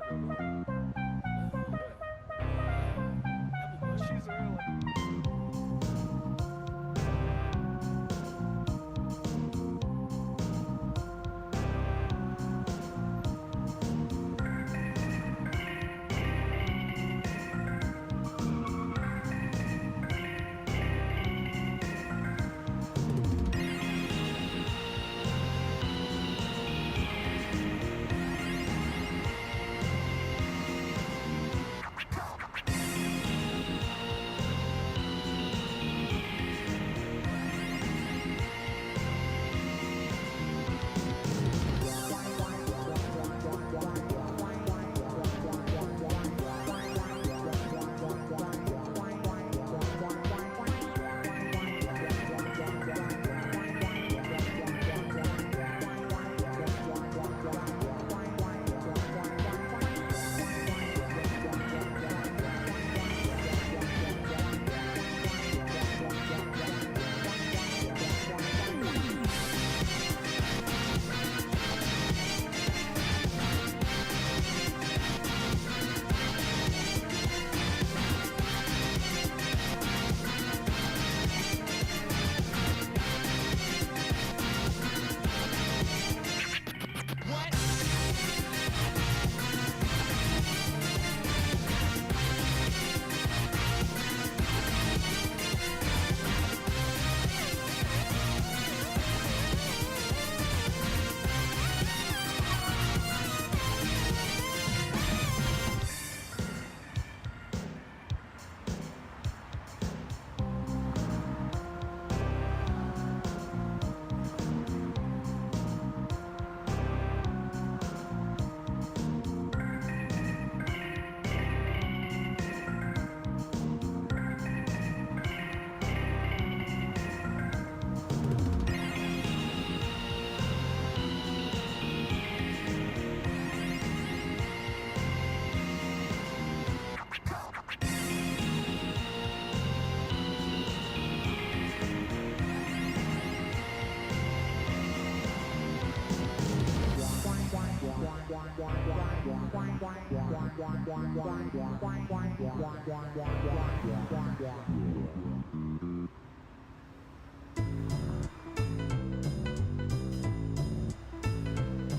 She's real.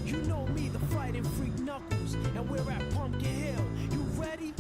You know me, the fighting freak Knuckles, and we're at Pumpkin Hill. You ready?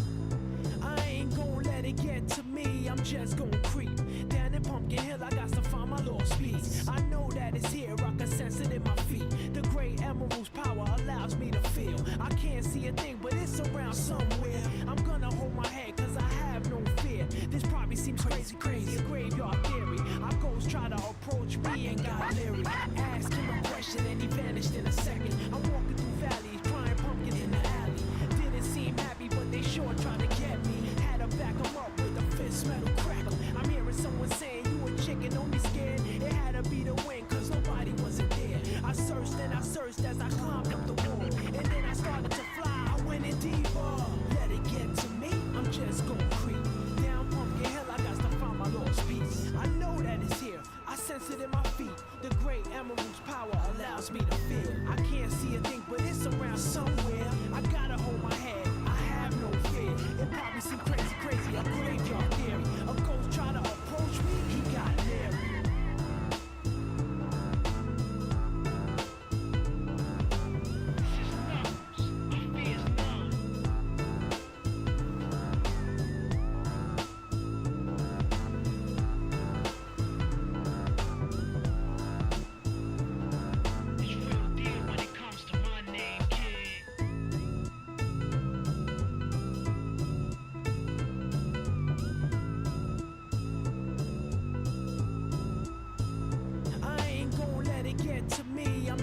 I ain't gon' let it get to me, I'm just gon' creep. Down in Pumpkin Hill, I got to find my lost piece. I know that it's here, I can sense it in my feet. The great emerald's power allows me to feel. I can't see a thing, but it's around somewhere. I'm gonna hold my head, cause I have no fear. This probably seems crazy, a graveyard theory. Our ghosts try to approach me and got leery. Ask him a question and he vanished in a second. I'm walking through valleys, crying pumpkin in the alley. Didn't seem happy, but they sure tried to get me. Had to back him up with a fist metal crackle. I'm hearing someone saying, you a chicken, don't be scared. It had to be the wind, cause nobody wasn't there. I searched and I searched as I climbed up the wall. And then I started to fly, I went in deeper. Let it get to me, I'm just gon' creep. Down Pumpkin Hill, I got to find my lost piece. I know that it's here, I sense it in my feet. The great emerald's power allows me to feel. I can't see a thing, but it's around somewhere. I gotta hold my head, I have no fear. It probably seems crazy, a graveyard theory. A ghost try to approach me, he got leery.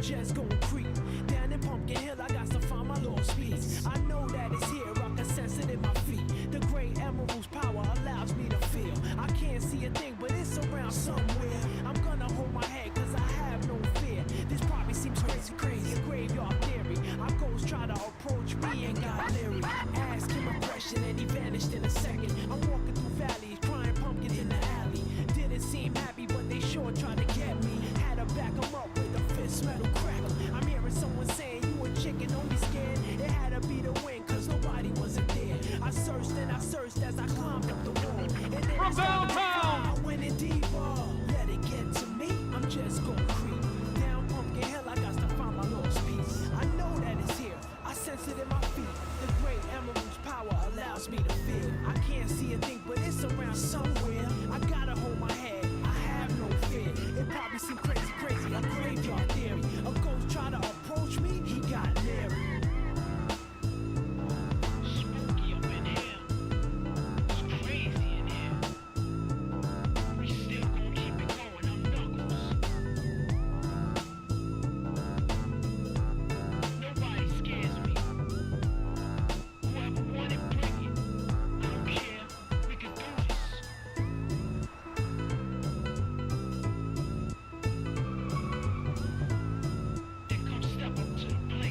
Just gon' creep. Down in Pumpkin Hill, I got to find my lost piece. I know that it's here, I can sense it in my feet. The great emerald's power allows me to feel. I can't see a thing, but it's around somewhere. I'm gonna hold my head, cause I have no fear. This probably seems crazy, a graveyard theory. Our ghosts try to approach me and got leery. Ask him a question and he vanished in a second. I'm walking through valleys, crying pumpkin in the alley. Didn't seem happy, but they sure tried to get me. Had to back him up with a fist metal crackle. I'm hearing someone saying, you a chicken, don't be scared. It had to be the wind, cause in my feet. The great emerald's power allows me to feel. I can't see a thing, but it's around somewhere. I gotta hold my head, I have no fear. It probably seemed crazy, a graveyard theory. A ghost try to approach me, he got leery. Spooky up in here. It's crazy in here. We still gon' keep it going, I'm Knuckles. Nobody scares me. Whoever want it, bring it. I don't care, we can do this. Then come step up to the plate.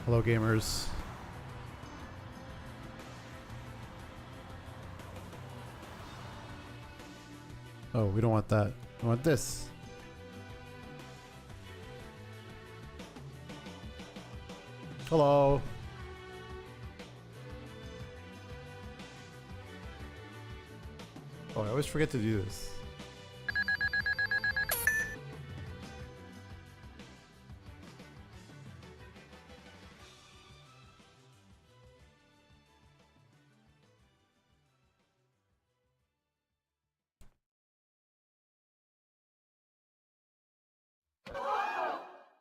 Hello, gamers. Oh, we don't want that. We want this. Hello. Oh, I always forget to do this.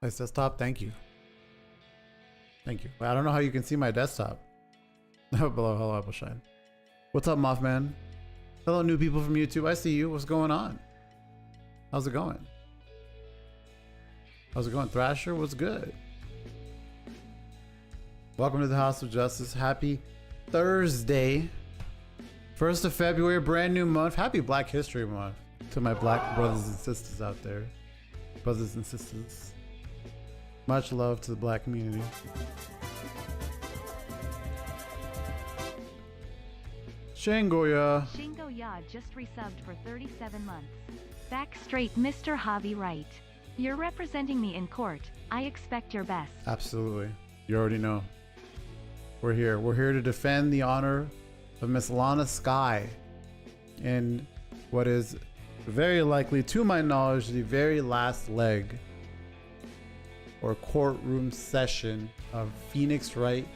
Nice desktop, thank you. Thank you. I don't know how you can see my desktop. Below, hello, Appleshine. What's up, Mothman? Hello, new people from YouTube. I see you. What's going on? How's it going? How's it going, Thrasher? What's good? Welcome to the House of Justice. Happy Thursday. 1st of February, brand new month. Happy Black History Month to my black brothers and sisters out there. Brothers and sisters. Much love to the black community. Shangoya. Shingo-ya just resubbed for 37 months. Back straight, Mr. Javi Wright. You're representing me in court. I expect your best. Absolutely. You already know. We're here. We're here to defend the honor of Miss Lana Sky in what is very likely, to my knowledge, the very last leg or courtroom session of Phoenix Wright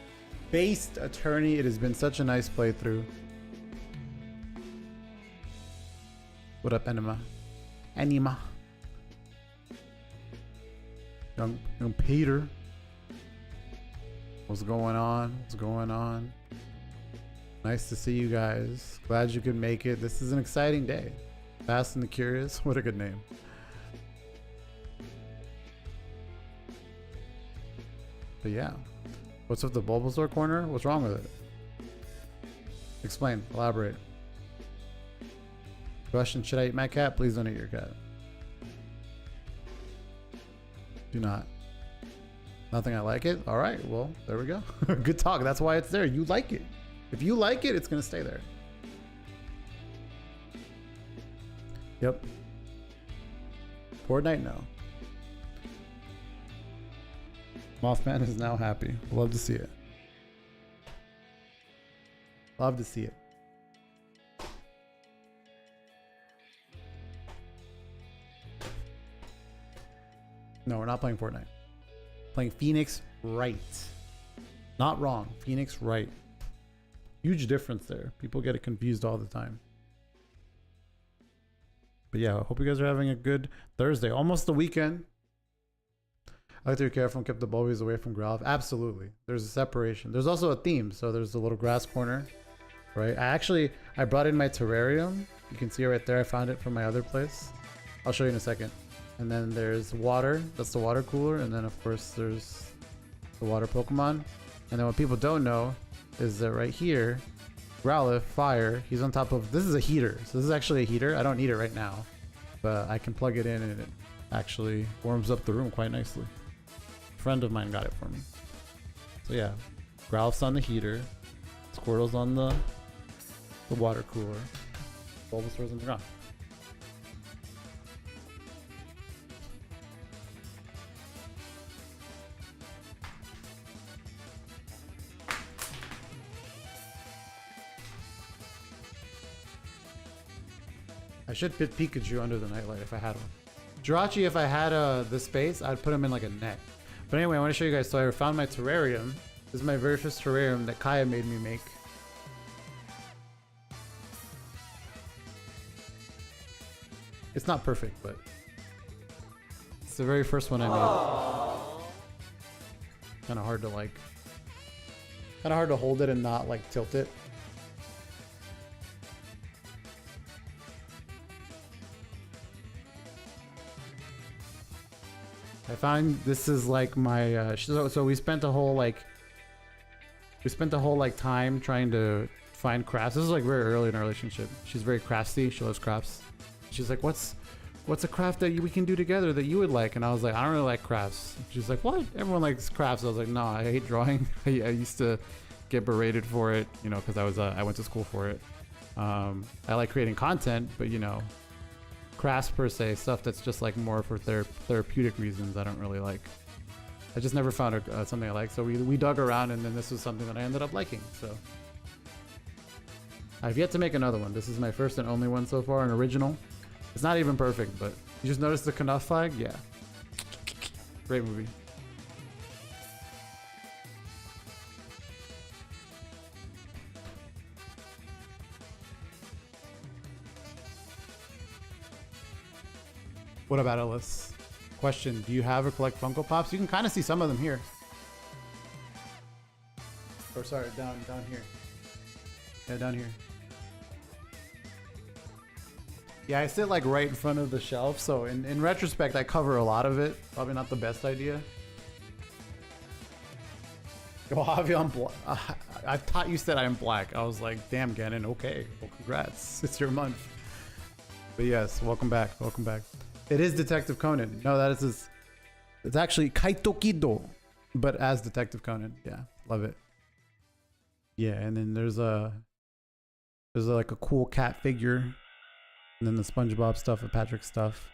based attorney. It has been such a nice playthrough. What up, Anima? Anima. Young Peter. What's going on? What's going on? Nice to see you guys. Glad you could make it. This is an exciting day. Fast and the Curious. What a good name. But yeah. What's with the Bulbasaur corner? What's wrong with it? Explain. Elaborate. Question, should I eat my cat? Please don't eat your cat. Do not. Nothing, I like it? Alright, well, there we go. Good talk. That's why it's there. You like it. If you like it, it's going to stay there. Yep. Fortnite, no. Mothman is now happy. Love to see it. Love to see it. No, we're not playing Fortnite. Playing Phoenix Wright. Not wrong. Phoenix Wright. Huge difference there. People get it confused all the time. But yeah, I hope you guys are having a good Thursday. Almost the weekend. I like to be careful and keep the bulbies away from Growlithe. Absolutely. There's a separation. There's also a theme. So there's the little grass corner, right? I brought in my terrarium. You can see it right there. I found it from my other place. I'll show you in a second. And then there's water. That's the water cooler. And then, of course, there's the water Pokemon. And then what people don't know is that right here, Growlithe, fire, he's on top of... This is a heater. So this is actually a heater. I don't need it right now. But I can plug it in and it actually warms up the room quite nicely. A friend of mine got it for me. So yeah, Growlithe's on the heater. Squirtle's on the water cooler. Bulbasaur's on the ground. I should fit Pikachu under the nightlight if I had one. Jirachi, if I had the space, I'd put him in like a net. But anyway, I want to show you guys. So I found my terrarium. This is my very first terrarium that Kaya made me make. It's not perfect, but it's the very first one I made. Kind of hard to like. Kind of hard to hold it and not like tilt it. I found this is like my so we spent a whole time trying to find crafts. This is like very early in our relationship. She's very craftsy. She loves crafts. She's like, what's what's a craft that we can do together that you would like? And I was like, I don't really like crafts. She's like, what? Everyone likes crafts. I was like, no, I hate drawing. I used to get berated for it, you know, because I went to school for it. I like creating content, but you know, crafts per se, stuff that's just like more for therapeutic reasons, I don't really like. I just never found something I like. So we dug around, and then this was something that I ended up liking. So I've yet to make another one. This is my first and only one so far, an original. It's not even perfect, but you just noticed the Knuff flag? Yeah. Great movie. What about Ellis? Question, do you have or collect Funko Pops? You can kind of see some of them here. Or sorry, down here. Yeah, down here. Yeah, I sit like right in front of the shelf, so in retrospect, I cover a lot of it. Probably not the best idea. Yo, Javi, I thought you said I'm black. I was like, damn, Gannon, okay. Well, congrats. It's your month. But yes, welcome back. Welcome back. It is Detective Conan. No, that is his. It's actually Kaito Kido, but as Detective Conan. Yeah, love it. Yeah, and then there's like a cool cat figure, and then the SpongeBob stuff, the Patrick stuff,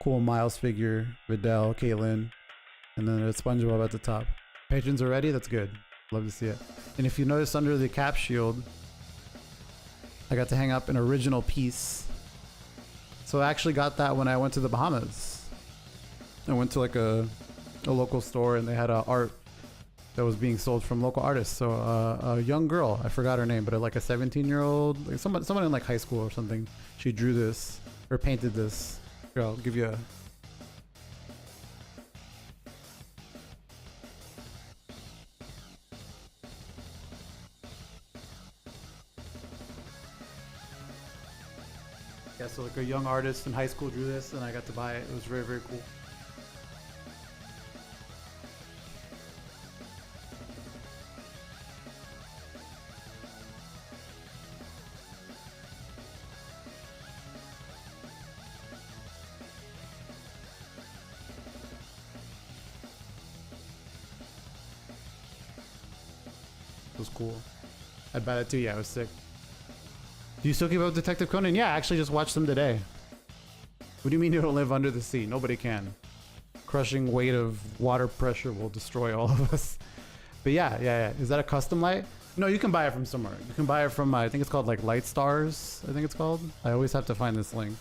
cool Miles figure, Vidal, Caitlin, and then there's SpongeBob at the top. Patrons are ready. That's good. Love to see it. And if you notice under the cap shield, I got to hang up an original piece. So I actually got that when I went to the Bahamas. I went to like a local store, and they had art that was being sold from local artists. So a young girl, I forgot her name, but like a 17-year-old, like someone in like high school or something, she drew this or painted this. Here, I'll give you a. Yeah, so like a young artist in high school drew this, and I got to buy it. It was very, very cool. It was cool. I'd buy that too. Yeah, it was sick. Do you still keep up with Detective Conan? Yeah, I actually just watched them today. What do you mean you don't live under the sea? Nobody can. Crushing weight of water pressure will destroy all of us. But yeah. Is that a custom light? No, you can buy it from somewhere. You can buy it from, I think it's called like Light Stars, I think it's called. I always have to find this link.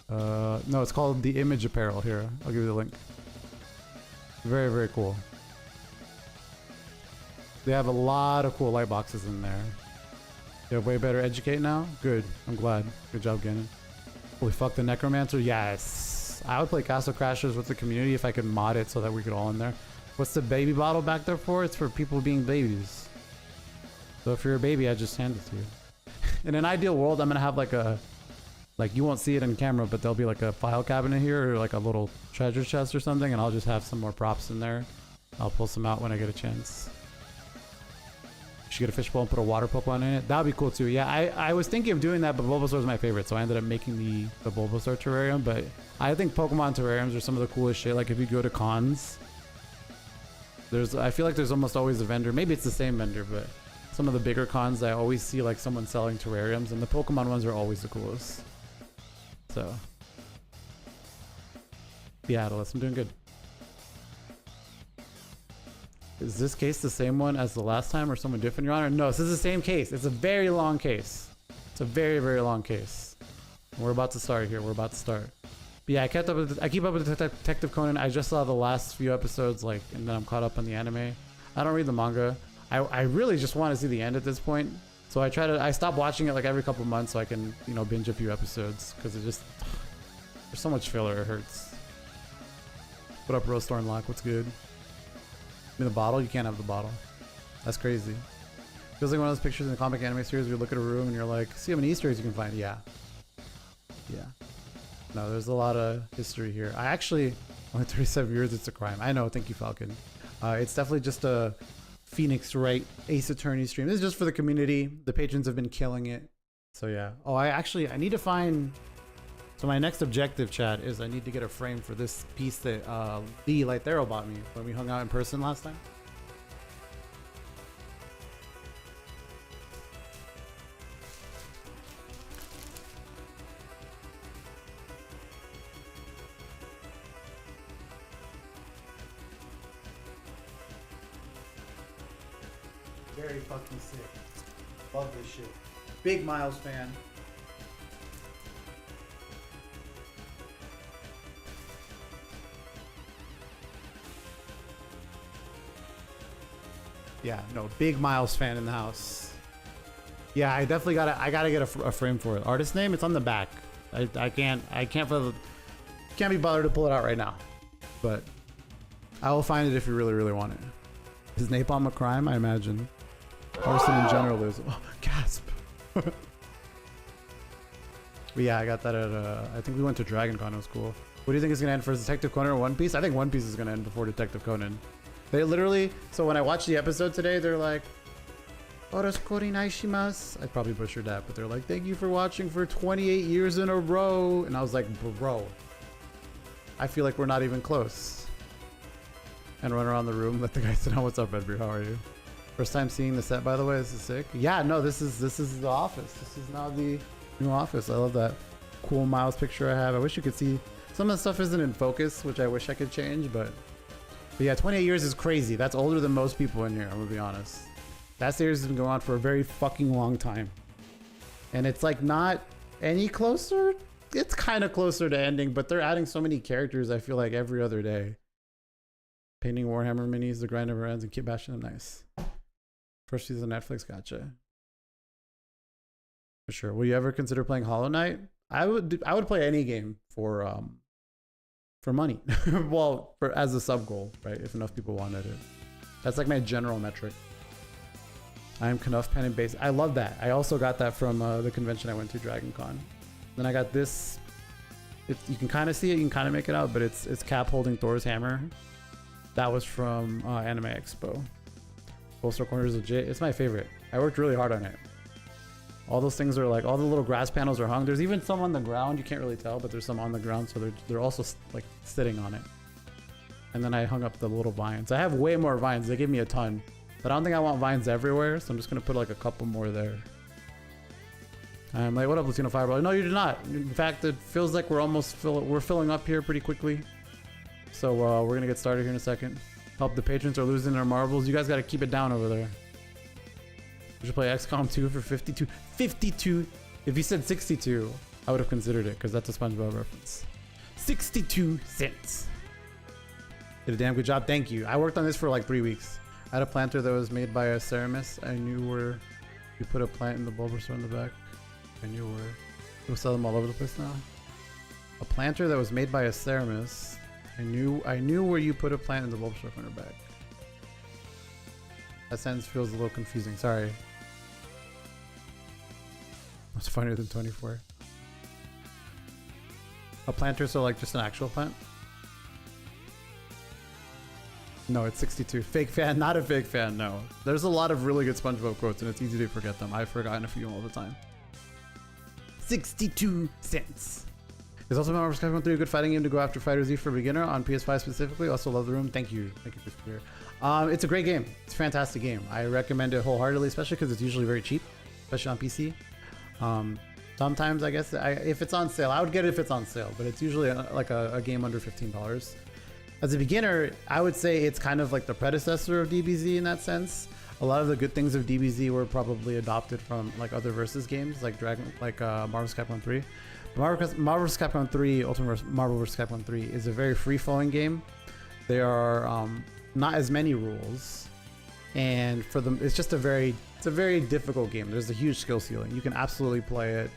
No, it's called The Image Apparel. Here, I'll give you the link. Very, very cool. They have a lot of cool light boxes in there. You have way better educate now? Good. I'm glad. Good job, Gannon. Holy fuck, the Necromancer? Yes. I would play Castle Crashers with the community if I could mod it so that we could all in there. What's the baby bottle back there for? It's for people being babies. So if you're a baby, I just hand it to you. In an ideal world, I'm going to have like a... Like, you won't see it on camera, but there'll be like a file cabinet here or like a little treasure chest or something, and I'll just have some more props in there. I'll pull some out when I get a chance. You should get a fishbowl and put a water Pokemon in it. That would be cool too. Yeah, I was thinking of doing that, but Bulbasaur is my favorite, so I ended up making the Bulbasaur terrarium. But I think Pokemon terrariums are some of the coolest shit. Like if you go to cons, I feel like there's almost always a vendor. Maybe it's the same vendor, but some of the bigger cons, I always see like someone selling terrariums, and the Pokemon ones are always the coolest. So, yeah, Atlas, I'm doing good. Is this case the same one as the last time or someone different, Your Honor? No, this is the same case. It's a very long case. It's a very, very long case. We're about to start here. We're about to start. But yeah, I keep up with Detective Conan. I just saw the last few episodes, like, and then I'm caught up on the anime. I don't read the manga. I really just want to see the end at this point. So I stop watching it like every couple months so I can, you know, binge a few episodes because there's so much filler, it hurts. What up, Rose Thornlock? What's good? In the bottle? You can't have the bottle. That's crazy. Feels like one of those pictures in the comic anime series where you look at a room and you're like, see how many Easter eggs you can find. Yeah. No, there's a lot of history here. I actually, only 37 years, it's a crime. I know, thank you, Falcon. It's definitely just a Phoenix Wright Ace Attorney stream. This is just for the community. The patrons have been killing it. So yeah. Oh, I need to find. So my next objective, chat, is I need to get a frame for this piece that Lee Lightero bought me when we hung out in person last time. Very fucking sick. Love this shit. Big Miles fan. Yeah, no, big Miles fan in the house. Yeah, I definitely gotta get a frame for it. Artist name, it's on the back. I can't be bothered to pull it out right now, but I will find it if you really want it. Is napalm a crime? I imagine. Arson in general is. Oh, gasp. But yeah, I got that at I think we went to Dragon Con. It was cool. What do you think is gonna end first, Detective Conan or One Piece? I think One Piece is gonna end before Detective Conan. They literally, so when I watched the episode today, they're like, Oroskori naishimasu. I probably butchered that, but they're like, thank you for watching for 28 years in a row. And I was like, bro, I feel like we're not even close. And run around the room, let the guy sit down. What's up, Edgar? How are you? First time seeing the set, by the way. This is sick. Yeah, no, this is the office. This is now the new office. I love that cool Miles picture I have. I wish you could see. Some of the stuff isn't in focus, which I wish I could change, but yeah, 28 years is crazy. That's older than most people in here, I'm gonna be honest. That series has been going on for a very fucking long time. And it's like not any closer. It's kind of closer to ending, but they're adding so many characters, I feel like, every other day. Painting Warhammer minis, the grind never ends, and keep bashing them. Nice. First season of Netflix, gotcha. For sure. Will you ever consider playing Hollow Knight? I would play any game for money. Well, as a sub goal, right? If enough people wanted it. That's like my general metric. I am Knuff pen and base. I love that. I also got that from the convention I went to, Dragon Con. Then I got this. You can kind of see it, you can kind of make it out, but it's Cap holding Thor's hammer. That was from Anime Expo. Bolster corner is legit. It's my favorite. I worked really hard on it. All those things are like, all the little grass panels are hung. There's even some on the ground. You can't really tell, but there's some on the ground. So they're also like sitting on it. And then I hung up the little vines. I have way more vines. They gave me a ton, but I don't think I want vines everywhere. So I'm just going to put like a couple more there. I'm like, what up, Latino Fireball? No, you did not. In fact, it feels like we're filling up here pretty quickly. So we're going to get started here in a second. Help the patrons are losing their marbles. You guys got to keep it down over there. We should play XCOM 2 for 52. 52. If you said 62, I would have considered it because that's a SpongeBob reference. 62 cents. Did a damn good job. Thank you. I worked on this for like 3 weeks. I had a planter that was made by a Ceramis. I knew where you put a plant in the Bulbasaur in the back. I knew where. We'll sell them all over the place now. A planter that was made by a Ceramis. I knew where you put a plant in the Bulbasaur in the back. That sentence feels a little confusing. Sorry. What's funnier than 24? A planter, so like just an actual plant? No, it's 62. Fake fan, not a fake fan, no. There's a lot of really good SpongeBob quotes and it's easy to forget them. I've forgotten a few all the time. 62 cents. Is also Marvel Sky 3 a good fighting game to go after Fighter Z for beginner on PS5 specifically? Also love the room. Thank you. Thank you, Christopher. It's a great game. It's a fantastic game. I recommend it wholeheartedly, especially because it's usually very cheap, especially on PC. Sometimes I guess if it's on sale, I would get it if it's on sale, but it's usually like a game under $15. As a beginner, I would say it's kind of like the predecessor of DBZ in that sense. A lot of the good things of DBZ were probably adopted from like other versus games like Marvel vs. Capcom 3. Marvel vs. Capcom 3, Ultimate Marvel vs. Capcom 3 is a very free-flowing game. There are not as many rules, and for them, it's a very difficult game. There's a huge skill ceiling. You can absolutely play it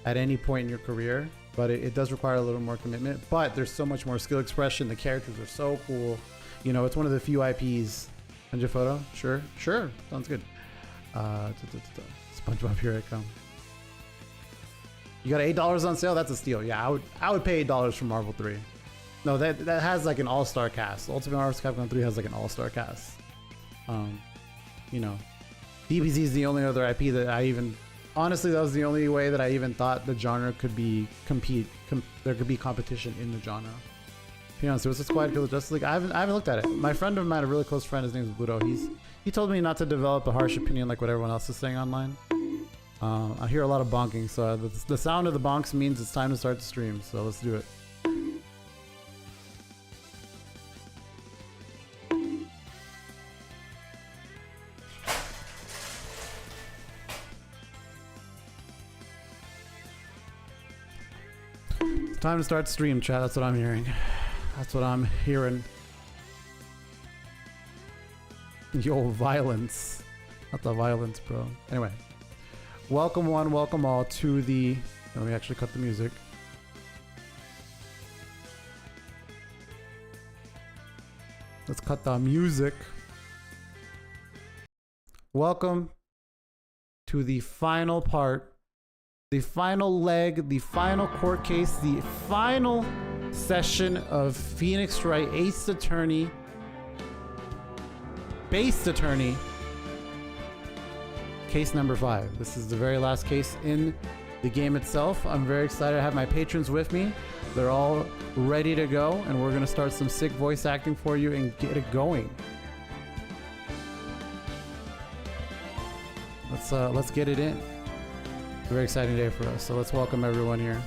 at any point in your career, but it does require a little more commitment. But there's so much more skill expression. The characters are so cool. You know, it's one of the few IPs. Send your photo? Sure. Sounds good. SpongeBob, here I come. You got $8 on sale? That's a steal. Yeah, I would pay $8 for Marvel 3. No, that has like an all-star cast. Ultimate Marvel vs. Capcom 3 has like an all-star cast. You know, DBZ is the only other IP that I even honestly, that was the only way that I even thought the genre could be there could be competition in the genre. To be honest, Suicide Squad, Kill the Justice League. I haven't looked at it. My friend of mine, a really close friend, his name is Bluto. He told me not to develop a harsh opinion like what everyone else is saying online. I hear a lot of bonking, so the sound of the bonks means it's time to start the stream. So let's do it. It's time to start the stream, chat. That's what I'm hearing. That's what I'm hearing. Yo, violence. Not the violence, bro. Anyway. Welcome one, welcome all to the... Let me actually cut the music. Let's cut the music. Welcome to the final part, the final leg, the final court case, the final session of Phoenix Wright Ace Attorney, Based Attorney, case number 5. This is the very last case in the game itself. I'm very excited to have my patrons with me. They're all ready to go, and we're gonna start some sick voice acting for you and get it going. Let's get it in. It's a very exciting day for us. So let's welcome everyone here.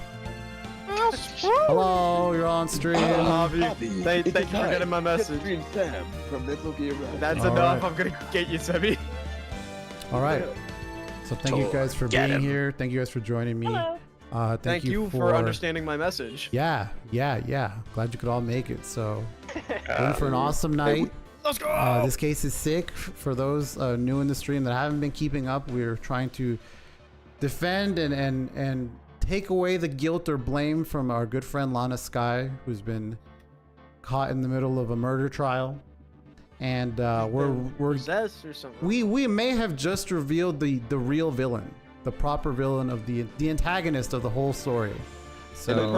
Hello, you're on stream. Thank you for getting my message. That's All enough. right. I'm gonna get you, Sebby. All right. So thank you guys for being here. Thank you guys for joining me. Thank you for understanding my message. Yeah. Glad you could all make it. So, in for an awesome night. Let's go. This case is sick. For those new in the stream that haven't been keeping up, we're trying to defend and take away the guilt or blame from our good friend Lana Sky, who's been caught in the middle of a murder trial. And we're possessed or something. we may have just revealed the real villain, the proper villain of the antagonist of the whole story. So the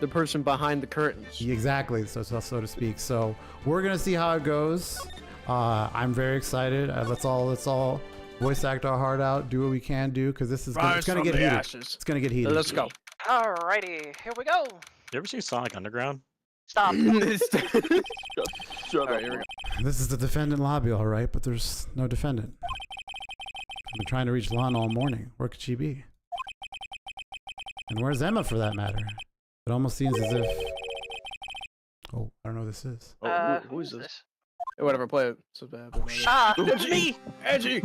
person behind the curtains. exactly, so to speak. So we're gonna see how it goes. I'm very excited. Let's all voice act our heart out, do what we can do, because this is it's gonna get heated. It's gonna get heated. Let's go. Alrighty, here we go. You ever see Sonic Underground? Stop. Shut up. Here we go. This is the defendant lobby, all right, but there's no defendant. I've been trying to reach Lana all morning. Where could she be? And where's Emma, for that matter? It almost seems as if... Oh, I don't know who this is. Oh, who is this? Hey, whatever, play it. So bad. It's me. Edgy.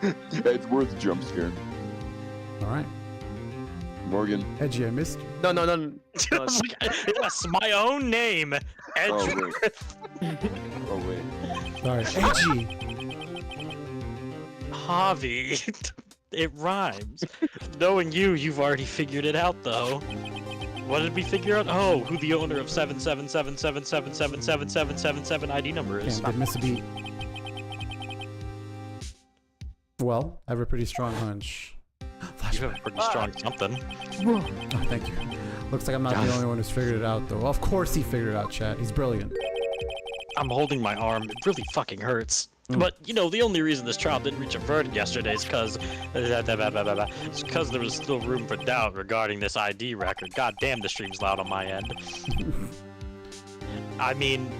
It's worth a jump scare. All right. Morgan. Edgy, I missed you. No. Yes, my own name. Oh, Edge. wait. Oh, wait. Sorry, Edgy. Javi. It rhymes. Knowing you, you've already figured it out, though. What did we figure out? Oh, who the owner of 77777777777 ID number is. Can't miss a beat. Well, I have a pretty strong hunch. You have a pretty strong something. Oh, thank you. Looks like I'm not the only one who's figured it out, though. Well, of course he figured it out, chat. He's brilliant. I'm holding my arm. It really fucking hurts. But, you know, the only reason this trial didn't reach a verdict yesterday is because there was still room for doubt regarding this ID record. God damn, the stream's loud on my end. I mean,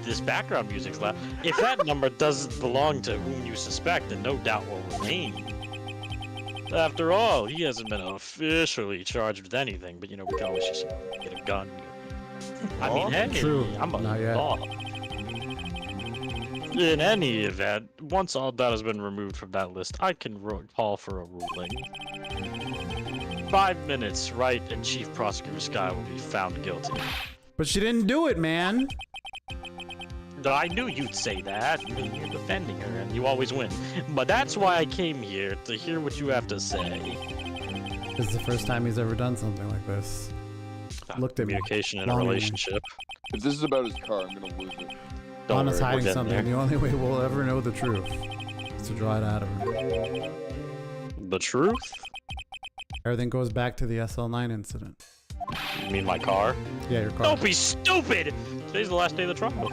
this background music's loud. If that number doesn't belong to whom you suspect, then no doubt will remain. After all, he hasn't been officially charged with anything, but, you know, we can always just get a gun. I mean, hey, True. I'm a Not yet. law. In any event, once all data has been removed from that list, I can call for a ruling. 5 minutes, Wright and Chief Prosecutor Sky will be found guilty. But she didn't do it, man. I knew you'd say that. I mean, you're defending her, and you always win. But that's why I came here, to hear what you have to say. This is the first time he's ever done something like this. Looked at me. Communication in a Longing. relationship. If this is about his car, I'm gonna lose it. Don't Lana's worry, we're hiding getting something. there. The only way we'll ever know the truth is to draw it out of her. The truth? Everything goes back to the SL9 incident. You mean my car? Yeah, your car. Don't be stupid! Today's the last day of the trial.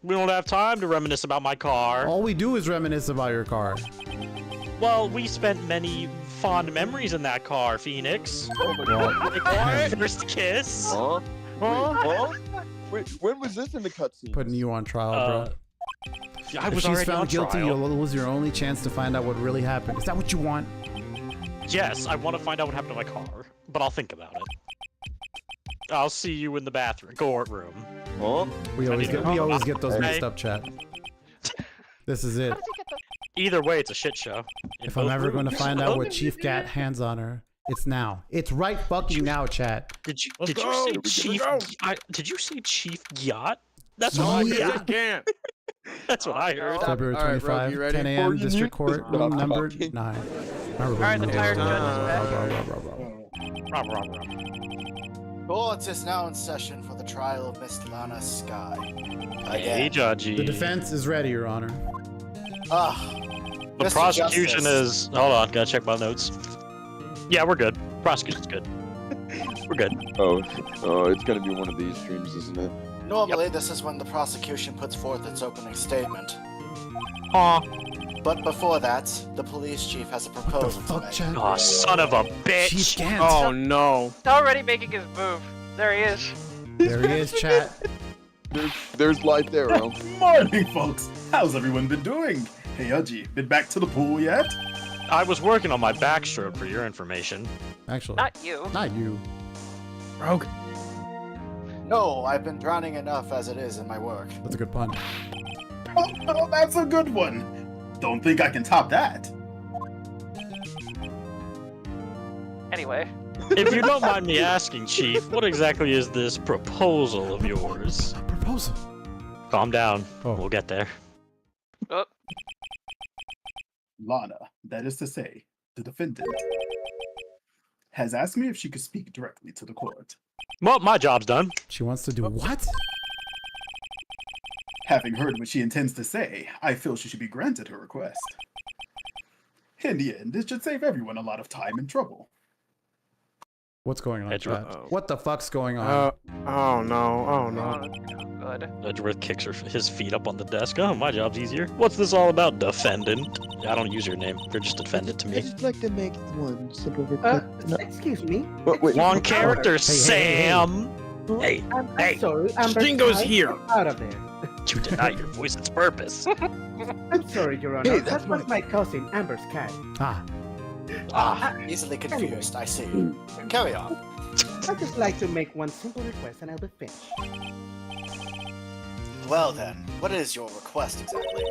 We don't have time to reminisce about my car. All we do is reminisce about your car. Well, we spent many fond memories in that car, Phoenix. Oh my god. Like our first kiss. Huh? Wait, huh? Wait, when was this in the cutscene? Putting you on trial, bro. I If was she's already found on guilty, trial. you'll lose your only chance to find out what really happened. Is that what you want? Yes, I want to find out what happened to my car, but I'll think about it. I'll see you in the bathroom, courtroom. Huh? We always get those Hey. mixed up, chat. This is it. Either way, it's a shit show. In If I'm both ever going to rooms. find out what Chief Gat hands on her, it's now. It's right fucking now, chat. Did you Let's did go. you say Chief? Did you say Chief Yacht? That's No, what I yeah. heard. Gant. That's what I heard. February All right, 25, Rogue, you ready? 10 a.m. District Court, Stop room number talking. 9. Alright, the tired judge is back. Court is now in session for the trial of Miss Lana Sky. Hey, Judgy. The defense is ready, Your Honor. The Mr. prosecution Justice. is. Hold on, gotta check my notes. Yeah, we're good. Prosecution's good. We're good. Oh, it's gonna be one of these streams, isn't it? Normally, this is when the prosecution puts forth its opening statement. But before that, the police chief has a What the proposal to fuck, make. Chad? Oh, son of a bitch! Chief Gant. Oh no. He's already making his move. There he is. There he is, chat. There's light there, Elm. Morning, folks. How's everyone been doing? Hey, Udgy, been back to the pool yet? I was working on my backstroke for your information. Actually, Not you. not you. Rogue. No, I've been drowning enough as it is in my work. That's a good pun. Oh, that's a good one. Don't think I can top that. Anyway, If you don't mind me asking, Chief, what exactly is this proposal of yours? A proposal. Calm down. Oh. We'll get there. Lana, that is to say, the defendant, has asked me if she could speak directly to the court. Well, my job's done. She wants to do what? Having heard what she intends to say, I feel she should be granted her request. In the end, this should save everyone a lot of time and trouble. What's going on, chat? Uh-oh. What the fuck's going on? Oh no. Oh no. good. Edgeworth kicks his feet up on the desk. Oh, my job's easier. What's this all about, defendant? I don't use your name. You're just defendant to I me. just like to make one simple request. Excuse me. Wait, Long character, hey. Sam! Hey, I'm hey. sorry. Amber Stingo's Sky, here. Out of there. You deny your voice's purpose. I'm sorry, Your Honor. Hey, that that's was my cousin, Amber Sky. Ah, Easily confused, I see. Carry on. I'd just like to make one simple request and I'll be finished. Well then, what is your request exactly?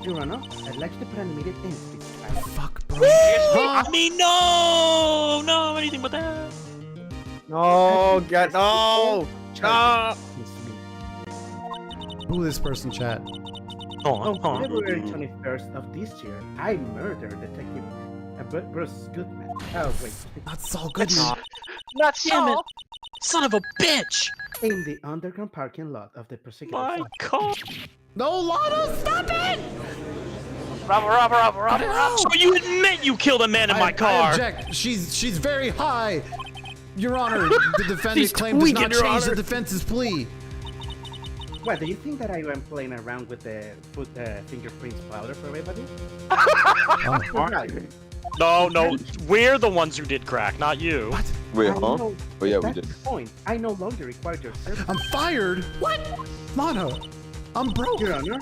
Your Honor, I'd like to put an immediate end to this trial. fuck, bro. I mean, no, anything but that. No. Get no. No. Miss me. Who this person, chat? Hold On on. February 21st of this year, I murdered Detective Bruce Goodman. Oh, wait. Not Saul Goodman. Not Damn it. so. Son of a bitch! In the underground parking lot of the prosecutor's My office. God. No, Lana, stop it! Robber. So you admit you killed a man in my I car? object. She's very high. Your Honor, the defendant She's claim does not tweaking, Your change the Honor. defense's plea. What, do you think that I am playing around with the fingerprints powder for everybody? Oh, Right. No, we're the ones who did crack, not you. what? Wait, I huh? know- Oh yeah, we That's did. the point. I no longer require your service. I'm fired. What? Lana, I'm broke. Your Honor,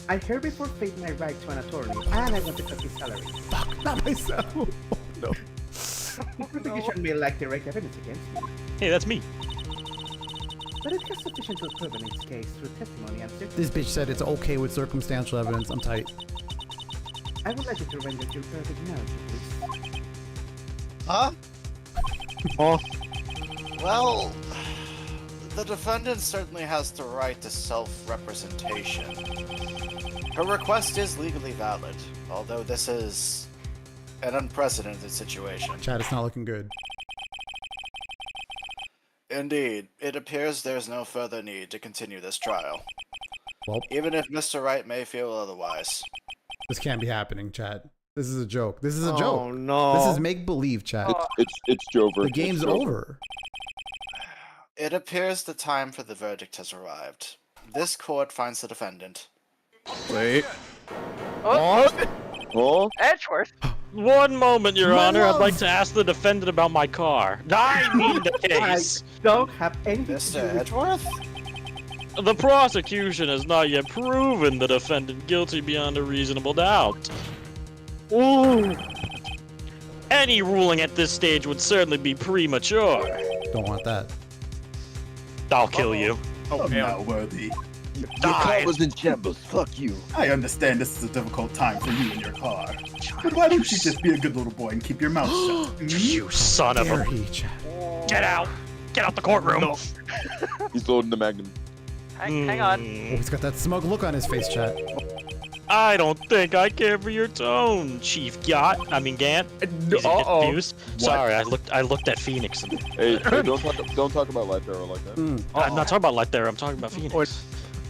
I hereby forfeit my right to an attorney, and I want to cut his salary. Fuck, not myself. No. The prosecution may lack direct evidence against me, Hey, that's me. but it has sufficient to prove in its case through testimony and certain. This bitch said it's okay with circumstantial evidence. I'm tight. I would like you to render your verdict now, please. Huh? Oh. Well, the defendant certainly has the right to self-representation. Her request is legally valid, although this is an unprecedented situation. Chat, it's not looking good. Indeed, it appears there's no further need to continue this trial, Well, even if Mr. Wright may feel otherwise. this can't be happening, chat. This is a joke. This is a Oh joke. no. This is make believe, chat. It's Jover. The game's It's Jover. over. It appears the time for the verdict has arrived. This court finds the defendant Wait. Oh. Oh? Edgeworth? One moment, Your My Honor. love. I'd like to ask the defendant about my car. I mean the case. Don't have anything to do Mr. with Edgeworth? The prosecution has not yet proven the defendant guilty beyond a reasonable doubt. Ooh. Any ruling at this stage would certainly be premature. Don't want that. I'll kill you. Oh, now, Worthy. Your car was in shambles. Fuck you. I understand this is a difficult time for you and your car. But why don't you just be a good little boy and keep your mouth shut? You son of Dare a... he, chat. Get out! Get out the courtroom! He's loading the Magnum. Hang on. Oh, he's got that smug look on his face, chat. I don't think I care for your tone, Chief Gant. Gant. Is it confused? Sorry, I looked at Phoenix. And... Hey, don't talk about Light Arrow like that. I'm not talking about Light there. I'm talking about Phoenix.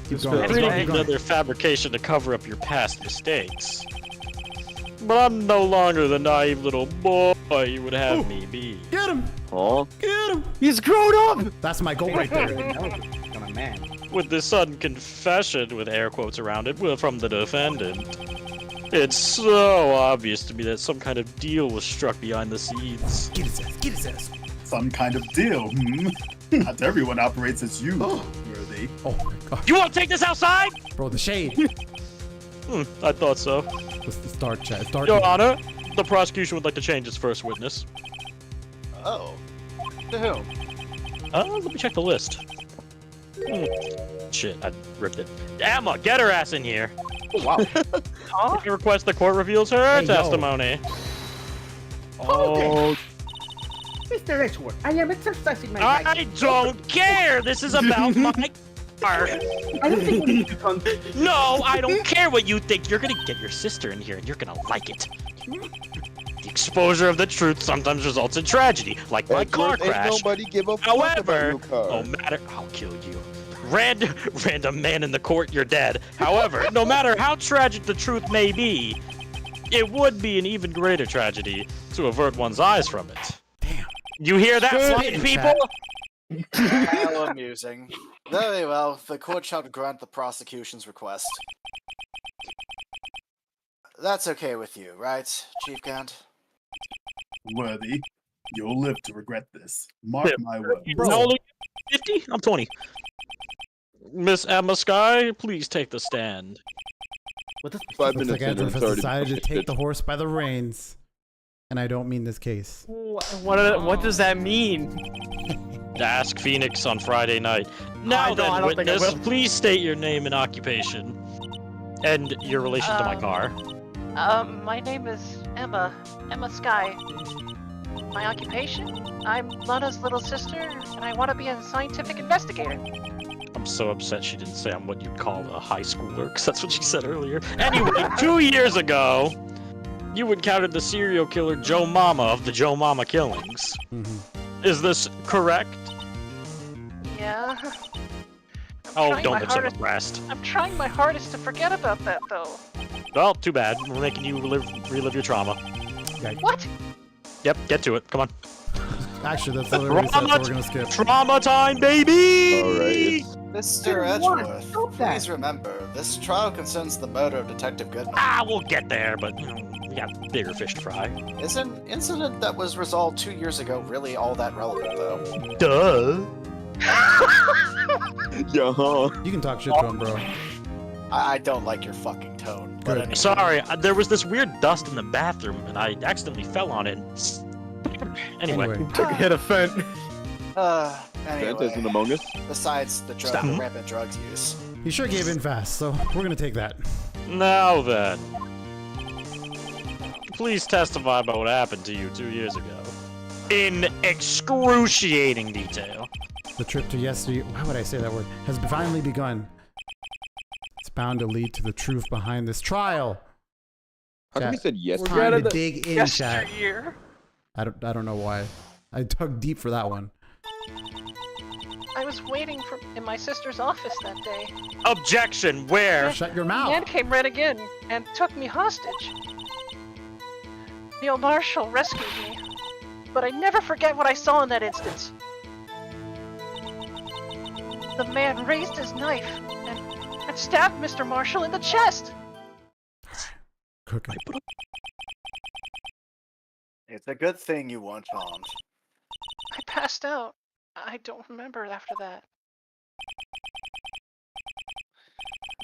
Keep going. It's not another fabrication to cover up your past mistakes. But I'm no longer the naive little boy you would have me be. Get him! Oh? Get him! He's grown up! That's my goal right there. I'm a man. With this sudden confession, with air quotes around it, from the defendant, it's so obvious to me that some kind of deal was struck behind the scenes. Get his ass, get his ass. Some kind of deal, Not everyone operates as you, Worthy. Oh my god. You want to take this outside? Bro, the shade. I thought so. It's the start, chat. It's dark. Your Honor, the prosecution would like to change its first witness. Oh. To whom? Let me check the list. Shit, I ripped it. Emma, get her ass in here. Oh, wow. I request the court reveals her Hey, testimony. Oh, Mr. Edgeworth, I am exercising my right. I don't care. This is about my car. I don't think we need to come. No, I don't care what you think. You're gonna get your sister in here, and you're gonna like it. The exposure of the truth sometimes results in tragedy, like my car crash. Ain't nobody give a fuck about However, your car. no matter, I'll kill you. Random man in the court, you're dead. However, no matter how tragic the truth may be, it would be an even greater tragedy to avert one's eyes from it. Damn. You hear that, fucking people? How amusing. Very well, the court shall grant the prosecution's request. That's okay with you, right, Chief Gant? Worthy, you'll live to regret this. Mark my words. How old are you? 50? I'm 20. Miss Emma Sky, please take the stand. What does 5 Looks minutes like in and Edgeworth has 30 decided to minutes. take the horse by the reins. And I don't mean this case. What does that mean? Ask Phoenix on Friday night. Now I don't think I witness, will. please state your name and occupation. And your relation to my car. My name is Emma Sky. My occupation? I'm Lana's little sister, and I want to be a scientific investigator. I'm so upset she didn't say I'm what you'd call a high schooler, because that's what she said earlier. Anyway, 2 years ago, you encountered the serial killer Joe Mama of the Joe Mama killings. Is this correct? Yeah. Oh, trying don't my mention the hardest- rest. I'm trying my hardest to forget about that, though. Well, too bad. We're making you relive your trauma. What? Yep, get to it. Come on. Actually, that's the other reset, so we're gonna skip. Trauma time, baby! Alright. Mr. What? Edgeworth, Stop that. please remember, this trial concerns the murder of Detective Goodman. Ah, we'll get there, but we got bigger fish to fry. Is an incident that was resolved 2 years ago really all that relevant, though? Duh. Yeah. You can talk shit to him, bro. I don't like your fucking tone. But Good. anyway. Sorry, there was this weird dust in the bathroom, and I accidentally fell on it. Anyway. Took a hit of Fent. Gant isn't Anyway, among us. besides the Stop. rampant drugs use. He sure gave in fast, so we're gonna take that. Now then. Please testify about what happened to you 2 years ago. In excruciating detail. The trip to yesterday, why would I say that word, has finally begun. It's bound to lead to the truth behind this trial. How come he said yes? It's to time me? to dig in, chat. Yesteryear. I don't know why. I dug deep for that one. I was waiting in my sister's office that day. Objection, where? Shut your The mouth. man came right again and took me hostage. Neil Marshall rescued me, but I never forget what I saw in that instance. The man raised his knife and stabbed Mr. Marshall in the chest. Cooking. It's a good thing you weren't harmed. I passed out. I don't remember after that.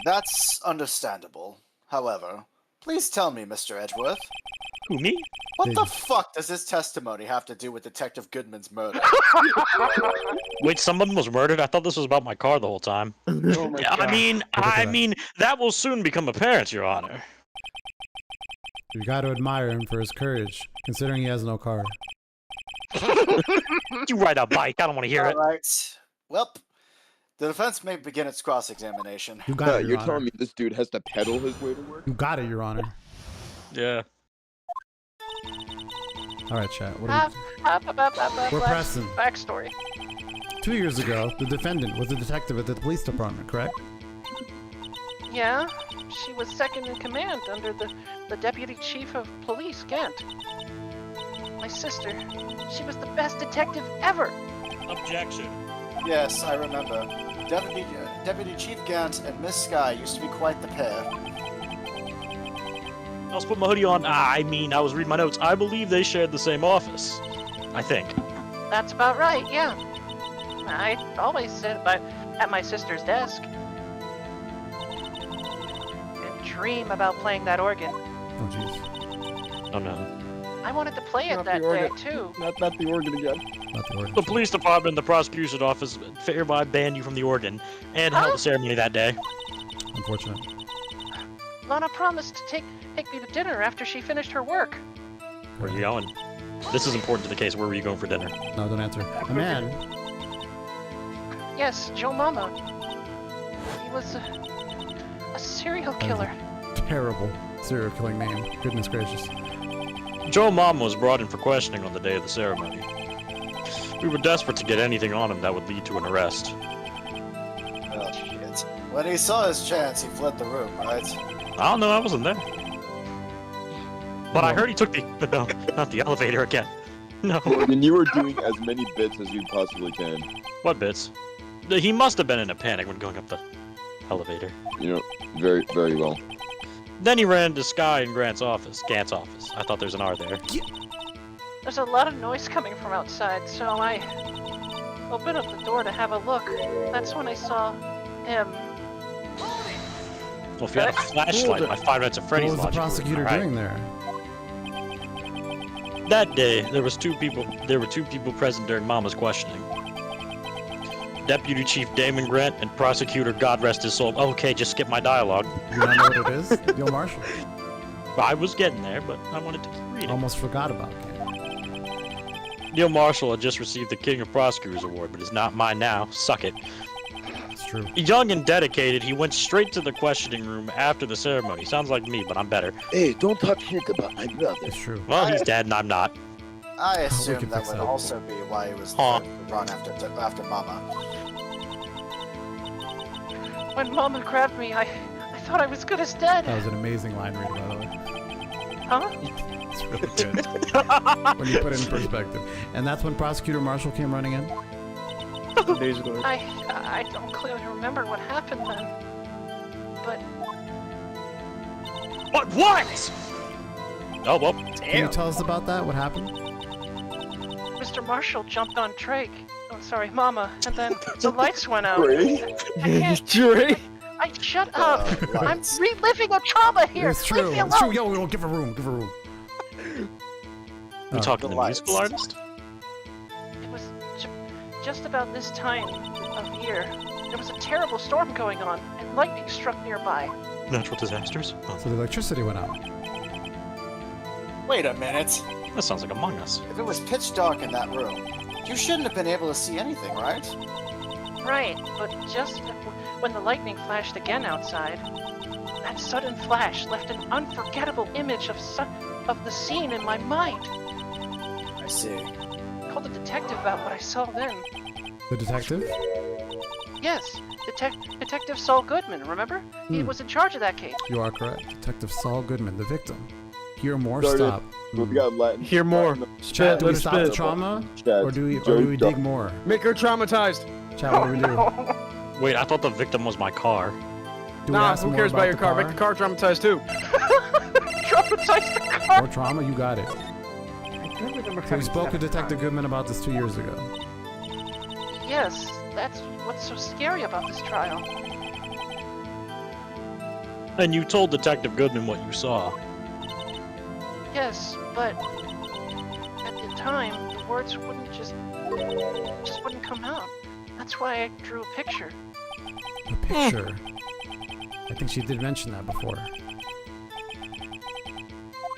That's understandable. However, please tell me, Mr. Edgeworth, Who, me? what the fuck does this testimony have to do with Detective Goodman's murder? Wait, someone was murdered? I thought this was about my car the whole time. Oh my Yeah, God. I mean, that will soon become apparent, Your Honor. You got to admire him for his courage, considering he has no car. You ride a bike. I don't want to hear it. All right. Well, the defense may begin its cross-examination. You got it, Your You're Honor. telling me this dude has to pedal his way to work? You got it, Your Honor. Yeah. All right, chat. What are We're pressing. Backstory. 2 years ago, the defendant was a detective at the police department, correct? Yeah, she was second in command under the deputy chief of police, Gant. My sister, she was the best detective ever. Objection. Yes, I remember. Deputy Chief Gant and Miss Sky used to be quite the pair. I'll put my hoodie on. I was reading my notes. I believe they shared the same office. I think. That's about right, yeah. I always sit at my sister's desk and dream about playing that organ. Oh, jeez. Oh, no. I wanted to play it Not that the day, organ. too. Not the organ again. Not the organ. The police department and the prosecution office hereby banned you from the organ and held a ceremony that day. Unfortunate. Lana promised to take me to dinner after she finished her work. Where are you going? This is important to the case. Where were you going for dinner? No, don't answer. A man. Yes, Joe Mama. He was a serial killer. Terrible serial killing name. Goodness gracious. Joe Mom was brought in for questioning on the day of the ceremony. We were desperate to get anything on him that would lead to an arrest. Oh, shit. When he saw his chance, he fled the room, right? I don't know, I wasn't there. But I heard he took the... No, not the elevator again. No. Morgan, you were doing as many bits as you possibly can. What bits? He must have been in a panic when going up the elevator. You know, very, very well. Then he ran to Sky and Gant's office. I thought there's an R there. There's a lot of noise coming from outside, so I opened up the door to have a look. That's when I saw him. Well, if you had a flashlight, my 5 Nights at Freddy's What was the logic prosecutor would be doing there? That day, there were two people present during Mama's questioning. Deputy Chief Damon Grant and Prosecutor God Rest His Soul. Okay, just skip my dialogue. You don't know what it is? Neil Marshall. I was getting there, but I wanted to keep reading. Almost forgot about it. Neil Marshall had just received the King of Prosecutors Award, but is not mine now. Suck it. It's true. Young and dedicated, he went straight to the questioning room after the ceremony. Sounds like me, but I'm better. Hey, don't talk shit about my brother. It's true. Well, he's dead and I'm not. I can assume that fix would that. also be why he was Huh. run after Mama. When Mama grabbed me, I thought I was good as dead. That was an amazing line read, by the way. Huh? It's really good. When you put it in perspective. And that's when Prosecutor Marshall came running in? Days ago. I don't clearly remember what happened then. But What? Oh, well. Can you tell us about that? What happened? Mr. Marshall jumped on Drake. Oh, sorry, Mama. And then the lights went out. Drake? I can't. Drake? I shut up. I'm lights. reliving a trauma here. It's true. Leave me It's true. alone. Yo, give her room. Give her room. We talking the the musical lights. artist? It was just about this time of year. There was a terrible storm going on, and lightning struck nearby. Natural disasters? Oh, So the electricity went out. Wait a minute. that sounds like Among Us. If it was pitch dark in that room, you shouldn't have been able to see anything, right? Right, but just when the lightning flashed again outside, that sudden flash left an unforgettable image of the scene in my mind. I see. I called the detective about what I saw then. The detective? Yes, Detective Saul Goodman, remember? He was in charge of that case. You are correct. Detective Saul Goodman, the victim. Hear more, Started. stop. We got Latin. Hear more. Chat, do we Let us stop the spit. trauma? Chat, Or do we Joe dig more? Make her traumatized. Chat, what do we do? Wait, I thought the victim was my car. Do we Nah, ask who more cares about your the car? Make the car traumatized too. Traumatize the car. More trauma? You got it. I don't remember So having you spoke to that Detective car. Goodman about this 2 years ago. Yes, that's what's so scary about this trial. And you told Detective Goodman what you saw. Yes, but at the time, the words wouldn't just wouldn't come out. That's why I drew a picture. A picture? I think she did mention that before.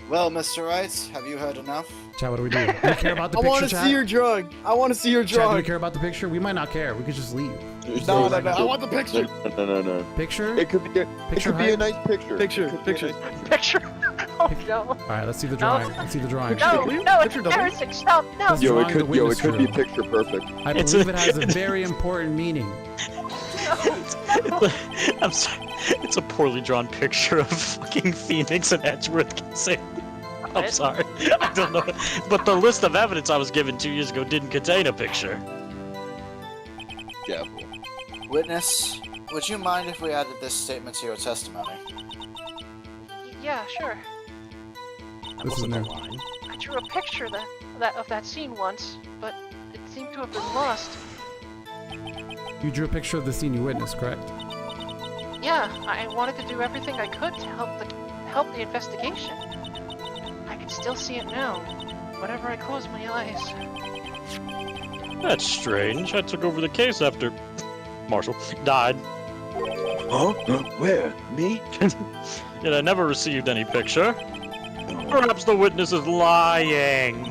Well, Mr. Wright, have you heard enough? Chat, what do we do? Do we care about the I picture, want to chat? see your drug. I want to see your Chat, do we drug. care about the picture? We might not care. We could just leave. No. I want the picture. No. Picture? It could be. It Picture could be a height? nice picture. Picture. It could be a Picture. nice Picture? Oh no. Alright, let's see the drawing. Let's see the drawing. No, Picture. no, it's Picture doesn't- embarrassing. Stop, no. This Yo, drawing it the could. Yo, it witness could be room. picture perfect. I It's believe a- it has a very important meaning. I'm sorry. It's a poorly drawn picture of fucking Phoenix and Edgeworth kissing. I'm What? sorry. I don't know. But the list of evidence I was given 2 years ago didn't contain a picture. Yeah. Witness, would you mind if we added this statement to your testimony? Yeah, sure. This is wasn't a new. line. I drew a picture of that scene once, but it seemed to have been lost. You drew a picture of the scene you witnessed, correct? Yeah, I wanted to do everything I could to help the investigation. I can still see it now, whenever I close my eyes. That's strange. I took over the case after Marshall died. Huh? Where? Me? Yet I never received any picture. Perhaps the witness is lying.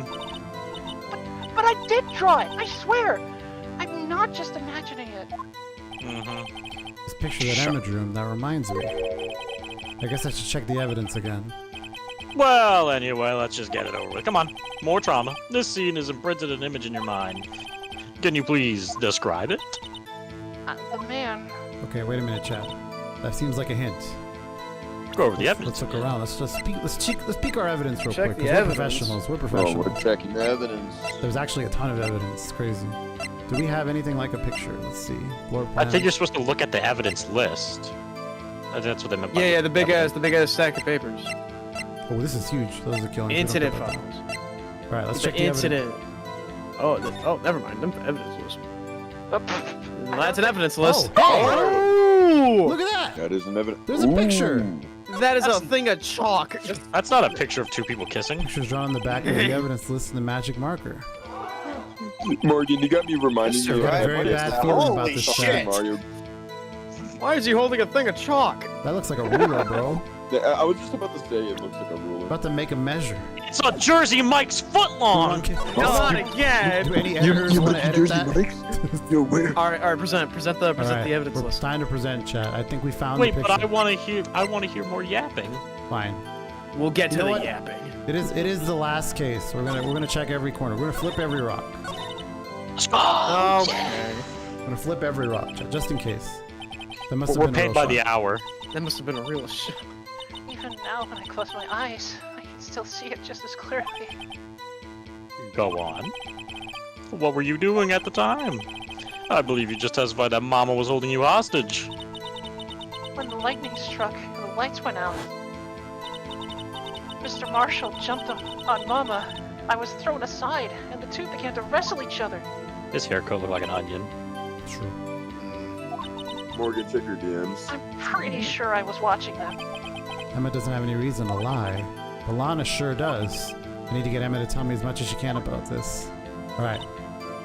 But I did draw it, I swear! I'm not just imagining it. Mm-hmm. This picture that Emma drew, that reminds me. I guess I should check the evidence again. Well, anyway, let's just get it over with. Come on. More trauma. This scene has imprinted an image in your mind. Can you please describe it? The man. Okay, wait a minute, chat. That seems like a hint. Go over the evidence. Let's look around. Let's just peek. Let's peek our evidence real Check quick. the 'Cause we're evidence. professionals. We're Oh, professionals. we're checking the evidence. There's actually a ton of evidence. It's crazy. Do we have anything like a picture? Let's see. Floor I plan. think you're supposed to look at the evidence list. I think that's what they meant by Yeah, the big ass stack of papers. Oh, this is huge. Those are killing. Incident files. All right, let's The check the incident. Oh, never mind. Them evidence list. Oh, That's an evidence list. Oh, look at that. That is an evidence. There's a picture. That is a thing of chalk. That's not a picture of two people kissing. Pictures drawn on the back of the evidence list in the magic marker. Morgan, you got me reminding Mr. me. got a Wright, very what is bad that? feeling about Holy this shit! Mario. Why is he holding a thing of chalk? That looks like a ruler, bro. I was just about to say it looks like a ruler. About to make a measure. It's a Jersey Mike's footlong. Not again. Do any editors want to edit that? Yo, where? All right. Present All right, the evidence we're list. time to present, chat. I think we found Wait, the but picture. I want to hear more yapping. Fine. We'll get to You know the what? yapping. It is the last case. We're gonna check every corner. We're gonna flip every rock. Oh, Okay. We're gonna flip every rock, chat, just in case. That must have we're been a paid real by shot. the hour. That must have been a real shit. even now, when I close my eyes, I can still see it just as clearly. Go on. What were you doing at the time? I believe you just testified that Mama was holding you hostage. When the lightning struck and the lights went out, Mr. Marshall jumped on Mama. I was thrown aside, and the two began to wrestle each other. His haircut looked like an onion. True. Morgan, check your DMs. I'm pretty sure I was watching them. Emma doesn't have any reason to lie, but Lana sure does. I need to get Emma to tell me as much as she can about this. Alright.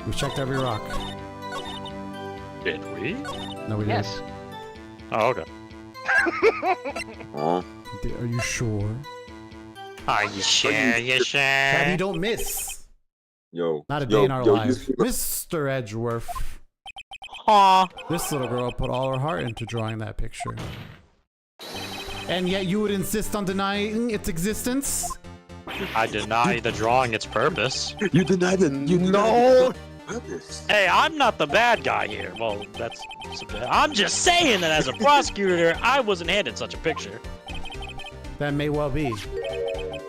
We've checked every rock. Did we? No, we didn't. Yes. Oh, okay. Oh. Are you sure? Are you sure? You sure? Daddy, don't miss! Yo. Not a day in our yo, lives. Mr. Edgeworth. Aw. This little girl put all her heart into drawing that picture. And yet you would insist on denying its existence? I deny the drawing its purpose. You denied it. You No! purpose. Hey, I'm not the bad guy here. Well, I'm just saying that as a prosecutor, I wasn't handed such a picture. That may well be.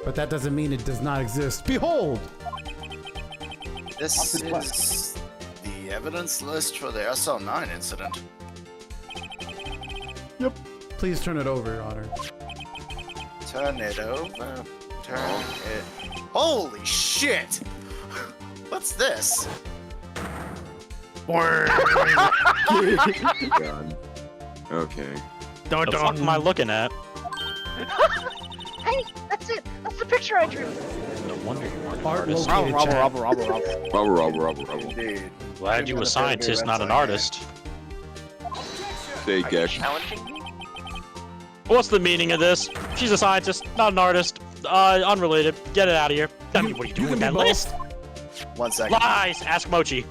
But that doesn't mean it does not exist. Behold! This is the evidence list for the SL9 incident. please turn it over, Your Honor. Turn it over. Turn it. Holy shit! What's this? God. Okay. What the fuck am I looking at? Hey, that's it. That's the picture I drew. No wonder you weren't an Art artist. Robber. Indeed. Glad you a scientist, not an artist. Say, Are you Gex. challenging me? What's the meaning of this? She's a scientist, not an artist. Unrelated. Get it out of here. Tell me what are you doing with that list? 1 second. Lies! Ask Mochi.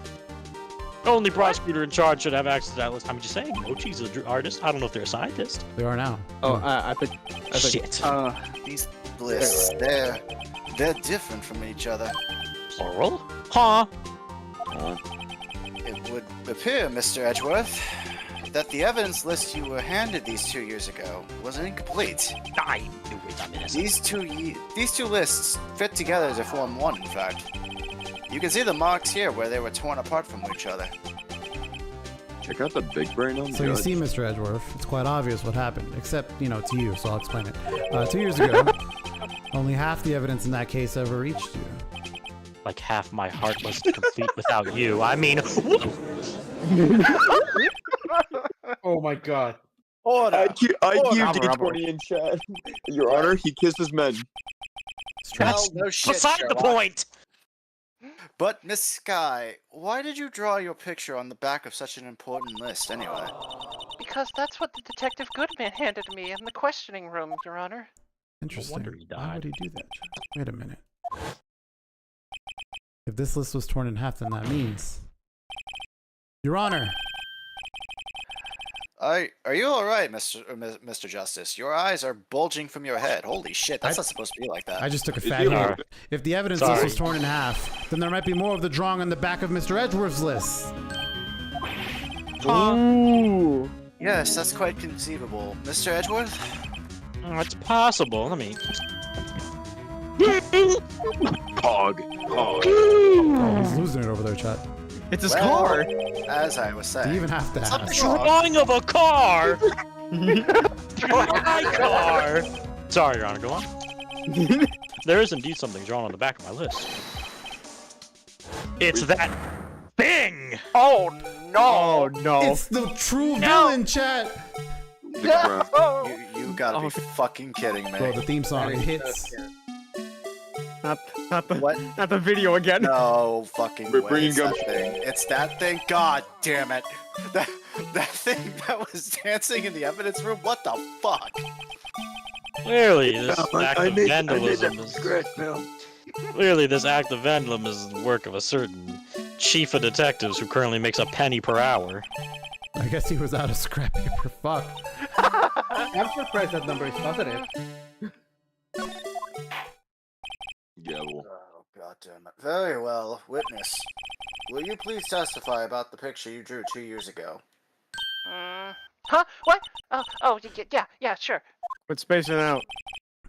Only prosecutor in charge should have access to that list. I'm just saying, Mochi's an artist. I don't know if they're a scientist. They are now. Oh, I think. Shit. These lists, they're different from each other. Plural? Huh? It would appear, Mr. Edgeworth, that the evidence list you were handed these 2 years ago was incomplete. I knew it. I'm innocent. These two lists fit together to form one, in fact. You can see the marks here where they were torn apart from each other. Check out the big brain on So you see, Mr. Edgeworth, it's quite obvious what happened, except, you know, to you, so I'll explain it. 2 years ago, only half the evidence in that case ever reached you. Like half my heart was complete without you. I mean, Oh my god. IQ D20 in chat. Your Honor, he kisses men. Well, no shit, beside the Sherlock. point. But, Miss Sky, why did you draw your picture on the back of such an important list, anyway? Because that's what the Detective Goodman handed me in the questioning room, Your Honor. Interesting. wonder he Why would died. he do that? Wait a minute. If this list was torn in half, then that means... Your Honor! Are you alright, Mr. Justice? Your eyes are bulging from your head. Holy shit, that's not supposed to be like that. I just took a Is fat he hit. alright? If the evidence list was torn in half, then there might be more of the drawing on the back of Mr. Edgeworth's list. Ooh. Yes, that's quite conceivable. Mr. Edgeworth? It's possible. Let me. Hog. Oh, he's losing it over there, chat. It's his Well, car. As I was saying. Do you even have to Something ask? wrong. Drawing of a car. My car. Sorry, Your Honor. Go on. There is indeed something drawn on the back of my list. It's that thing. Oh no! Oh no. It's the true villain, chat! No! You gotta be fucking kidding me. Bro, the theme song hits. Not the What? not the video again. No fucking We're way. bringing It's that up- thing. It's that thing. God damn it. That thing that was dancing in the evidence room. What the fuck? Clearly, this act I of made vandalism that is. scratch now. Clearly, this act of vandalism is the work of a certain chief of detectives who currently makes a penny per hour. I guess he was out of scrap paper. Fuck. I'm surprised that number is positive. Yeah, well. Oh, god damn it. Very well. Witness, will you please testify about the picture you drew 2 years ago? Huh? What? Yeah, sure. Quit spacing out.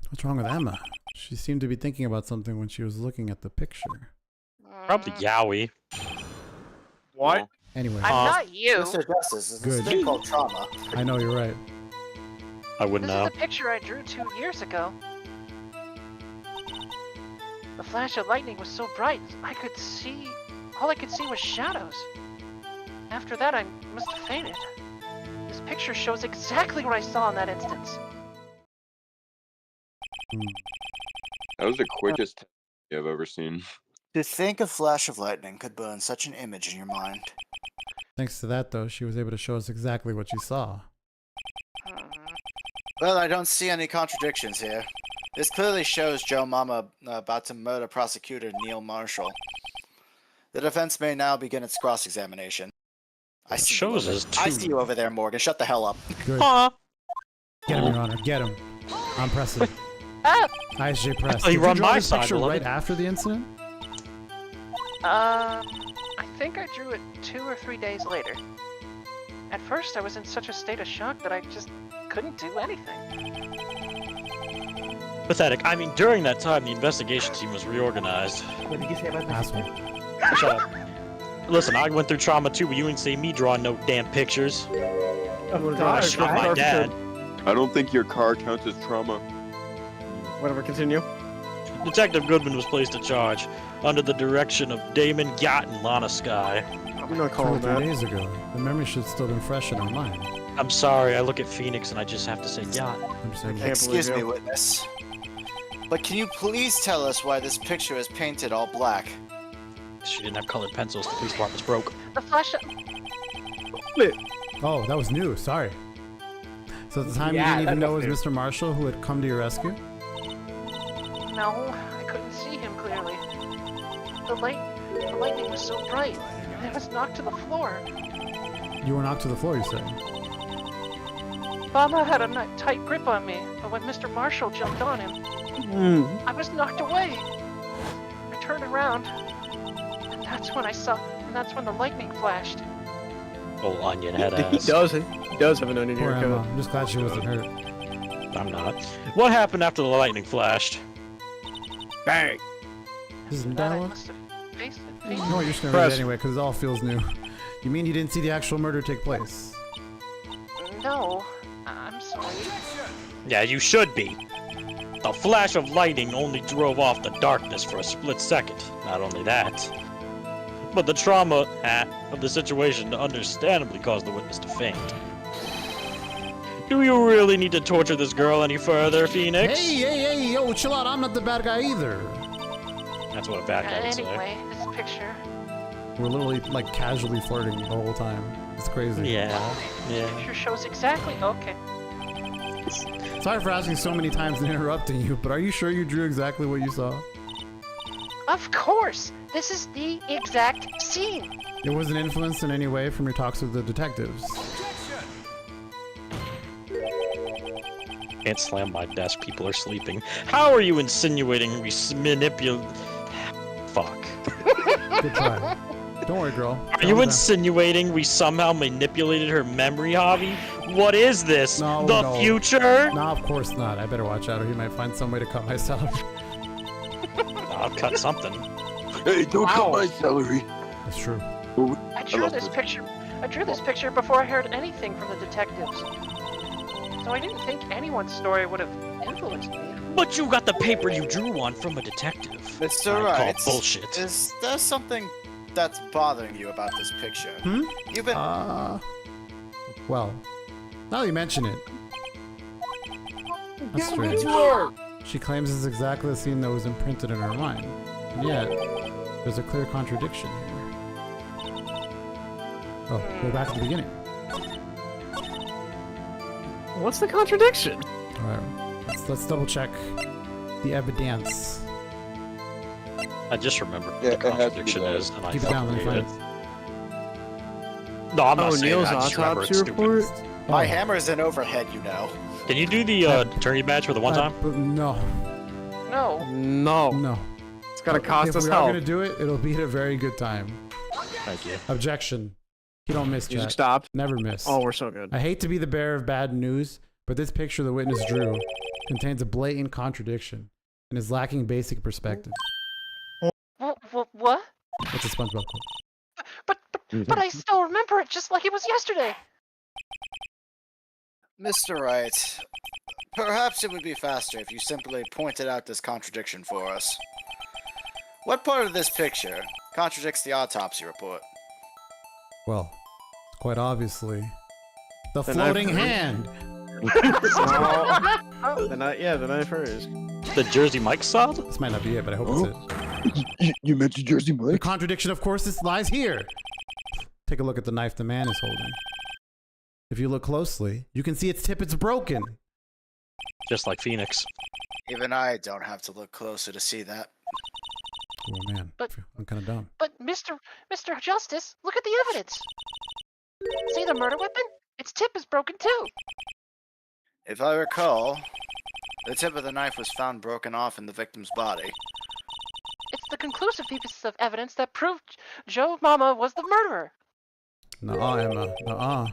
What's wrong with Emma? She seemed to be thinking about something when she was looking at the picture. Probably Yowie. What? Anyway, I'm not you. Mr. Justice, is this Good. thing called trauma? I know you're right. I wouldn't This know. is the picture I drew 2 years ago. The flash of lightning was so bright, all I could see was shadows. After that, I must have fainted. This picture shows exactly what I saw in that instance. That was the quickest I've ever seen. To think a flash of lightning could burn such an image in your mind. Thanks to that, though, she was able to show us exactly what she saw. Well, I don't see any contradictions here. This clearly shows Joe Mama about to murder prosecutor Neil Marshall. The defense may now begin its cross-examination. I see shows you us I two. see you over there, Morgan. Shut the hell up. Good. Huh? Get him, Your Honor. Get him. I'm pressing. Ah! ISJ press. Oh, you Did you run draw my this side, picture beloved. right after the incident? I think I drew it 2 or 3 days later. At first, I was in such a state of shock that I just couldn't do anything. Pathetic. I mean, during that time, the investigation team was reorganized. What did you say about that? Asshole. Shut up. Listen, I went through trauma too, but you ain't see me drawing no damn pictures. Oh, I showed my dad. I don't think your car counts as trauma. Whatever, continue. Detective Goodman was placed in charge under the direction of Damon Gant and Lana Sky. I'm not 2 or calling 3 that. days ago. The memory should still been fresh in our mind. I'm sorry, I look at Phoenix and I just have to say Gant. I'm saying, Excuse me, witness. But can you please tell us why this picture is painted all black? She didn't have colored pencils, the police department's broke. The flash. oh, that was new. Sorry. So at the time, you didn't even know it was Mr. Marshall who had come to your rescue? No, I couldn't see him clearly. The lightning was so bright, and I was knocked to the floor. You were knocked to the floor, you said? Mama had a tight grip on me, but when Mr. Marshall jumped on him, I was knocked away. I turned around, and that's when the lightning flashed. Oh, onion head He ass. does have an onion Poor Emma. haircut. I'm just glad she wasn't hurt. I'm not. What happened after the lightning flashed? Bang! This is I dialogue? must have faced it. You know what, you're just gonna read it anyway, because it all feels new. You mean you didn't see the actual murder take place? No, I'm sorry. Yeah, you should be. The flash of lightning only drove off the darkness for a split second. Not only that, but the trauma of the situation understandably caused the witness to faint. Do you really need to torture this girl any further, Phoenix? Hey, yo, chill out. I'm not the bad guy either. That's what a bad guy would say. Anyway, this picture. We're literally, like, casually flirting the whole time. It's crazy. Yeah. Picture shows exactly. Okay. Sorry for asking so many times and interrupting you, but are you sure you drew exactly what you saw? Of course! This is the exact scene! It wasn't influenced in any way from your talks with the detectives. Can't slam my desk, people are sleeping. How are you insinuating we manipulate? Fuck. Good try. Don't worry, girl. Are you insinuating we somehow manipulated her memory, Javi? What is this? The future? No, of course not. I better watch out or he might find some way to cut my salary. I'll cut something. Hey, don't cut my salary. That's true. I drew this picture before I heard anything from the detectives. So I didn't think anyone's story would have influenced me. But you got the paper you drew on from a detective. Mr. Wright, bullshit. Is there something that's bothering you about this picture? You've been... Well, now that you mention it. That's strange. She claims it's exactly the scene that was imprinted in her mind. And yet, there's a clear contradiction here. Oh, go back to the beginning. What's the contradiction? Alright, let's double check the evidence. I just remembered what the contradiction is, and I Keep it down, let me find it. No, I'm not Oh, saying Neil's that. I just remember it's autopsy stupid. report? My hammer's in overhead, you know. Can you do the attorney badge for the one time? No. No. No. It's gonna cost if us we are help. gonna do it, it'll be at a very good time. Thank you. Objection. You don't miss, Music chat. stop. Never miss. Oh, we're so good. I hate to be the bearer of bad news, but this picture the witness drew contains a blatant contradiction and is lacking basic perspective. What? It's a SpongeBob quote. But I still remember it just like it was yesterday. Mr. Wright, perhaps it would be faster if you simply pointed out this contradiction for us. What part of this picture contradicts the autopsy report? Well, quite obviously, the The floating knife- hand. The knife first. The Jersey Mike sod? This might not be it, but I hope it's it. You mentioned Jersey The Mike? contradiction, of course, lies here. Take a look at the knife the man is holding. If you look closely, you can see its tip is broken. Just like Phoenix. Even I don't have to look closer to see that. Oh man, I'm kind of dumb. But Mr. Justice, look at the evidence. See the murder weapon? Its tip is broken too. If I recall, the tip of the knife was found broken off in the victim's body. It's the conclusive piece of evidence that proved Joe Mama was the murderer. Nuh-uh, Emma. Nuh-uh.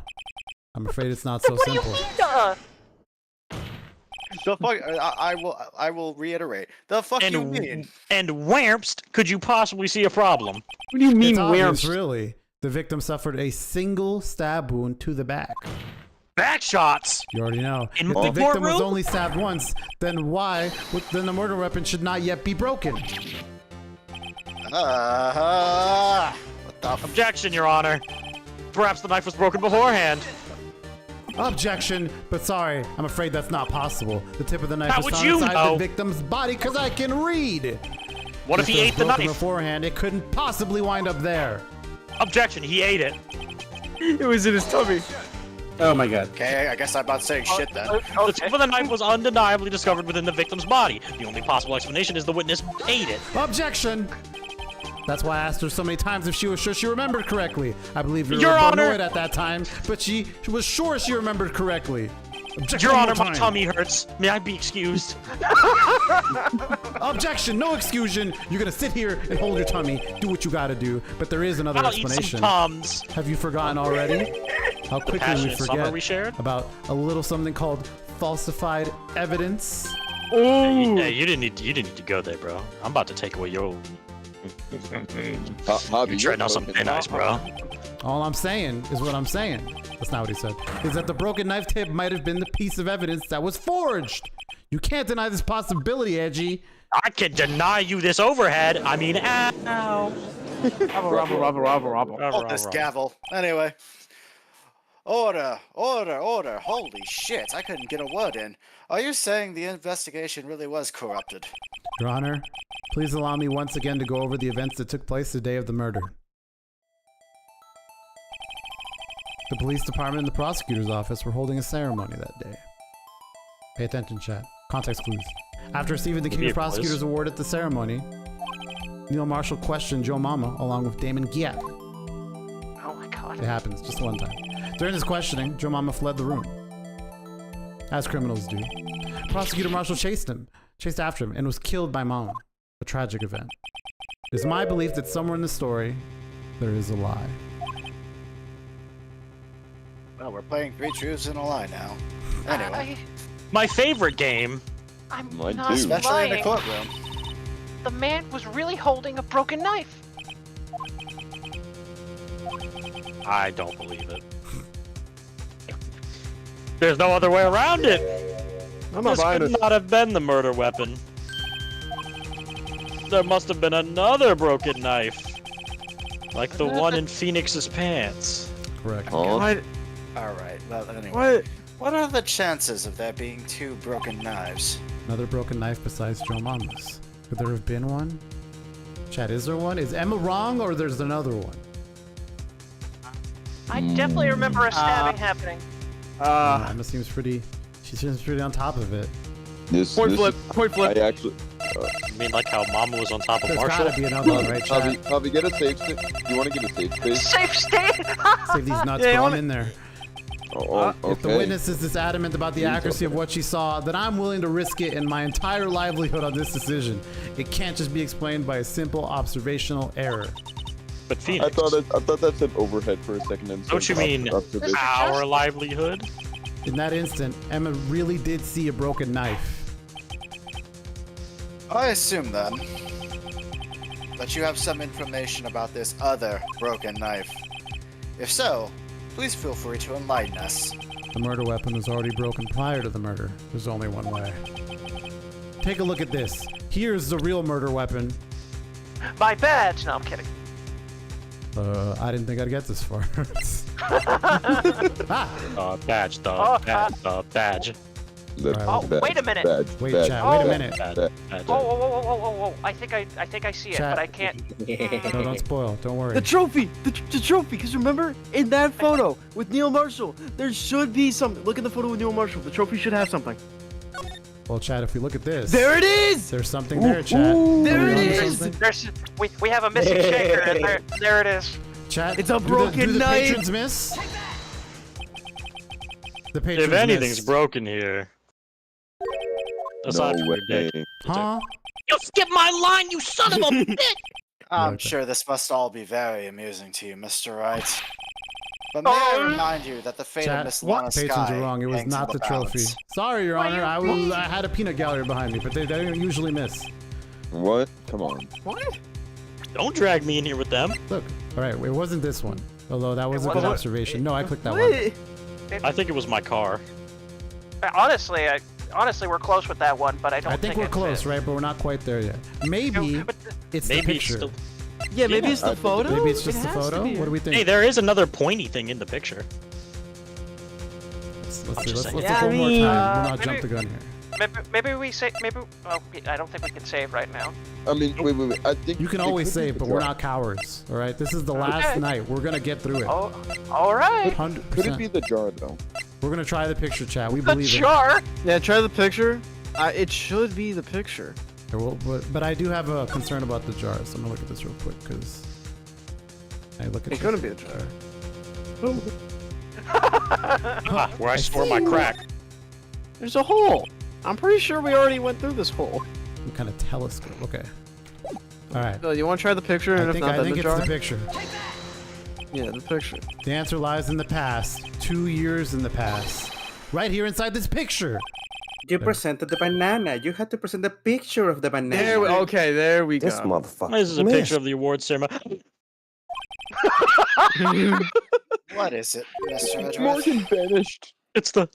I'm afraid it's not so What do you simple. mean, duh? The fuck? I will reiterate. The fuck you mean? And whermst could you possibly see a problem? What do you mean, It's obvious, where? really. The victim suffered a single stab wound to the back. back shots. You already know. In If the the victim was courtroom? only stabbed once, then why? Then the murder weapon should not yet be broken. What the Objection, Your Honor. Perhaps the knife was broken beforehand. Objection, but sorry, I'm afraid that's not possible. The tip of the knife How was would found you inside know? the victim's body because I can read. What if he it was ate the broken knife? beforehand? It couldn't possibly wind up there. Objection, he ate it. It was in his tummy. Oh my god. Okay, I guess I'm about saying shit then. The tip of the knife was undeniably discovered within the victim's body. The only possible explanation is the witness ate it. Objection! That's why I asked her so many times if she was sure she remembered correctly. I believe you were Your Honor! paranoid at that time, but she was sure she remembered correctly. Objection Your one Honor, more my time. tummy hurts. May I be excused? Objection, no exclusion. You're gonna sit here and hold your tummy, do what you gotta do, but there is another I'll eat explanation. some Tums. Have you forgotten already? How quickly we Passionate summer forget we shared? about a little something called falsified evidence. Hey, you didn't need to go there, bro. I'm about to take away your. Hobby, You're treading on some thin ice, bro. All I'm saying is what I'm saying. That's not what he said. Is that the broken knife tip might have been the piece of evidence that was forged. You can't deny this possibility, Edgy. I can deny you this overhead. I mean, ow. Hold this gavel. Anyway. Order. Holy shit, I couldn't get a word in. Are you saying the investigation really was corrupted? Your Honor, please allow me once again to go over the events that took place the day of the murder. The police department and the prosecutor's office were holding a ceremony that day. Pay attention, chat. Context clues. After receiving the King of Prosecutors Award at the ceremony, Neil Marshall questioned Joe Mama along with Damon Gant. Oh my god. It happens just one time. During his questioning, Joe Mama fled the room. As criminals do. Prosecutor Marshall chased after him, and was killed by Mama. A tragic event. It is my belief that somewhere in the story, there is a lie. Well, we're playing 3 truths and a lie now. Anyway. My favorite game. I'm Mine not too. Especially in the lying. courtroom. The man was really holding a broken knife. I don't believe it. There's no other way around it. I'm not This buying could it. not have been the murder weapon. There must have been another broken knife. Like the one in Phoenix's pants. Correct. What? Alright, well, anyway. What are the chances of there being 2 broken knives? Another broken knife besides Joe Mama's. Could there have been one? Chat, is there one? Is Emma wrong or there's another one? I definitely remember a stabbing happening. Emma seems pretty. She seems pretty on top of it. Point flip. I actually. You mean like how Mama was on top of There's Marshall? gotta be another one, right, chat? Hobby, get a safe space. You want to get a safe space? Safe state! Save these nuts, Yeah, I throw wanna- them in there. Oh, okay. If the witness is this adamant about the accuracy of what she saw, then I'm willing to risk it and my entire livelihood on this decision. It can't just be explained by a simple observational error. But Phoenix. I thought that said overhead for a second. And Don't you mean observation. our livelihood? In that instant, Emma really did see a broken knife. I assume then that you have some information about this other broken knife. If so, please feel free to enlighten us. The murder weapon was already broken prior to the murder. There's only one way. Take a look at this. Here's the real murder weapon. My badge! No, I'm kidding. I didn't think I'd get this far. Badge, badge. Oh, wait a minute. Wait, chat, wait a minute. Whoa. I think I see it, Chat. but I can't. No, don't spoil. Don't worry. The trophy! The trophy! Because remember, in that photo with Neil Marshall, there should be something. Look at the photo with Neil Marshall. The trophy should have something. Well, chat, if we look at this. There it is! There's something there, chat. There Are we it onto is! something? We have a missing shaker, and there it is. Chat, It's a do broken the knife. patrons miss? The patrons If anything's miss. broken here. Aside No from your way. dick. Huh? You skipped my line, you son of a bitch! I'm Okay. sure this must all be very amusing to you, Mr. Wright. But may I remind you that the fate of Chat, Miss Lana Sky patrons are wrong. It was hangs in not the balance. trophy. Sorry, Your Honor. I had a peanut gallery behind me, but they don't usually miss. What? Come on. What? Don't drag me in here with them. Look, all right, it wasn't this one. Although that was a good wasn't? observation. No, I clicked that What? one. I think it was my car. Honestly, we're close with that one, but I don't. I think we're close, right? But we're not quite there yet. Maybe it's the picture. Yeah, maybe it's the photo. Maybe it's just the It has to photo. be. What do we think? Hey, there is another pointy thing in the picture. Let's I'm see. just Let's saying. look Yeah, one I more mean, time. We'll not jump the gun here. Maybe we say maybe. Well, I don't think we can save right now. I mean, wait. I think You can it always could be save, the but we're jar. not cowards. All right. This is the last Okay. night. We're gonna get through it. Oh, all right. 100%. Could it be the jar though? We're gonna try the picture, chat. We The believe it. jar. Yeah, try the picture. It should be the picture. But I do have a concern about the jar, so I'm gonna look at this real quick because I look at. It's gonna be a jar. Where I store my crack. There's a hole. I'm pretty sure we already went through this hole. Some kind of telescope. Okay. All right. So you want to try the picture, and I if think not, then the it's jar? the picture. Yeah, the picture. The answer lies in the past. 2 years in the past. Right here inside this picture. You presented the banana. You had to present the picture of the banana. Okay, there we go. This motherfucker. This is a picture of the award ceremony. What is it, Mr. Edgeworth? Morgan vanished. It's the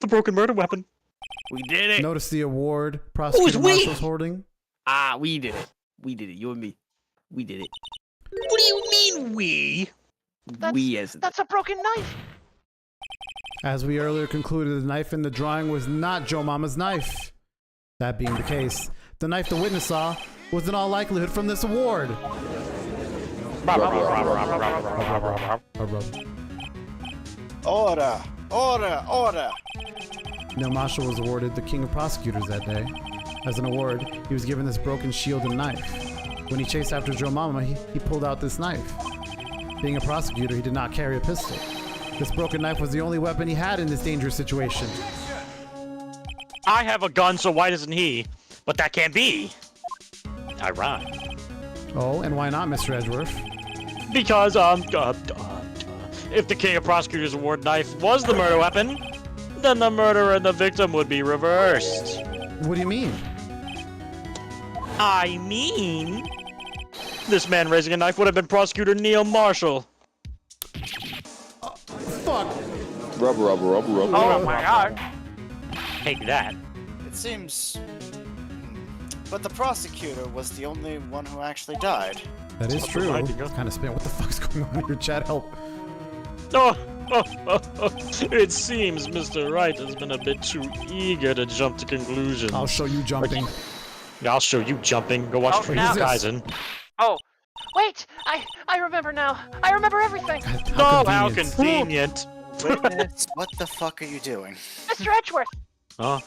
broken murder weapon. We did it. Notice the award Prosecutor we? Marshall's holding. Ah, we did it. We did it. You and me. We did it. What do you mean we? That's a broken knife. As we earlier concluded, the knife in the drawing was not Joe Mama's knife. That being the case, the knife the witness saw was in all likelihood from this award. Order! Order! Order! Neil Marshall was awarded the King of Prosecutors that day. As an award, he was given this broken shield and knife. When he chased after Joe Mama, he pulled out this knife. Being a prosecutor, he did not carry a pistol. This broken knife was the only weapon he had in this dangerous situation. I have a gun, so why doesn't he? But that can't be. I rhyme. Oh, and why not, Mr. Edgeworth? Because, if the King of Prosecutors Award knife was the murder weapon, then the murderer and the victim would be reversed. What do you mean? I mean, this man raising a knife would have been Prosecutor Neil Marshall. Fuck! Rubber. Oh my god. Take that. It seems... But the prosecutor was the only one who actually died. That is true. Kind of spin. What the fuck's going on here, chat? Help. It seems Mr. Wright has been a bit too eager to jump to conclusions. I'll show you jumping. I'll show you jumping. Go watch Freeze Kaizen. Oh, wait! I remember now. I remember everything. How convenient. Witness, what the fuck are you doing? Mr. Edgeworth, Huh?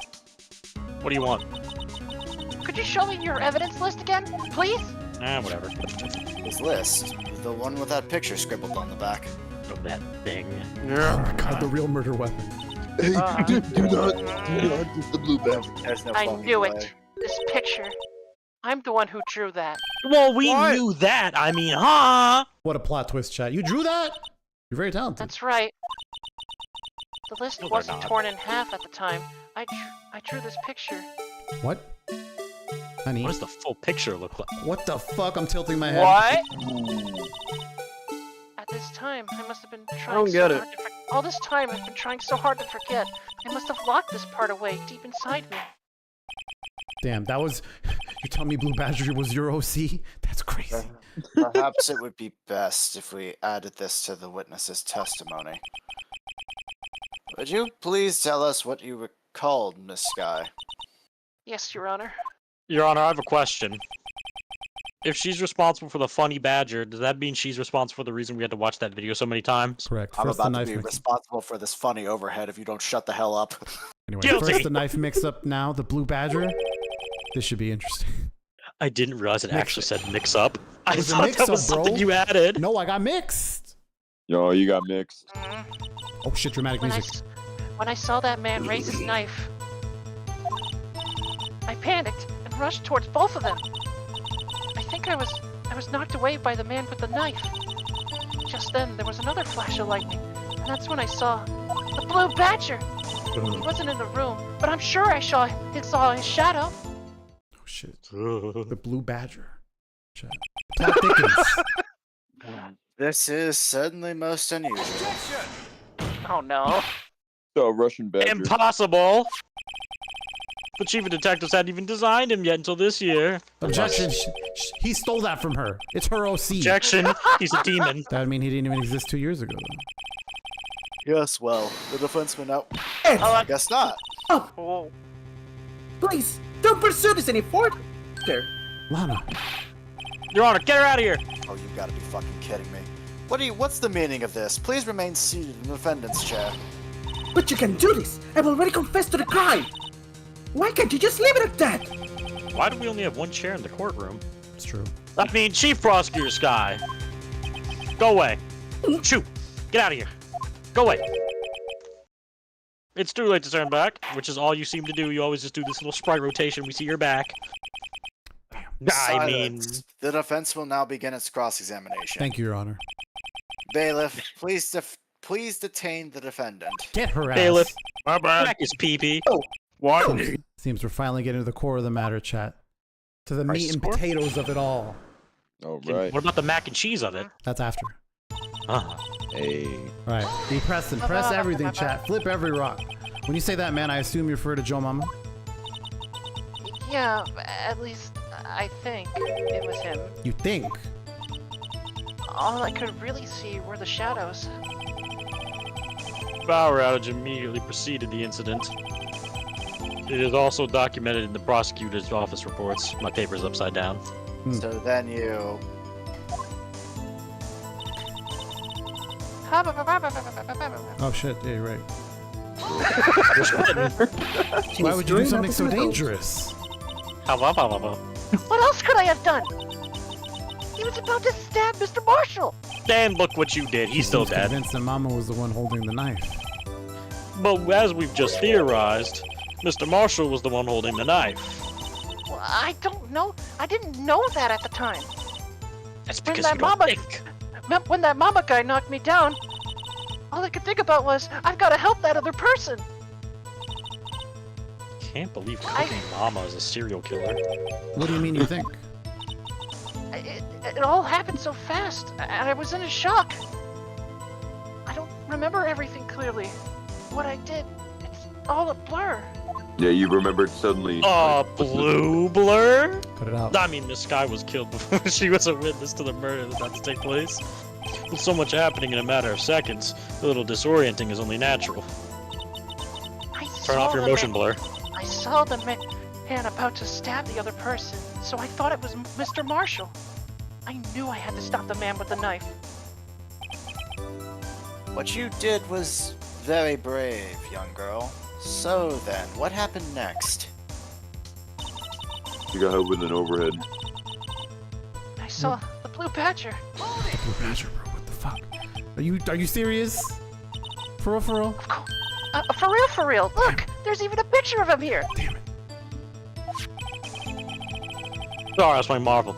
What do you want? could you show me your evidence list again, please? Whatever. His list. The one with that picture scribbled on the back. Of that thing. Oh my god, the real murder weapon. Hey, do not use the blue bag. There's no I fucking knew way. it. This picture. I'm the one who drew that. Well, we knew that. I mean, huh? What a plot twist, chat. You drew that? You're very talented. That's right. The list No, they're wasn't not. torn in half at the time. I drew this picture. What? Honey? What does the full picture look like? What the fuck? I'm tilting my head. What? At this time, I must have been trying don't so get it. hard to all this time, I've been trying so hard to forget. I must have locked this part away deep inside me. Damn, that was... You tell me Blue Badger was your OC? That's crazy. Perhaps it would be best if we added this to the witness's testimony. Would you please tell us what you recalled, Miss Sky? Yes, Your Honor. Your Honor, I have a question. If she's responsible for the funny badger, does that mean she's responsible for the reason we had to watch that video so many times? Correct. I'm First the about to knife be mix. responsible for this funny overhead if you don't shut the hell up. Anyway, Guilty. first the knife mix up, now the Blue Badger. This should be interesting. I didn't realize it Mix actually it. said mix up. I was a thought mix that was up, bro. something you added. No, I got mixed. Yo, you got mixed. Oh shit, dramatic music. When I saw that man raise his knife, I panicked and rushed towards both of them. I think I was knocked away by the man with the knife. Just then, there was another flash of lightning, and that's when I saw the Blue Badger. He wasn't in the room, but I'm sure I saw his shadow. Oh shit. The Blue Badger. Chat. Plot thickens. This is certainly most unusual. Oh no. So Russian badger. Impossible! The chief of detectives hadn't even designed him yet until this year. Objection. He stole that from her. It's her OC. Objection. He's a demon. That would mean he didn't even exist 2 years ago. Yes, well, the defense went out. Ed, Guess not. Oh. please, don't pursue this any further. Lana. Your Honor, get her out of here! Oh, you gotta be fucking kidding me. What's the meaning of this? Please remain seated in the defendant's chair. But you can do this. I've already confessed to the crime. Why can't you just leave it at that? Why do we only have one chair in the courtroom? It's true. I mean, Chief Prosecutor Sky. Go away. Shoot! Get out of here. Go away. It's too late to turn back, which is all you seem to do. You always just do this little sprite rotation. We see your back. I mean... Silence. The defense will now begin its cross-examination. Thank you, Your Honor. Bailiff, please detain the defendant. Get her ass. Bailiff. My back is pee-pee. Oh. What? Seems we're finally getting to the core of the matter, chat. To the meat and potatoes of it all. All right. What about the mac and cheese of it? That's after. Hey. Alright, be pressing. Press everything, chat. Flip every rock. When you say that, man, I assume you refer to Joe Mama? Yeah, at least I think it was him. You think? All I could really see were the shadows. Power outage immediately preceded the incident. It is also documented in the prosecutor's office reports. My paper's upside down. So then you... Oh shit, yeah, you're right. Why would you do something so dangerous? What else could I have done? He was about to stab Mr. Marshall. And look what you did. He's still dead. Convinced that Mama was the one holding the knife. But as we've just theorized, Mr. Marshall was the one holding the knife. Well, I don't know. I didn't know that at the time. That's because you don't think. When that mama guy knocked me down, all I could think about was, I've got to help that other person. Can't believe cooking Mama is a serial killer. What do you mean you think? It all happened so fast, and I was in a shock. I don't remember everything clearly. What I did, it's all a blur. Yeah, you remembered suddenly. Blue blur? Cut it out. I mean, Miss Sky was killed before she was a witness to the murder that's about to take place. With so much happening in a matter of seconds, a little disorienting is only natural. Turn off your motion blur. I saw the man about to stab the other person, so I thought it was Mr. Marshall. I knew I had to stop the man with the knife. What you did was very brave, young girl. So then, what happened next? You got hit with an overhead. I saw the blue badger. Blue badger, bro. What the fuck? Are you serious? For real, for real? For real. Look, there's even a picture of him here. Damn it. Sorry, that's my marvel.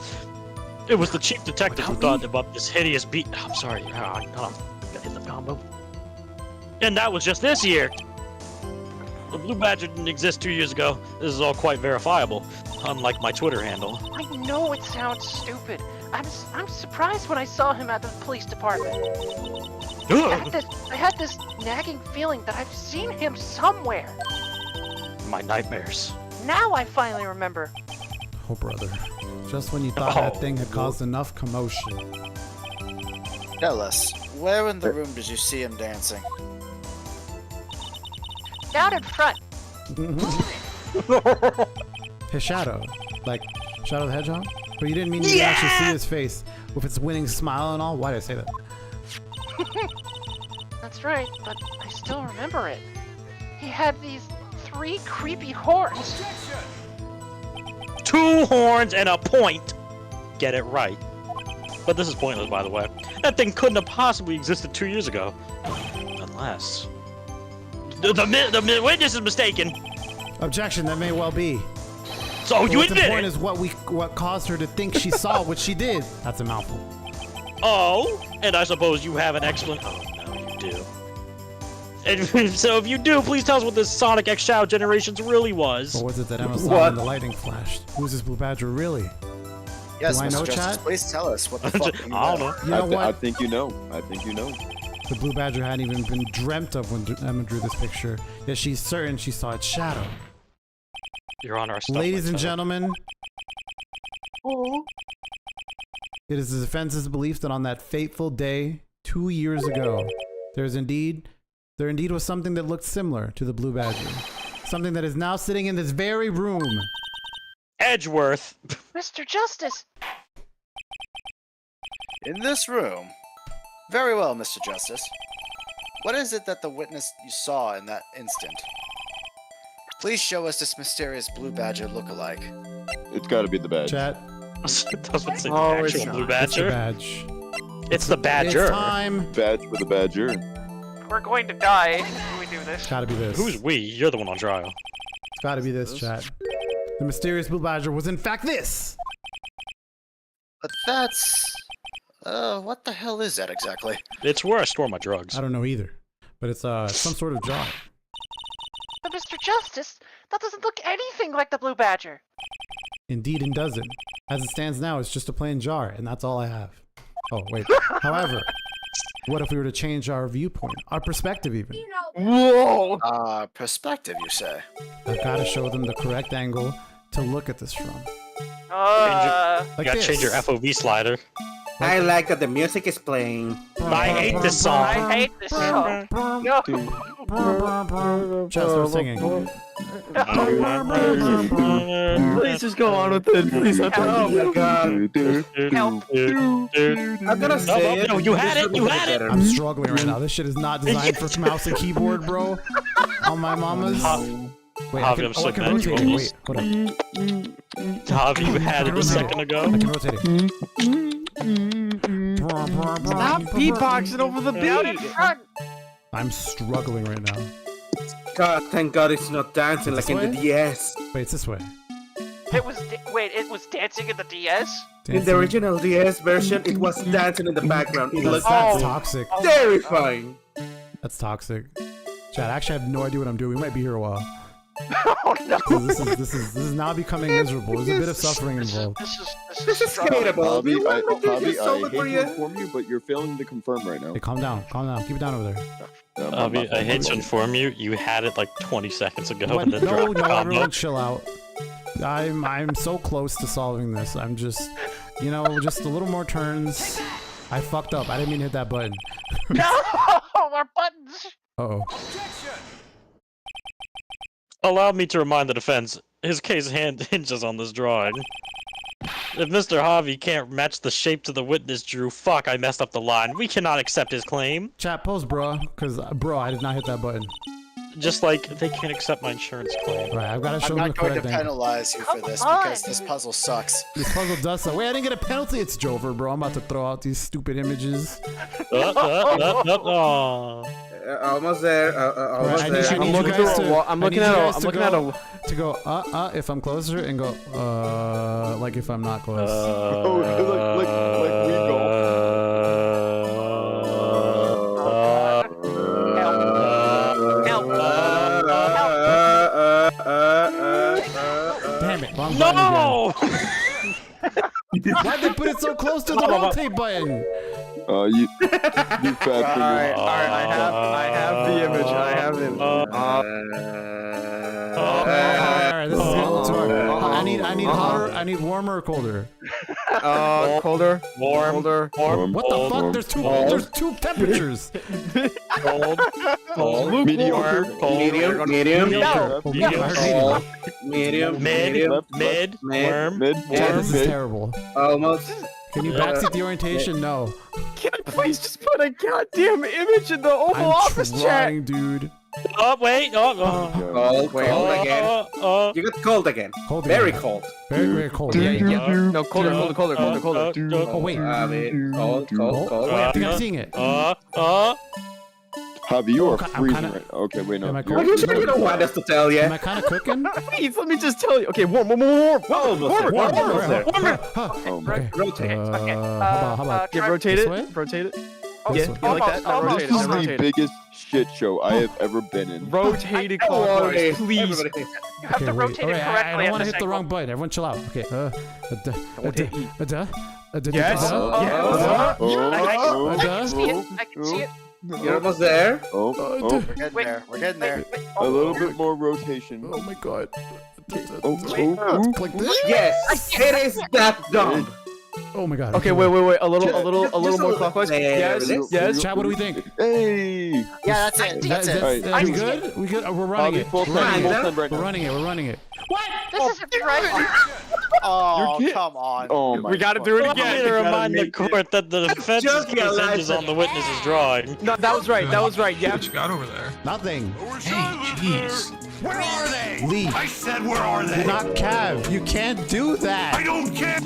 It was the chief detective who thought about this hideous beat. I'm sorry. Hold on. Gotta hit the combo. And that was just this year. The blue badger didn't exist 2 years ago. This is all quite verifiable, unlike my Twitter handle. I know it sounds stupid. I'm surprised when I saw him at the police department. I had this nagging feeling that I've seen him somewhere. My nightmares. Now I finally remember. Oh, brother. Just when you thought that thing had caused enough commotion. Tell us, where in the room did you see him dancing? Down in front. His shadow. Like, Shadow the Hedgehog? But you didn't mean you could actually see his face with its winning smile and all? Why did I say that? That's right, but I still remember it. He had these 3 creepy horns. 2 horns and a point. Get it right. But this is pointless, by the way. That thing couldn't have possibly existed 2 years ago. Unless... The witness is mistaken. Objection, that may well be. So you admit admit the point it. is what caused her to think she saw what she did. That's a mouthful. Oh, and I suppose you have an explanation. Oh, no, you do. And so if you do, please tell us what this Sonic X Shadow Generations really was. Or was it that Emma saw when the lighting flashed? Who's this blue badger really? Yes, do I Mr. know, Justice, chat? please tell us what the fuck you know. You know what? I think you know. I think you know. The blue badger hadn't even been dreamt of when Emma drew this picture, yet she's certain she saw its shadow. Your Honor, I Ladies and gentlemen, it is the defense's belief that on that fateful day 2 years ago, there indeed was something that looked similar to the blue badger. Something that is now sitting in this very room. Edgeworth! Mr. Justice! In this room? Very well, Mr. Justice. What is it that the witness you saw in that instant? Please show us this mysterious blue badger look-alike. It's gotta be the badge. Chat. Doesn't say Oh, the it's actual not. blue It's the badger. badge. It's the badger. It's time. Badge for the badger. We're going to die if we do this. It's gotta be this. Who's we? You're the one on trial. It's gotta be this, chat. The mysterious blue badger was in fact this! But that's... what the hell is that exactly? It's where I store my drugs. I don't know either. But it's some sort of jar. But Mr. Justice, that doesn't look anything like the blue badger. Indeed it doesn't. As it stands now, it's just a plain jar, and that's all I have. Oh, wait. However, what if we were to change our viewpoint? Our perspective even? Whoa! Perspective, you say? I've gotta show them the correct angle to look at this from. You Like gotta this. change your FOV slider. I like that the music is playing. I hate this song. I hate this song. No. Just start singing. Please just go on with it. Please, Oh my god. Help. I'm gonna say it. No, you had it. You had it. I'm struggling right now. This shit is not designed for mouse and keyboard, bro. On my mama's. Wait, I Javi, I'm can so mad rotate you it. almost- Wait, hold on. Javi, you had it a second ago. I can rotate it. Stop beatboxing over the Out in beat. front. I'm struggling right now. God, thank God it's not dancing like This in the way? DS. Wait, it's this way. It was it was dancing in the DS? In the original DS version, it was dancing in the background. It looked That's toxic. terrifying. That's toxic. Chad, actually, I have no idea what I'm doing. We might be here a while. Oh no. This is now becoming miserable. There's a bit of suffering involved. This is hateable. Do you Javi, I want me to hate solve it to for you? inform you, but you're failing to confirm right now. Hey, calm down. Calm down. Keep it down over there. Javi, I hate to inform you, you had it like 20 seconds ago What? and then No, dropped no, the everyone combo. chill out. I'm so close to solving this. I'm just, just a little more turns. I fucked up. I didn't mean to hit that button. No! Our buttons! Uh-oh. Allow me to remind the defense, his case hinges on this drawing. If Mr. Javi can't match the shape to the witness drew, fuck, I messed up the line. We cannot accept his claim. Chat, pause, bro. Because, bro, I did not hit that button. Just like they can't accept my insurance claim. Right, I've got to show I'm them the not going to correct angle. penalize you for this because this puzzle sucks. This puzzle does so. Wait, I didn't get a penalty. It's Jover, bro. I'm about to throw out these stupid images. Almost there. Almost Right, there. I'm looking at to go if I'm closer and go like if I'm not close. like we go. Damn it, wrong No! button again. Why'd they put it so close to the rotate button? You fat figure. Alright, I have the image. I have it. Alright, this is getting too hard. I need warmer or colder? Colder. Colder. What the fuck? There's two temperatures. Cold. Mediocre. Medium. Oh, medium. I heard medium. Medium. Mid. Worm. Chat, this is terrible. Almost. Can you backseat the orientation? No. Can I please just put a goddamn image in the Oval I'm Office chat? trying, dude. Oh, wait. Cold again. You got cold again. Cold Very again. cold. Very cold. No, colder. Oh, wait. Cold. Wait, I think I'm seeing it. Javi, you are I'm freezing kinda- right now. Okay, wait, no. Am I you're- Are you sure you don't want us to tell you? Am I kind of cooking? Please, let me just tell you. Okay, warm. Almost there. Oh my. Rotate. How about Give try- rotate This it. way? Rotate it. This Yeah, way? you like that? Almost, Rotate This it. is the Rotate it. biggest shit show I have ever been in. Rotate it Don't worry. clockwise, please. Everybody. You have to rotate it I correctly don't at want to this hit the angle. wrong button. Everyone chill out. Okay. Yes. Oh, I can see it. I can see it. You're almost there. Oh, We're getting there. We're getting there. a little bit more rotation. Oh my god. Click this? Yes, it is that dumb. Oh my god. Okay, wait. A little just more a clockwise. there Yes, it is. yes. Chat, what do we think? Hey! Yeah, that's it. That's it. We good? We good? We're running it. Full time We're right now. running it. We're running it. This isn't right. Oh, come on. Oh my We gotta do it I'm again. going to remind the court that the defense's Just case realized hinges on the witness's drawing. No, that was right. That was right. Yeah. What you got over there? Nothing. Hey, jeez. Where are they? Leave. I said where are they? You're not Cav. You can't do that. I don't care.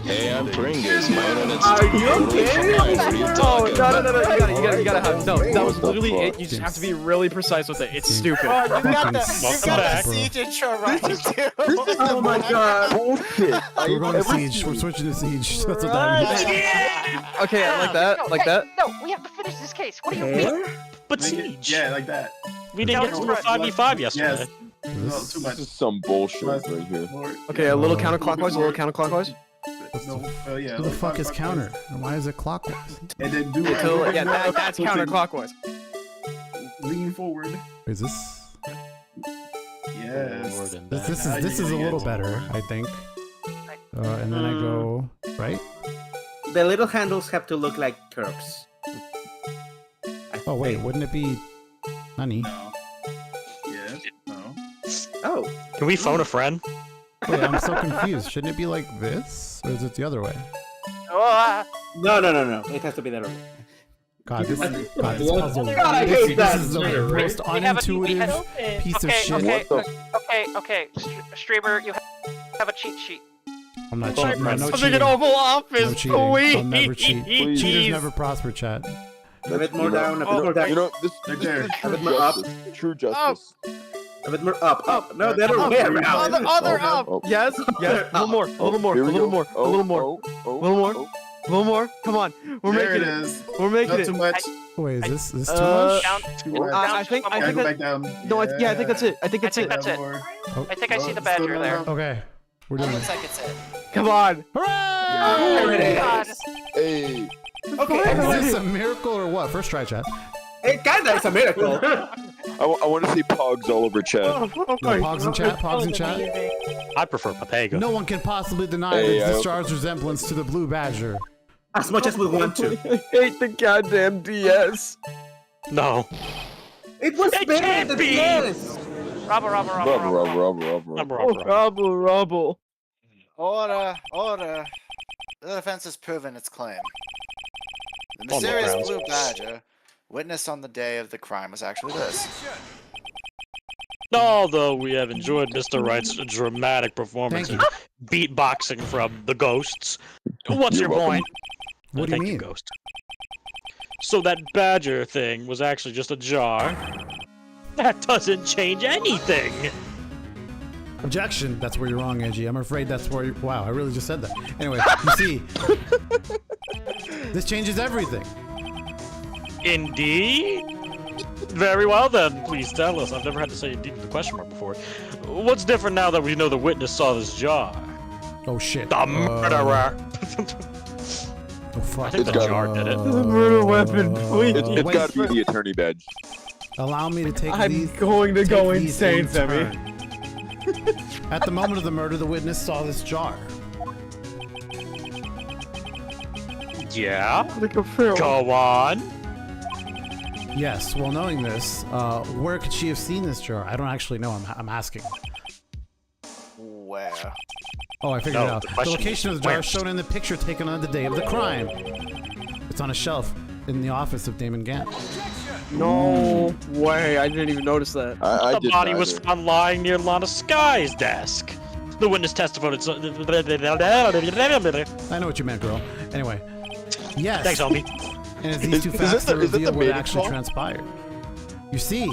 Hey, I'm Pringles, man, and it's Are you totally okay? fine. What are you talking about? No. You gotta have. No, that was What the literally it. fuck? You just have to be really precise with it. It's stupid. Oh, you've got Welcome the back. siege intro right too. Oh my god. Bullshit. We're going to siege. We're switching to siege. That's what that means. Okay, I like that. Like that. No, we have to finish this case. What do you mean? But Siege, Yeah, like that. we didn't get to a 5v5 yesterday. Yes. No, too much. This is some bullshit right here. Okay, a little counterclockwise. A little counterclockwise. No, yeah. Who the fuck is counter? And why is it clockwise? And then do Yeah, that's counterclockwise. Lean forward. Wait, is this? Yes. This is a little better, I think. And then I go right. The little handles have to look like curves. Oh wait, wouldn't it be Nani? No. Yes. No. Oh. Can we phone a friend? Wait, I'm so confused. Shouldn't it be like this, or is it the other way? No. It has to be that way. God, this puzzle. God, I hate that. This is the most unintuitive piece of shit. Okay. Streamer, you have a cheat sheet. I'm not cheating. No I'm in cheating. an Oval Office. No cheating. I'll never cheat. Cheaters never prosper, chat. A bit more down, a bit more down. You know, this is A bit more up. true justice. A bit more up. No, the other way around. Other up. Yes. A little more. A little more. A little more. A little more. A little more. A little more. Come on. We're There making it it. is. We're making Not it. too much. Wait, is this too much? Too much. I think Gotta go that. back down. No, I think that's it. I think that's it. That's it. More. I think I see the badger there. Okay, we're doing Looks it. like it's it. Come on. There it God. is. Hey. Okay. Is this a miracle or what? First try, chat. It kinda is a miracle. I want to see pogs all over chat. No, pogs in chat. Pogs in chat. I prefer Papega. No one can possibly deny Hey, the I- discharge resemblance to the blue badger. As much as we want to. I hate the goddamn DS. No. It was It better can't than be. this. Rubble. Rubble. Order. The defense has proven its claim. The On the mysterious grounds. blue badger, witnessed on the day of the crime, was actually this. Although we have enjoyed Mr. Wright's dramatic performance in beatboxing from the ghosts. What's You're your welcome. point? What do you Thank mean? Ghost. So that badger thing was actually just a jar. That doesn't change anything. Objection. That's where you're wrong, Edgy. I'm afraid that's where you... Wow, I really just said that. Anyway, you see, this changes everything. Indeed? Very well then, please tell us. I've never had to say indeed with a question mark before. What's different now that we know the witness saw this jar? Oh shit. The murderer! Oh fuck. I think the jar did it. The murder weapon, please. It's wait, got to be the attorney badge. Allow me to take I'm these. going to take go these insane, in Sammy. turn. At the moment of the murder, the witness saw this jar. Yeah? Like a film. Go on. Yes. Well, knowing this, where could she have seen this jar? I don't actually know. I'm asking. Where? Oh, I figured No, it out. the The question location is of the jar where? is shown in the picture taken on the day of the crime. It's on a shelf in the office of Damon Gant. No way. I didn't even notice that. I The didn't body was either. found lying near Lana Sky's desk. The witness testified. I know what you meant, girl. Anyway. Yes. Thanks, homie. And it's these two Is facts that that the- is that reveal the what mating actually call? transpired. You see,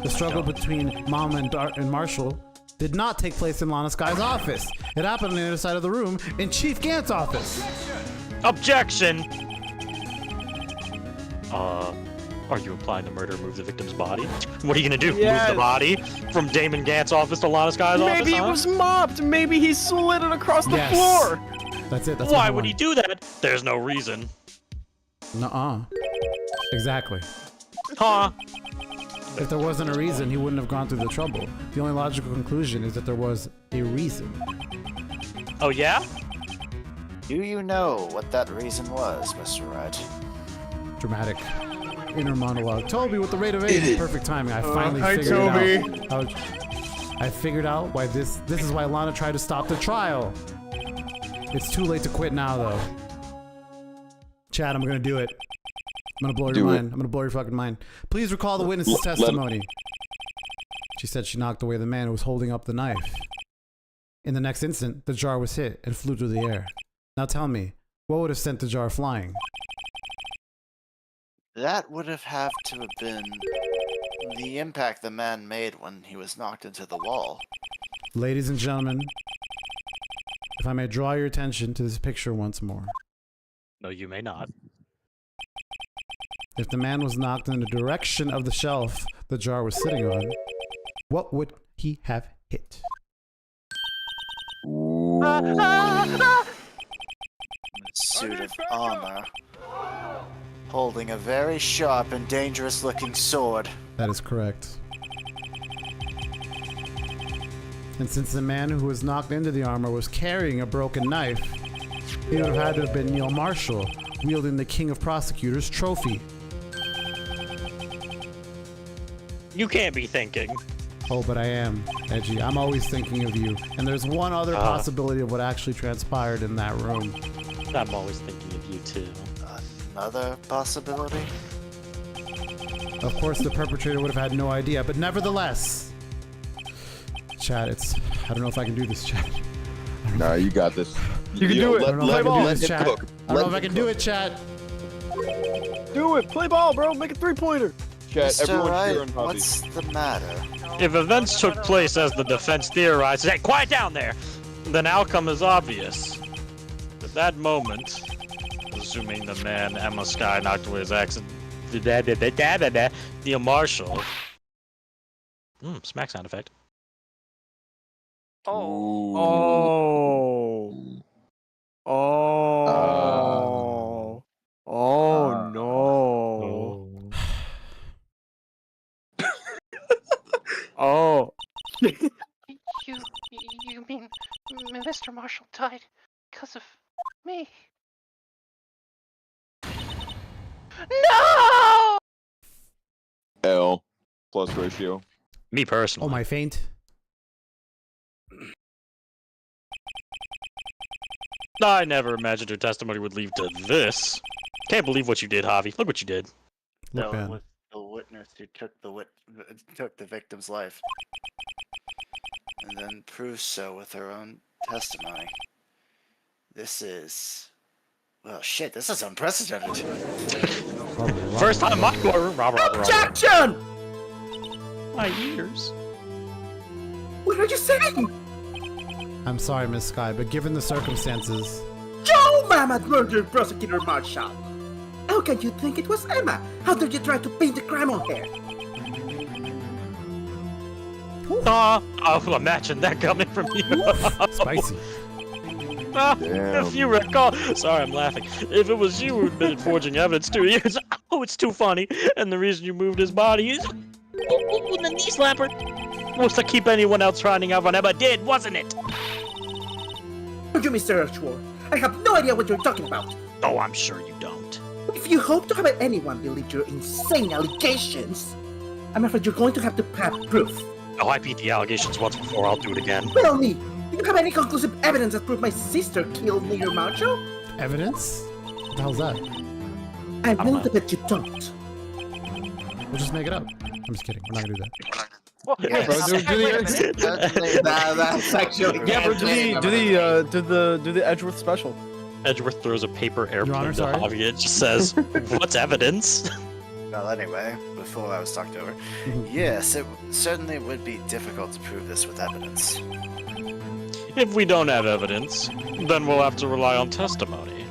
the struggle between Mom and Marshall did not take place in Lana Sky's office. It happened on the other side of the room in Chief Gant's office. Objection! Are you implying the murderer moved the victim's body? What are you gonna do? Yes. Move the body from Damon Gant's office to Lana Sky's office? Maybe it huh? was mopped. Maybe he slid it across the Yes. floor. That's it. That's Why what would he do that? There's no reason. Nuh-uh. Exactly. Huh? If there wasn't a reason, he wouldn't have gone through the trouble. The only logical conclusion is that there was a reason. Oh yeah? Do you know what that reason was, Mr. Wright? Dramatic inner monologue. Toby with the rate of 8. Perfect timing. I finally figured it out. I figured out why this is why Lana tried to stop the trial. It's too late to quit now, though. Chad, I'm gonna do it. I'm gonna blow your mind. I'm gonna blow your fucking mind. Please recall the witness's testimony. She said she knocked away the man who was holding up the knife. In the next instant, the jar was hit and flew through the air. Now tell me, what would have sent the jar flying? That would have had to have been the impact the man made when he was knocked into the wall. Ladies and gentlemen, if I may draw your attention to this picture once more. No, you may not. If the man was knocked in the direction of the shelf the jar was sitting on, what would he have hit? Suit of armor, holding a very sharp and dangerous-looking sword. That is correct. And since the man who was knocked into the armor was carrying a broken knife, he would have had to have been Neil Marshall, wielding the King of Prosecutors trophy. You can't be thinking. Oh, but I am, Edgy. I'm always thinking of you. And there's one other possibility of what actually transpired in that room. I'm always thinking of you too. Another possibility? Of course, the perpetrator would have had no idea, but nevertheless... Chad, I don't know if I can do this, Chad. Nah, you got this. You can do it. I don't know if I can do Let this, him Chad. cook. I don't know if I can do it, Chad. Do it. Play ball, bro. Make a 3-pointer. Chat, Mr. everyone's Wright, here in Hobby. what's the matter? If events took place as the defense theorized, hey, quiet down there, then outcome is obvious. At that moment, assuming the man Lana Sky knocked away his ex, Neil Marshall. Smack sound effect. Oh. Oh no. Oh. You mean Mr. Marshall died because of me? No! L plus ratio. Me personally. Oh, my feint. I never imagined her testimony would lead to this. Can't believe what you did, Javi. Look what you did. Look, man. With the witness who took the victim's life, and then proves so with her own testimony. This is, well, shit. This is unprecedented. First time in my courtroom. Objection! My ears. What are you saying? I'm sorry, Miss Sky, but given the circumstances... Joe Mama murdered Prosecutor Marshall. How can you think it was Emma? How did you try to pin the crime on her? Oh, imagine that coming from you. Spicy. If you recall, sorry, I'm laughing. If it was you who admitted forging evidence 2 years, oh, it's too funny. And the reason you moved his body is, the knee slapper was to keep anyone else finding out what Emma did, wasn't it? You, Mr. Ashworth, I have no idea what you're talking about. Oh, I'm sure you don't. If you hope to have anyone believe your insane allegations, I'm afraid you're going to have to have proof. Oh, I beat the allegations once before, I'll do it again. Tell me, do you have any conclusive evidence that proves my sister killed Neil Marshall? Evidence? What the hell's that? I'm willing to bet you don't. We'll just make it up. I'm just kidding. We're not gonna do that. Yeah, bro. That's actually. Yeah, bro. Do the Edgeworth special. Edgeworth throws a paper airplane Honor, to sorry. Javi. It just says, "What's evidence?" Well, anyway, before I was talked over, yes, it certainly would be difficult to prove this with evidence. If we don't have evidence, then we'll have to rely on testimony.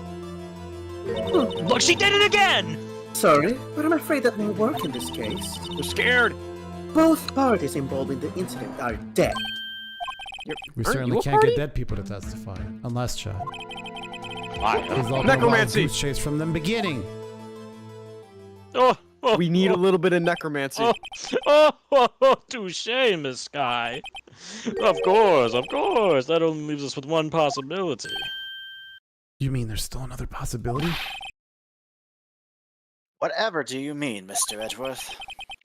Look, she did it again! Sorry, but I'm afraid that won't work in this case. We're scared. Both parties involved in the incident are dead. We Aren't certainly you a can't party? get dead people to testify. Unless, Chad. He's all Necromancy. chase from the beginning. We need a little bit of necromancy. Touche, Miss Sky. Of course. That only leaves us with one possibility. You mean there's still another possibility? Whatever do you mean, Mr. Edgeworth?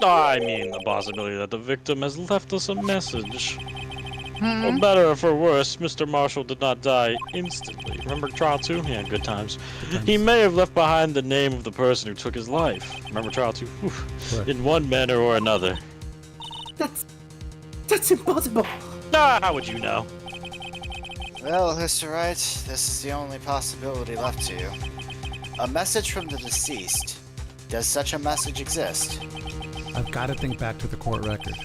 I mean the possibility that the victim has left us a message. For better or for worse, Mr. Marshall did not die instantly. Remember trial 2? Yeah, good times. He may have left behind the name of the person who took his life. Remember trial 2? In one manner or another. That's impossible. How would you know? Well, Mr. Wright, this is the only possibility left to you. A message from the deceased. Does such a message exist? I've got to think back to the court record.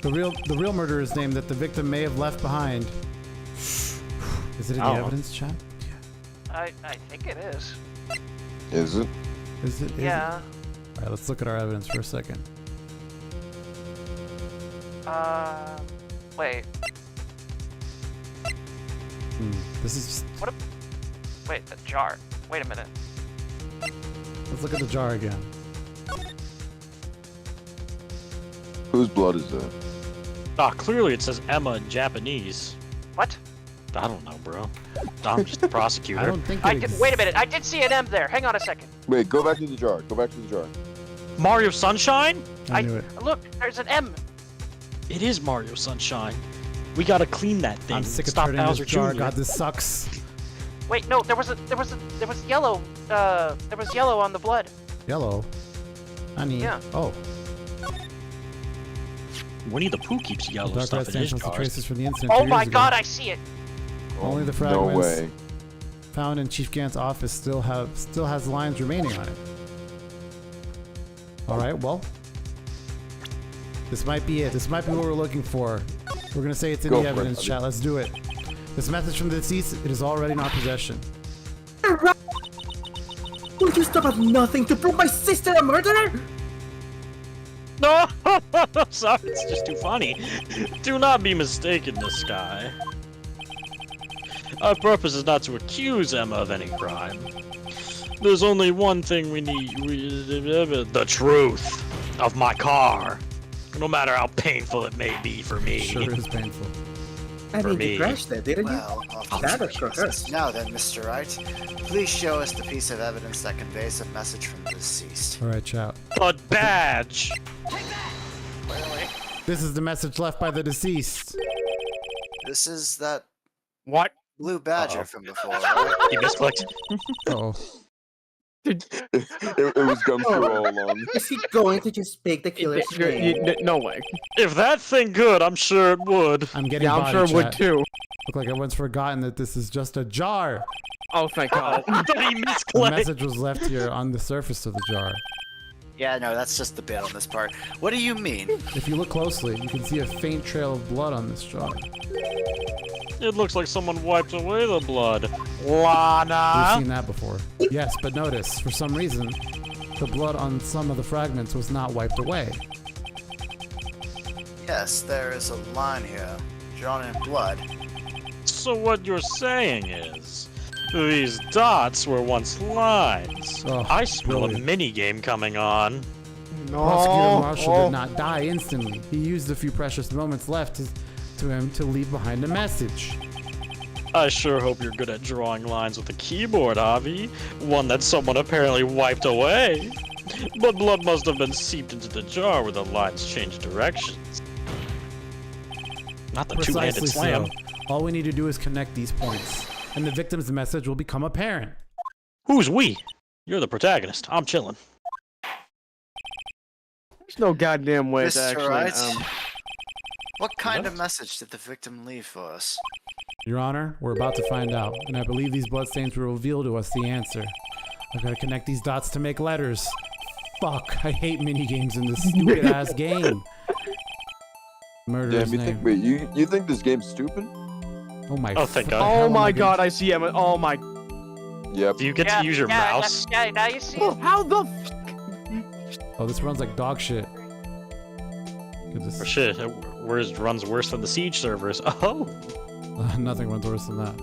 The real murderer's name that the victim may have left behind. Is it in the evidence, chat? I think it is. Is it? Is it? Yeah. Alright, let's look at our evidence for a second. Wait. This is just... What wait, the jar. Wait a minute. Let's look at the jar again. Whose blood is that? Clearly it says Emma in Japanese. What? I don't know, bro. I'm just the prosecutor. I don't think wait a minute, I did see an M there. Hang on a second. Wait, go back to the jar. Go back to the jar. Mario Sunshine? I knew it. Look, there's an M. It is Mario Sunshine. We gotta clean that thing. I'm sick of Stop turning this Bowser jar. Jr. God, this sucks. Wait, no, there was yellow. There was yellow on the blood. Yellow? Honey. Yeah. Oh. Winnie the Pooh keeps yellow The dark stuff red in stain his shows the jars. traces from the incident. Oh 2 years my ago. god, I see it. Only the No fragments way. found in Chief Gant's office still has lines remaining on it. All right, well, this might be it. This might be what we're looking for. We're gonna say it's in Go the for it, evidence, buddy. chat. Let's do it. This message from the deceased, it is already in our possession. Will you stop at nothing to prove my sister a murderer? No! Sorry, it's just too funny. Do not be mistaken, Miss Sky. Our purpose is not to accuse Emma of any crime. There's only one thing we need. The truth of my car. No matter how painful it may be for me. Sure is painful. I For mean, me. you crashed there, didn't you? Well, I'll That take is for her. this. Now then, Mr. Wright, please show us the piece of evidence that conveys a message from the deceased. All right, chat. A badge! Clearly. This is the message left by the deceased. This is that What? blue badger from before, right? You misclicked. Oh. It was gumshoe all along. Is he going to just speak the killer's name? No way. If that thing could, I'm sure it would. I'm getting Yeah, I'm body, sure it would chat. too. Look like everyone's forgotten that this is just a jar. Oh, thank God. Did he The misclick? message was left here on the surface of the jar. Yeah, no, that's just the bit on this part. What do you mean? If you look closely, you can see a faint trail of blood on this jar. It looks like someone wiped away the blood. We've Lana! seen that before. Yes, but notice, for some reason, the blood on some of the fragments was not wiped away. Yes, there is a line here, drawn in blood. So what you're saying is, these dots were once lines. Oh, I smell a brilliant. mini-game coming on. Prosecutor Marshall did not die instantly. He used the few precious moments left to him to leave behind a message. I sure hope you're good at drawing lines with a keyboard, Avi. One that someone apparently wiped away. But blood must have been seeped into the jar where the lines changed directions. Not the two-handed Precisely slam. so. All we need to do is connect these points, and the victim's message will become apparent. Who's we? You're the protagonist. I'm chilling. There's no goddamn way to Mr. actually. Wright, what kind of message did the victim leave for us? Your Honor, we're about to find out, and I believe these bloodstains will reveal to us the answer. I've got to connect these dots to make letters. Fuck, I hate minigames in this stupid-ass game. Murderer's Damn, you name. think? Wait, you think this game's stupid? Oh my. Oh, thank fucking God. hell, Oh my I God, I see Emma. Oh my. Yep. Do you get to use your mouse? Yeah, now you see Oh, it. how the? Oh, this runs like dog shit. Could this... Or shit, it runs worse than the Siege servers. Oh! Nothing runs worse than that.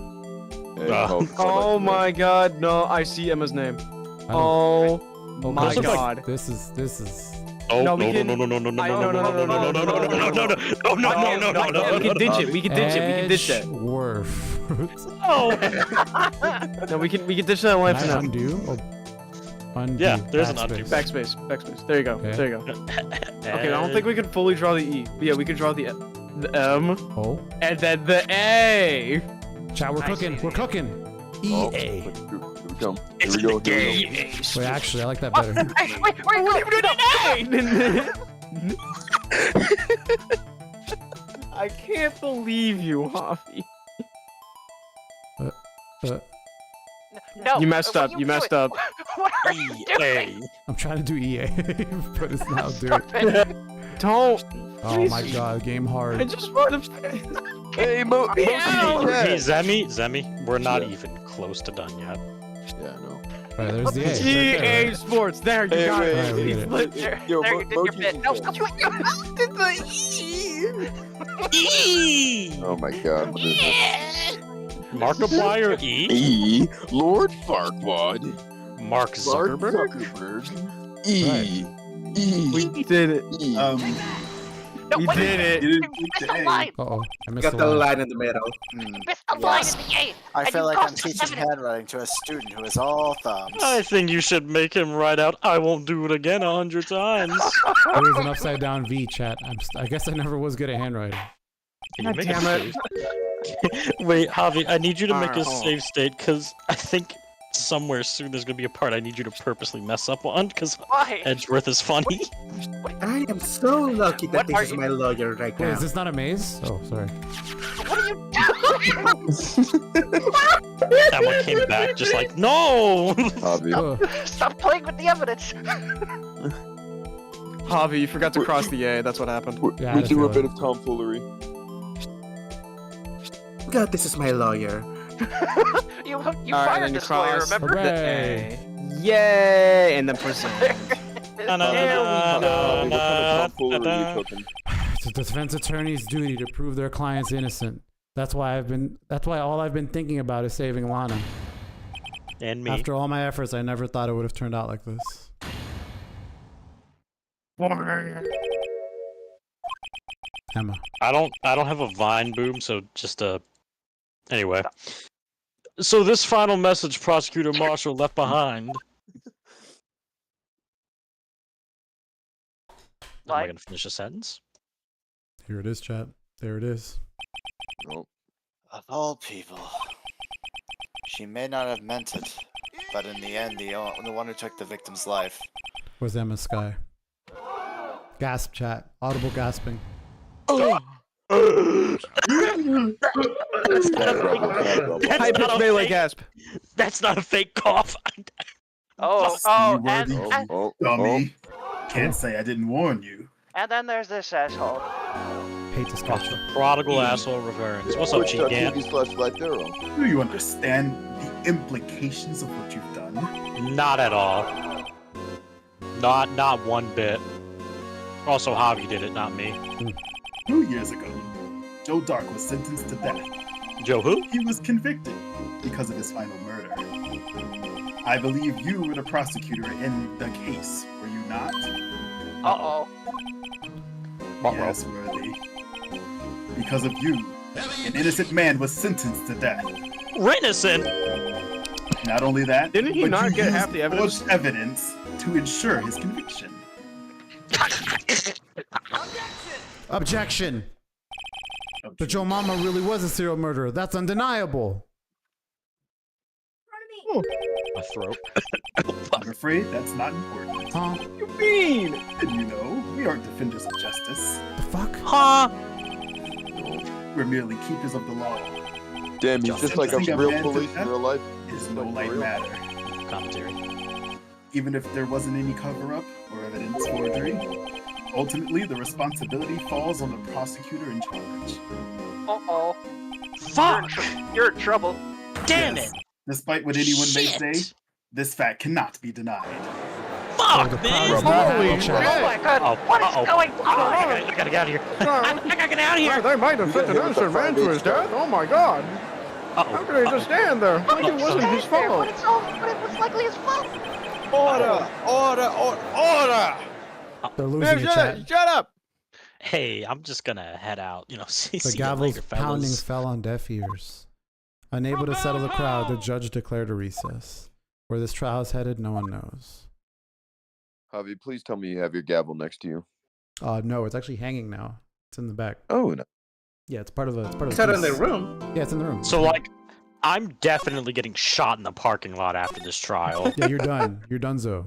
Hey, Oh. hope- Oh my God, no! I see Emma's name. Oh Oh my Those are like- god. This is. Oh, No, no, we no, can- no, no, no, no, no, I- no, no, no, no, no, no, no, no, no, no, no, no, no, no, no, We can ditch it. We can ditch it. We can ditch that. Edgeworth. Oh. No, we can ditch that line Can for I now. undo? Oh, undo. Yeah, there's an undo. Backspace. There you go. Okay. There you go. Okay, I don't think we can fully draw the E. But yeah, we can draw the M. Oh. And then the A. Chat, we're cooking. We're cooking. EA. Oh, here we go. Here we go. Wait, actually, I like that better. Wait, I can't believe you, Hoppy. No. You messed up. You messed up. What are you doing? I'm trying to do EA, but it's not doing it. Don't. Oh my god, game hard. I just want to. Hey, Hey, Zemi, we're not even close to done yet. Yeah, I know. Alright, there's the A. EA Sports. There, you got wait, it. Alright, we get it. There, Yo, there, you did your bit. No, stop doing it. Did the E. Oh my god. What is this? Markiplier E? E. Lord Farquaad. Mark Zuckerberg? E. E. We did it. E. We did it. You didn't Missed the the A. line. Uh-oh, I missed Got the line in the middle. Missed the line in the A. I And feel you like I'm caused teaching evidence. handwriting to a student who is all thumbs. I think you should make him write out, I won't do it again 100 times. It was an upside down V, chat. I guess I never was good at handwriting. Can you God make damn a it. save? Wait, Javi, I need you to make a Alright, hold on. save state, because I think somewhere soon there's going to be a part I need you to purposely mess up on, because Why? Edgeworth is funny. I am so lucky that What this are is you- my lawyer right Wait, now. is this not a maze? Oh, sorry. What are you doing? That one came back just like, no! Ugh. Stop playing with the evidence. Javi, you forgot to cross the A. That's what happened. Yeah, I We had do feel a bit it. of tomfoolery. God, this is my lawyer. You Alright, fired then you this lawyer, cross remember? the Hooray! A. Yay! And then present. There we What kind of tomfoolery are you cooking? It's a defense attorney's duty to prove their client's innocent. That's why all I've been thinking about is saving Lana. And me. After all my efforts, I never thought it would have turned out like this. Emma. I don't have a Vine boom, so just anyway. So this final message Prosecutor Marshall left behind. Am I gonna finish a sentence? Here it is, chat. There it is. Nope. Of all people, she may not have meant it, but in the end, the one who took the victim's life. Where's Emma Sky? Gasp, chat. Audible gasping. High pitched melee gasp. That's not a fake cough. Dummy. Can't say I didn't warn you. And then there's this asshole. Hate to scratch it. Prodigal asshole reverence. What's up, G Gant? Do you understand the implications of what you've done? Not at all. Not one bit. Also, Javi did it, not me. 2 years ago, Joe Dark was sentenced to death. Joe who? He was convicted because of his final murder. I believe you were the prosecutor in the case, were you not? Uh-oh. Yes, Worthy. Because of you, an innocent man was sentenced to death. Innocent? Not only that, Didn't he but not you get used half the evidence? forged evidence to ensure his conviction. Objection! But Joe Mama really was a serial murderer. That's undeniable. My throat. I'm afraid that's not important. Huh? What do you mean? And you know, we aren't defenders of justice. The fuck? Huh? We're merely keepers of the law. Damn, he's just like a Sentencing real man to police in death real life. is no Like, light for real. matter. Commentary. Even if there wasn't any cover-up or evidence forgery, ultimately the responsibility falls on the prosecutor in charge. Uh-oh. Fuck! You're in trouble. Damn Yes. it! Despite what anyone may Shit. say, this fact cannot be denied. Fuck, the man! crowd's not Holy happy, shit. chat. Oh my god, what is going on? I gotta get out of here. I gotta get out of here. They might have sent an innocent man to his death. Oh my god. How could he just stand there? Like it wasn't his But fault. it's likely his fault. Order! They're losing Man, it, chat. shut up! Hey, I'm just gonna head out. You know, see The you gavel's later, pounding fellas. fell on deaf ears. Unable to settle the crowd, the judge declared a recess. Where this trial is headed, no one knows. Javi, please tell me you have your gavel next to you. No, it's actually hanging now. It's in the back. Oh, no. Yeah, it's part of a. It's part of. It's a not in the piece. room. Yeah, it's in the room. So like, I'm definitely getting shot in the parking lot after this trial. Yeah, you're done. You're donezo.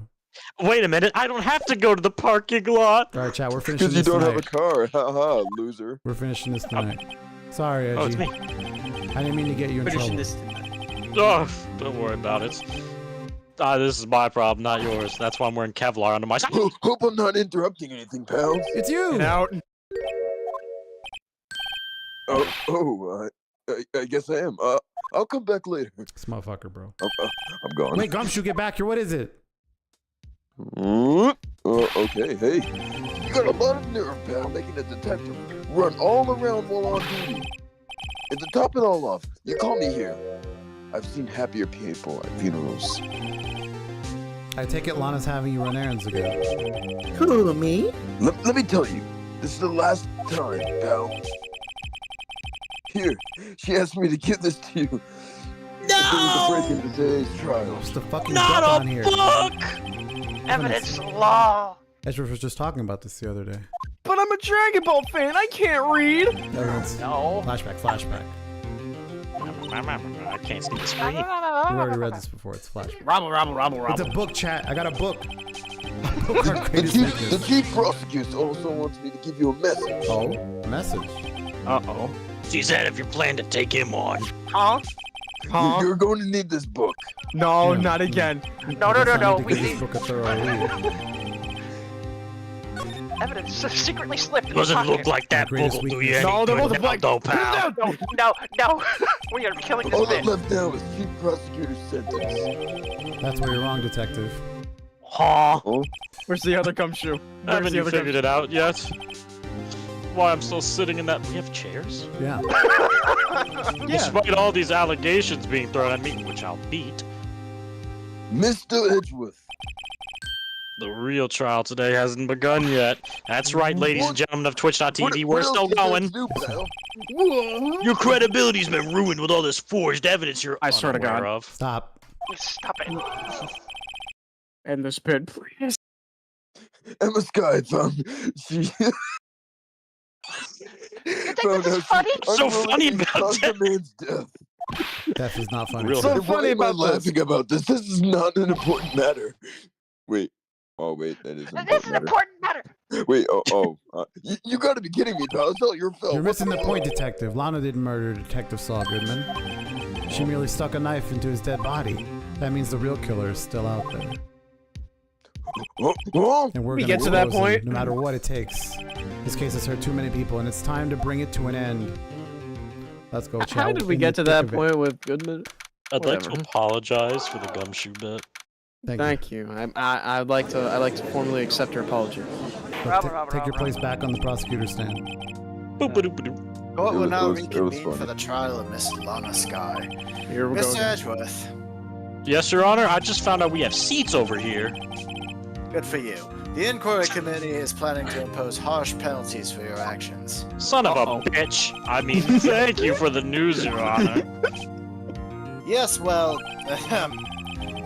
Wait a minute, I don't have to go to the parking lot. All right, chat. We're finishing Because you this don't tonight. have a car. Haha, loser. We're finishing this tonight. Sorry, Edgy. Oh, it's me. I didn't mean to get you in trouble. Oh, don't worry about it. This is my problem, not yours. That's why I'm wearing Kevlar under my. Hope I'm not interrupting anything, pal. It's you. Out. I guess I am. I'll come back later. This motherfucker, bro. I'm gone. Wait, Gumshoe, get back here. What is it? Okay, hey. You got a lot of nerve, pal, making a detective run all around while on duty. And to top it all off, you call me here. I've seen happier people at funerals. I take it Lana's having you run errands again. Who, me? Let me tell you, this is the last time, pal. Here, she asked me to give this to you. No! Break into today's trial. What's the fucking Not book a on here? book! Evidence law! Ezra was just talking about this the other day. But I'm a Dragon Ball fan. I can't read. Evidence. No. Flashback. I can't see the screen. We've already read this before. It's flashback. Robble. It's a book, chat. I got a book. The chief prosecutor also wants me to give you a message. Oh, a message. Uh-oh. She said if you plan to take him on. Huh? You're going to need this book. No, Yeah. not again. No. We We need need this book a thorough read. evidence slipped in the Doesn't look pocket. like that book greatest will do weakness. you any No, there good was a now, book. though, pal. No. We are killing All this that man. left now is chief prosecutor's sentence. That's where you're wrong, detective. Huh? Oh? Where's the other gumshoe? Where's Haven't the you other figured it out yet? Why I'm still sitting in that. We have chairs? Yeah. Yeah. Despite all these allegations being thrown at me, which I'll beat, Mr. Edgeworth. the real trial today hasn't begun yet. That's right, ladies and gentlemen of Twitch.tv, we're What still else you going. guys do, pal? Your credibility's been ruined with all this forged evidence you're I swear to unaware God. of. Stop. Stop it. End this pit, please. Emma Sky found she. You think this is funny? So funny about caused that. the man's death. That is not funny. Real So Why funny am I about this. laughing about this? This is not an important matter. Wait. Oh wait, that is an This is an important matter. important matter. Wait. You gotta be kidding me, pal. It's not your fault. You're missing the point, detective. Lana didn't murder Detective Saul Goodman. She merely stuck a knife into his dead body. That means the real killer is still out there. And we're We gonna get to that expose him, point. no matter what it takes. This case has hurt too many people, and it's time to bring it to an end. Let's go, How chat. did we In get the to that thick of it. point with Goodman? I'd like to Whatever. apologize for the gumshoe bit. Thank you. I'd like to formally accept your apology. Look, take your place back on the prosecutor's stand. Boop-a-doop-a-doop. Court will now It was reconvene funny. for the trial of Miss Lana Sky. Here we Mr. go. Edgeworth, Yes, Your Honor, I just found out we have seats over here. good for you. The inquiry committee is planning to impose harsh penalties for your actions. Son of a bitch. I mean, thank you for the news, Your Honor. Yes, well,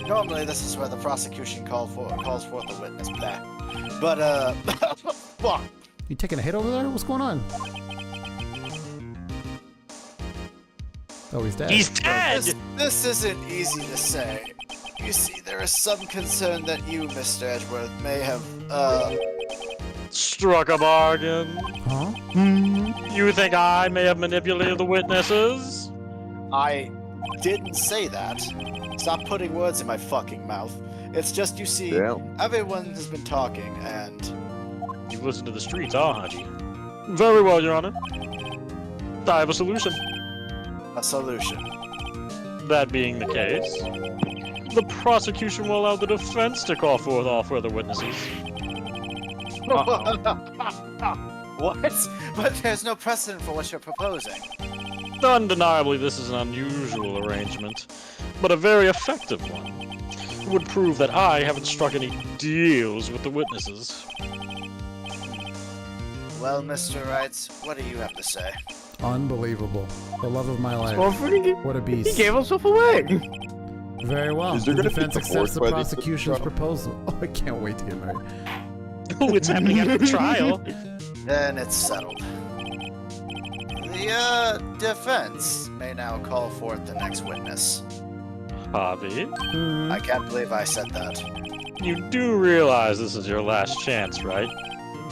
normally this is where the prosecution calls forth the witness. Blah. But fuck. You taking a hit over there? What's going on? Oh, he's dead. He's dead! This isn't easy to say. You see, there is some concern that you, Mr. Edgeworth, may have, Struck a bargain. Huh? You think I may have manipulated the witnesses? I didn't say that. Stop putting words in my fucking mouth. It's just, you see, Damn. everyone has been talking, and You listen to the streets, huh, Haji? Very well, Your Honor. I have a solution. a solution. That being the case, the prosecution will allow the defense to call forth all further witnesses. What? But there's no precedent for what you're proposing. Undeniably, this is an unusual arrangement, but a very effective one. would prove that I haven't struck any deals with the witnesses. Well, Mr. Wright, what do you have to say? Unbelievable. The love of my life. Motherfucker, What a beast. He gave himself away. Very well. Is there The gonna be defense accepts divorce the by the end of the prosecution's trial? proposal. Oh, I can't wait to get married. Oh, it's happening at the trial. Then it's settled. The defense may now call forth the next witness. Javi, I can't believe I said that. you do realize this is your last chance, right?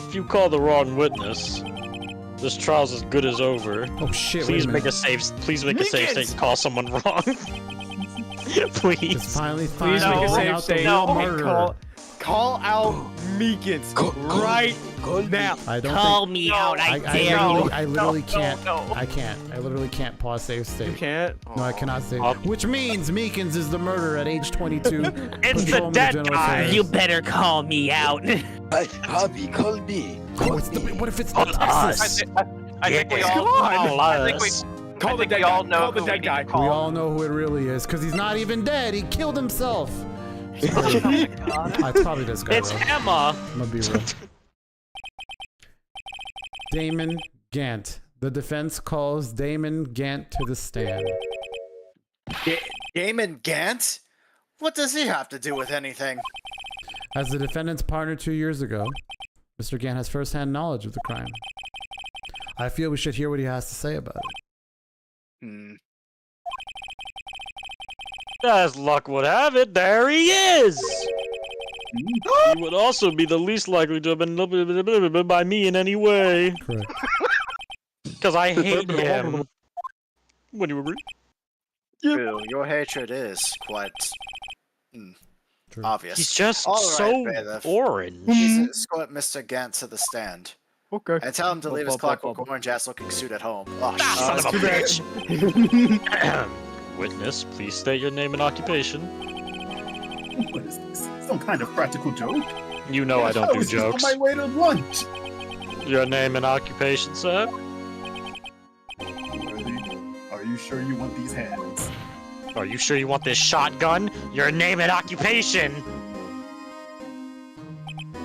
If you call the wrong witness, this trial's as good as over. Oh shit! Please wait a make a minute. safe. Please make a safe state and call someone wrong. Please. It's finally Please finding make a safe out the state. real and murderer. Call out Meekins right now. I don't Call think, me out, I dare you. I literally can't. No. I can't. I literally can't pause save state. You can't? No, I cannot save. I'll- Which means Meekins is the murderer at age 22. It's the patrolman dead general guy. affairs. You better call me out. Javi, call me. Oh, it's the, what if it's the Call us. Texas? I think we Come all. on. I think we. Call I the think dead we all guy. know Call the who we dead need guy. to call. We all know who it really is, because he's not even dead. He killed himself. It's probably this guy, It's Oh bro. Emma. I'm gonna be real. Damon Gant. The defense calls Damon Gant to the stand. Damon Gant? What does he have to do with anything? As the defendant's partner 2 years ago, Mr. Gant has firsthand knowledge of the crime. I feel we should hear what he has to say about it. As luck would have it, there he is! He would also be the least likely to have been by me in any way. Correct. Because I hate him. Would you agree? True, your hatred is quite obvious. He's just All right, so bailiff. orange. Please escort Mr. Gant to the stand. Okay. And tell him to leave his clockwork orange ass looking suit at home. Oh, Son of a shit. bitch! Witness, please state your name and occupation. What is this? Some kind of practical joke? You know I don't do was just jokes. on my way to lunch. Your name and occupation, sir? Are you sure you want these hands? Are you sure you want this shotgun? Your name and occupation!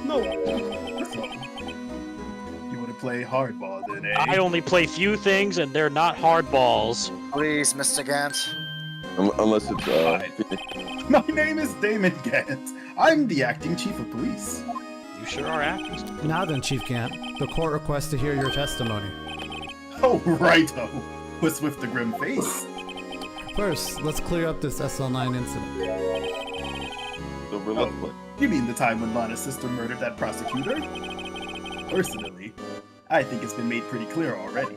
No. So, you want to play hardball then, eh? I only play few things, and they're not hardballs. Please, Mr. Gant. Unless it's My name is Damon Gant. I'm the acting chief of police. You sure are acting. Now then, Chief Gant, the court requests to hear your testimony. Oh, righto. What's with the grim face? First, let's clear up this SL9 incident. Oh, you mean the time when Lana's sister murdered that prosecutor? Personally, I think it's been made pretty clear already.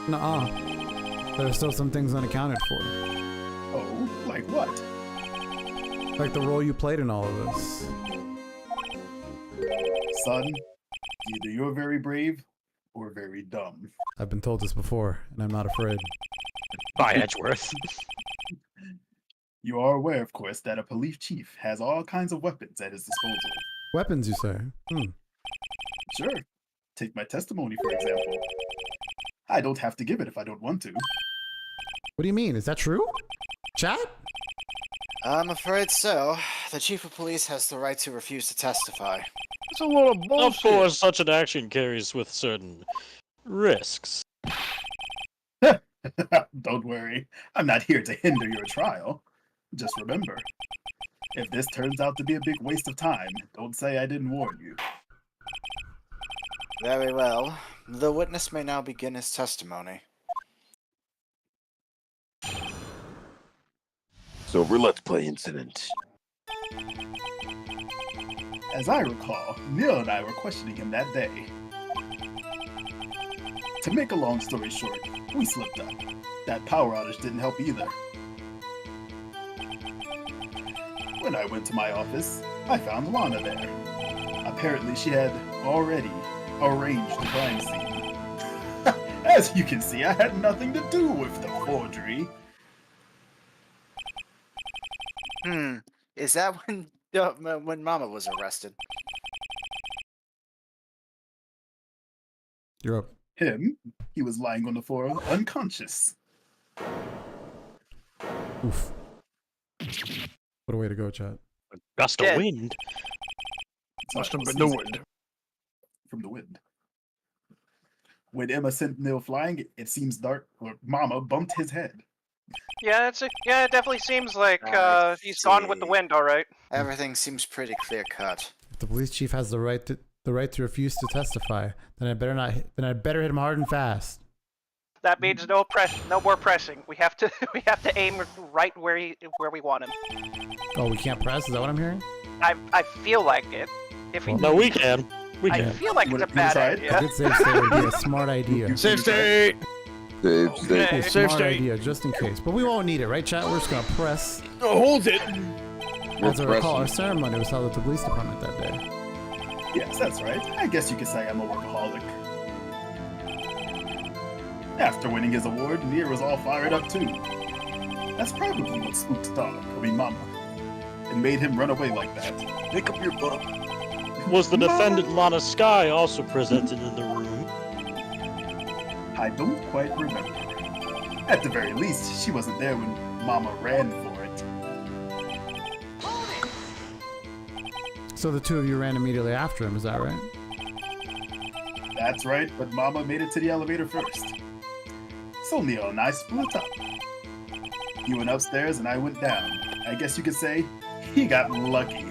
Nuh-uh. There are still some things unaccounted for. Oh, like what? Like the role you played in all of this. Son, either you're very brave or very dumb. I've been told this before, and I'm not afraid. By Edgeworth. You are aware, of course, that a police chief has all kinds of weapons at his disposal. Weapons, you say? Sure. Take my testimony, for example. I don't have to give it if I don't want to. What do you mean? Is that true? Chat? I'm afraid so. The chief of police has the right to refuse to testify. It's a lot of bullshit. Of course, such an action carries with certain risks. Don't worry. I'm not here to hinder your trial. Just remember, if this turns out to be a big waste of time, don't say I didn't warn you. Very well. The witness may now begin his testimony. So let's play incident. As I recall, Neil and I were questioning him that day. To make a long story short, we slipped up. That power outage didn't help either. When I went to my office, I found Lana there. Apparently she had already arranged the crime scene. As you can see, I had nothing to do with the forgery. Is that when Mama was arrested? You're up. Him? He was lying on the floor, unconscious. Oof. What a way to go, chat. Gust of wind. Must have been the wind. From the wind. When Emma sent Neil flying, it seems Mama bumped his head. Yeah, it definitely seems like he's gone with the wind. All right. Everything seems pretty clear cut. If the police chief has the right to refuse to testify, then I better hit him hard and fast. That means no more pressing. We have to aim right where we want him. Oh, we can't press? Is that what I'm hearing? I feel like it. If we No, we can. I feel like it's a bad idea. A good save state would be a smart idea. Save state! Save state. A smart idea, just in case. But we won't need it, right, chat? We're just gonna press. Oh, hold it! As I recall, our ceremony was held at the police department that day. Yes, that's right. I guess you could say I'm a workaholic. After winning his award, Nier was all fired up too. That's probably what spooked Mama, and made him run away like that. Make up your butt. Was the defendant Lana Sky also presented in the room? I don't quite remember. At the very least, she wasn't there when Mama ran for it. So the two of you ran immediately after him, is that right? That's right, but Mama made it to the elevator first. So Neil and I split up. He went upstairs and I went down. I guess you could say he got lucky.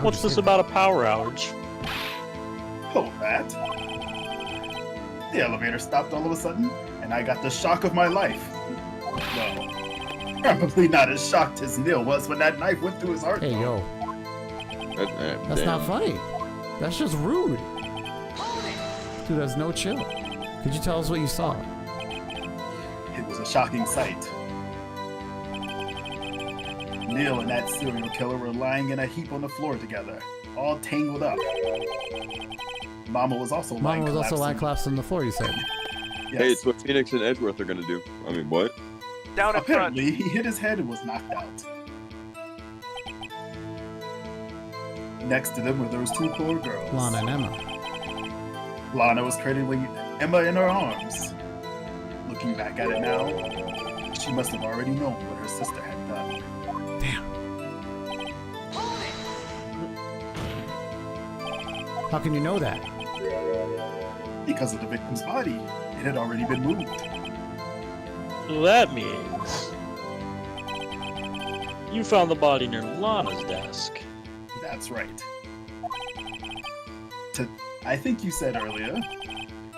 What's this about a power outage? Oh, that? The elevator stopped all of a sudden, and I got the shock of my life. Well, probably not as shocked as Neil was when that knife went through his heart. Hey, yo. That's not funny. That's just rude. Dude, that's no chill. Could you tell us what you saw? It was a shocking sight. Neil and that serial killer were lying in a heap on the floor together, all tangled up. Mama was also lying collapsed on the floor, you said? Yes. Hey, it's what Phoenix and Edgeworth are gonna do. I mean, what? Down in front. Apparently, he hit his head and was knocked out. Next to them were those two poor girls. Lana and Emma. Lana was cradling Emma in her arms. Looking back at it now, she must have already known what her sister had done. Damn. How can you know that? Because of the victim's body. It had already been moved. So that means you found the body near Lana's desk. That's right. I think you said earlier,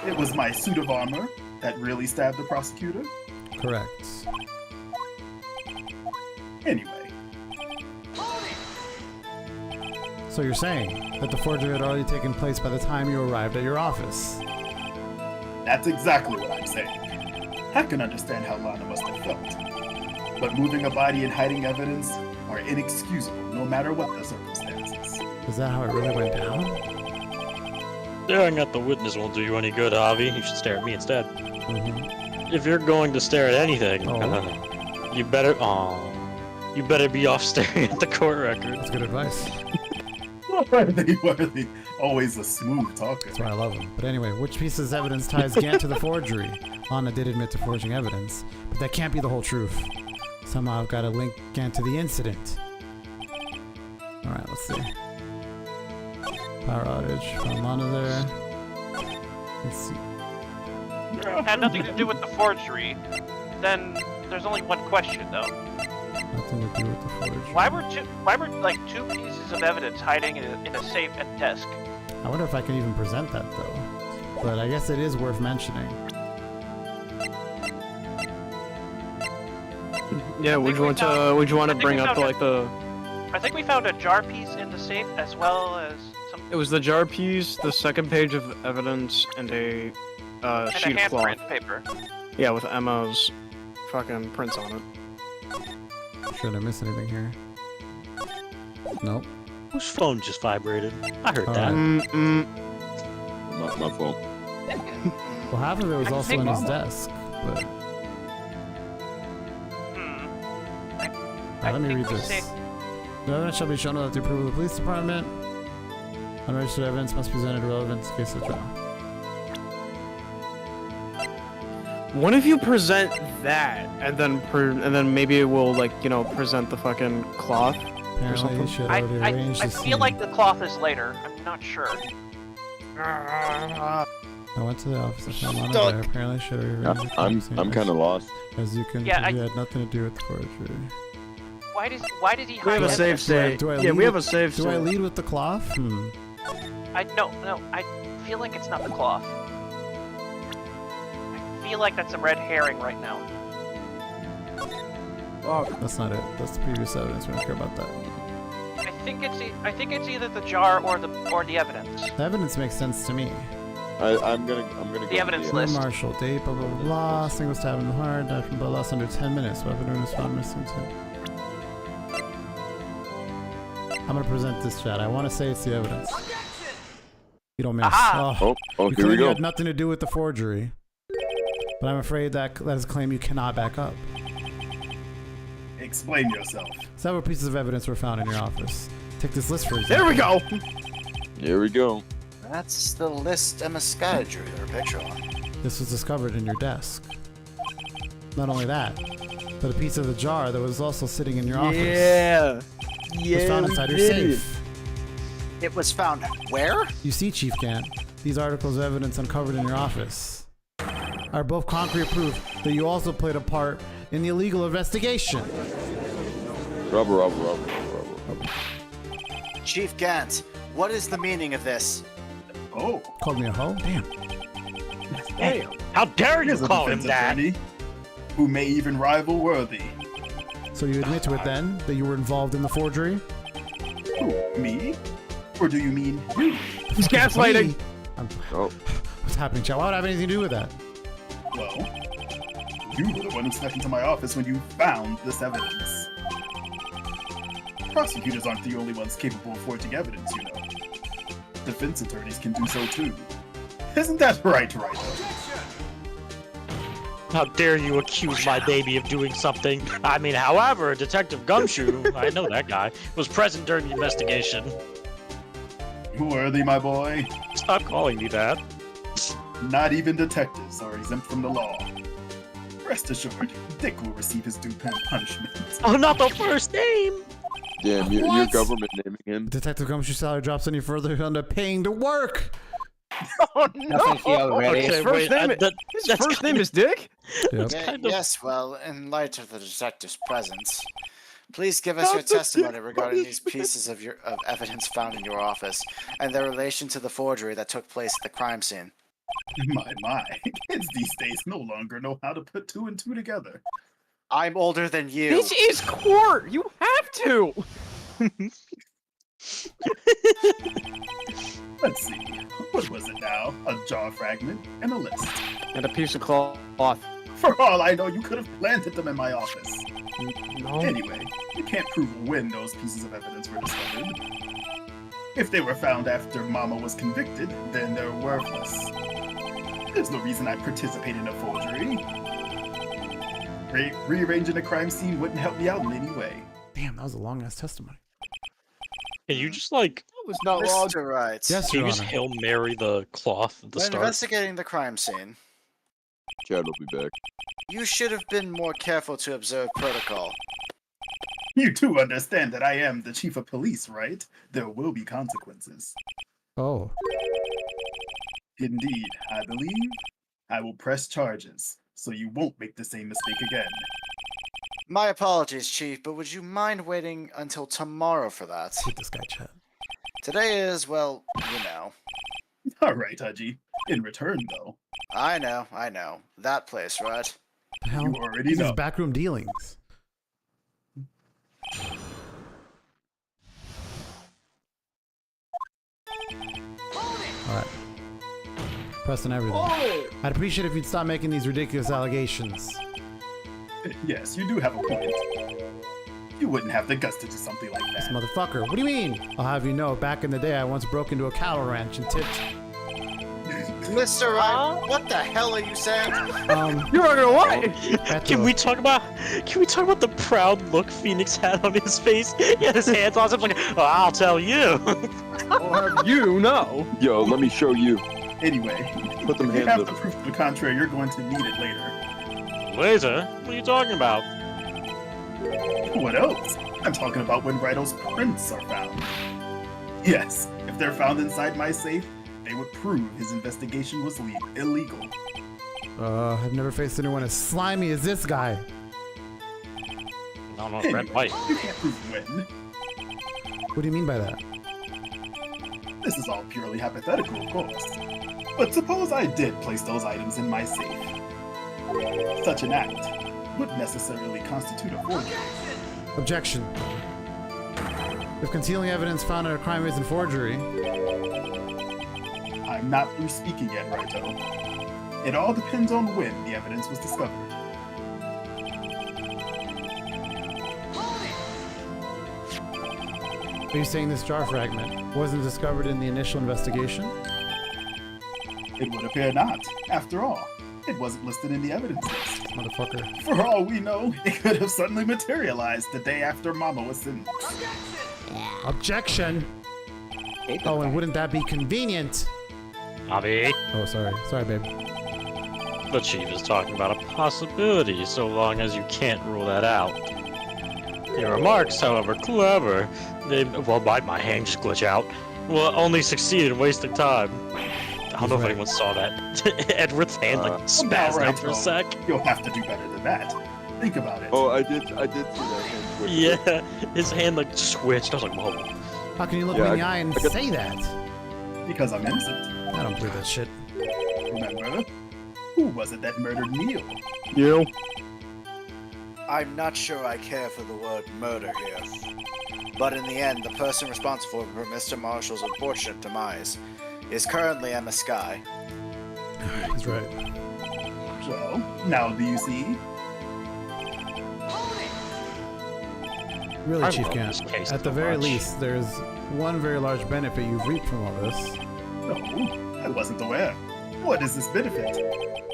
it was my suit of armor that really stabbed the prosecutor? Correct. Anyway. So you're saying that the forgery had already taken place by the time you arrived at your office? That's exactly what I'm saying. I can understand how Lana must have felt. But moving a body and hiding evidence are inexcusable, no matter what the circumstances. Is that how it really went down? Staring at the witness won't do you any good, Javi. You should stare at me instead. Mm-hmm. If you're going to stare at anything, you better be off staring at the court record. That's good advice. Worthy. Always a smooth talker. That's why I love him. But anyway, which piece of evidence ties Gant to the forgery? Lana did admit to forging evidence, but that can't be the whole truth. Somehow I've got to link Gant to the incident. Alright, let's see. Power outage. Found Lana there. Let's see. Had nothing to do with the forgery. Then there's only one question, though. Nothing to do with the forgery. Why were like two pieces of evidence hiding in a safe at the desk? I wonder if I can even present that though. But I guess it is worth mentioning. Yeah, would you want to bring up like the? I think we found a jar piece in the safe as well as some. It was the jar piece, the second page of evidence, and a sheet of cloth. Handprint paper. Yeah, with Emma's fucking prints on it. Should I miss anything here? Nope. Whose phone just vibrated? I heard that. Not my fault. Well, half of it was also in his desk, but. Let me read this. The evidence shall be shown without the approval of the police department. Unregistered evidence must be presented relevant in case of trial. What if you present that, and then maybe we'll present the fucking cloth? Apparently, you should I already arrange the feel scene. like the cloth is later. I'm not sure. I went to the office and found Lana Stuck. there. Apparently, should have arranged the crime scene. I'm kind of lost. As you can, Yeah, you had nothing to do with the forgery. Why did he We hide have a safe evidence? state. Do I Yeah, lead we have a with- safe Do I state. lead with the cloth? No, I feel like it's not the cloth. I feel like that's a red herring right now. Oh, That's not it. That's the previous evidence. We don't care about that. I think it's either the jar or the evidence. The evidence makes sense to me. I'm gonna The evidence go. list. Marshall, date, blah, blah, blah, blah. Single stab in the heart, died from blood loss under 10 minutes. Weapon was found missing too. I'm gonna present this, chat. I want to say it's the evidence. You don't miss. Aha! Oh, you here claim we you go. had nothing to do with the forgery. But I'm afraid that is a claim you cannot back up. Explain yourself. Several pieces of evidence were found in your office. Take this list for example. there we go. Here we go. That's the list Emma Sky drew her picture on. This was discovered in your desk. Not only that, but a piece of the jar that was also sitting in your office Yeah. was found inside your we did it. safe. It was found where? You see, Chief Gant, these articles of evidence uncovered in your office are both concrete proof that you also played a part in the illegal investigation. Rubber. Chief Gant, what is the meaning of this? Oh, Called me a hoe? Damn. Damn. How dare you here's a call him defense that? attorney who may even rival Worthy. So you admit to it then, that you were involved in the forgery? Who, me? Or do you mean you? He's gaslighting. Me? Oh, What's happening, Chow? Why would I have anything to do with that? Well, you were the one who snuck into my office when you found this evidence. Prosecutors aren't the only ones capable of forging evidence, you know. Defense attorneys can do so too. Isn't that right, Wright? How dare you accuse my baby of doing something? I mean, however, Detective Gumshoe, I know that guy, was present during the investigation. Worthy, my boy. Stop calling me that. Not even detectives are exempt from the law. Rest assured, Dick will receive his due punishment. Oh, not the first name! damn, your government naming him. Detective Gumshoe's salary drops any further under paying to work. Oh no! Nothing feel ready. Okay, His first wait, name, that- his that's first kind name of- is Dick? Yep. kind of- Yes, well, in light of the detective's presence, please give us your testimony regarding these pieces of evidence found in your office and their relation to the forgery that took place at the crime scene. My, kids these days no longer know how to put two and two together. I'm older than you. This is court. You have to. Let's see. What was it now? A jaw fragment and a list. And a piece of cloth. For all I know, you could have planted them in my office. No. Anyway, you can't prove when those pieces of evidence were discovered. If they were found after Mama was convicted, then they're worthless. There's no reason I'd participate in a forgery. Rearranging a crime scene wouldn't help me out in any way. Damn, that was a long ass testimony. Can you just, like, That was not long. Mr. Wright, Yes, can Your you just Honor. Hail Mary the cloth at the when start? investigating the crime scene, Chad will be back. you should have been more careful to observe protocol. You do understand that I am the chief of police, right? There will be consequences. Oh. Indeed, I believe I will press charges, so you won't make the same mistake again. My apologies, Chief, but would you mind waiting until tomorrow for that? Hate this guy, Chad. Today is, well, you know. All right, Haji. In return, though, I know. That place, right? The hell? you already These know. backroom dealings. Alright. Pressing everything. I'd appreciate if you'd stop making these ridiculous allegations. Yes, you do have a point. You wouldn't have the guts to do something like This that. motherfucker. What do you mean? I'll have you know, back in the day, I once broke into a cattle ranch and tipped. Mr. Wright, what the hell are you saying? You're not gonna what? Can we talk about the proud look Phoenix had on his face? He had his hands on him like, oh, I'll tell you. I'll have you know. Yo, let me show you. Anyway, Put them if you hands have up. the proof to the contrary, you're going to need it later. Laser? What are you talking about? What else? I'm talking about when Wright's prints are found. Yes, if they're found inside my safe, they would prove his investigation was illegal. I've never faced anyone as slimy as this guy. No, Red White. You can't prove when. What do you mean by that? This is all purely hypothetical, of course. But suppose I did place those items in my safe. Such an act wouldn't necessarily constitute a forgery. Objection. If concealing evidence found in a crime isn't forgery. I'm not through speaking yet, Righto. It all depends on when the evidence was discovered. Are you saying this jar fragment wasn't discovered in the initial investigation? It would appear not. After all, it wasn't listed in the evidence list. Motherfucker. For all we know, it could have suddenly materialized the day after Mama was sentenced. Objection! Oh, and wouldn't that be convenient? Hobby. Oh, sorry. Sorry, babe. The chief is talking about a possibility, so long as you can't rule that out. Your remarks, however clever, well, my hand just glitch out, will only succeed in wasting time. I don't know if anyone saw that. Edward's hand like spazzed out for a sec. You'll have to do better than that. Think about it. Oh, I did see that hand switch. Yeah, his hand like switched. I was like, whoa. How can you look me in the eye and say that? Because I'm innocent. I don't believe that shit. Remember? Who was it that murdered Neil? You. I'm not sure I care for the word murder here. But in the end, the person responsible for Mr. Marshall's unfortunate demise is currently Lana Sky. He's right. Well, now do you see? Really, Chief Gant, at the very least, there's one very large benefit you've reaped from all this. No, I wasn't aware. What is this benefit?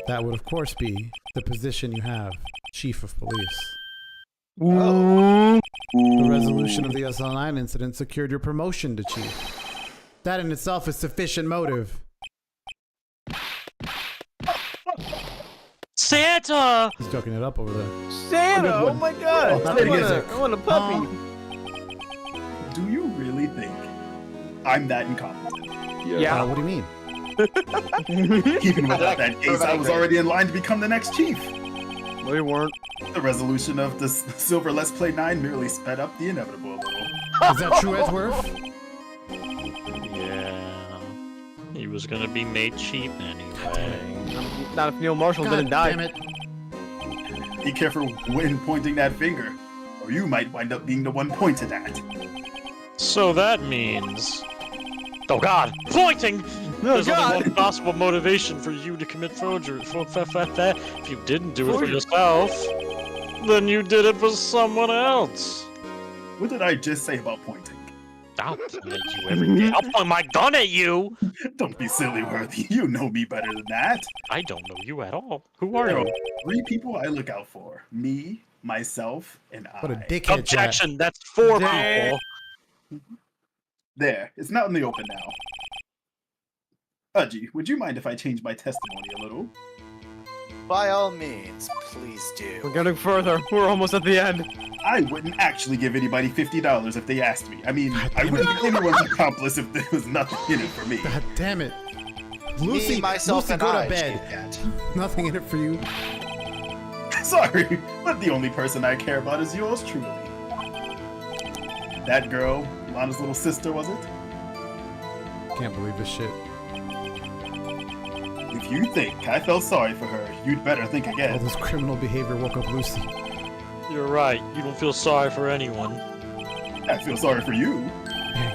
That would, of course, be the position you have, Chief of Police. Oh. The resolution of the SL9 incident secured your promotion to Chief. That in itself is sufficient motive. Santa! He's joking it up over there. Santa! Oh my god! Not the music. I want a puppy! Do you really think I'm that incompetent? Yeah. What do you mean? Even without that case, I was already in line to become the next chief. No, you weren't. The resolution of the Silver Let's Play 9 merely sped up the inevitable a little. Is that true, Edgeworth? Yeah. He was gonna be made cheap anyway. Not if Neil Marshall didn't die. Damn it. Be careful when pointing that finger, or you might wind up being the one pointed at. So that means... Oh god! Pointing! Oh, There's God. only one possible motivation for you to commit forgery. If you didn't do it for yourself, then you did it for someone else. What did I just say about pointing? I'll point at you every day. I'll point my gun at you! Don't be silly, Worthy. You know me better than that. I don't know you at all. Who are There are you? 3 people I look out for. Me, myself, and I. What a dickhead. Objection! That's 4 Damn. people. There. It's not in the open now. Udgy, would you mind if I change my testimony a little? By all means, please We're do. getting further. We're almost at the end. I wouldn't actually give anybody $50 if they asked me. I mean, I wouldn't be anyone's accomplice if there was nothing in it for me. God damn it. Me, Lucy, myself, Lucy, and go I, to bed. Chief Gant. Nothing in it for you. Sorry, but the only person I care about is yours truly. That girl, Lana's little sister, was it? Can't believe this shit. If you think I felt sorry for her, you'd better think All again. this criminal behavior woke up Lucy. You're right. You don't feel sorry for anyone. I feel sorry for you.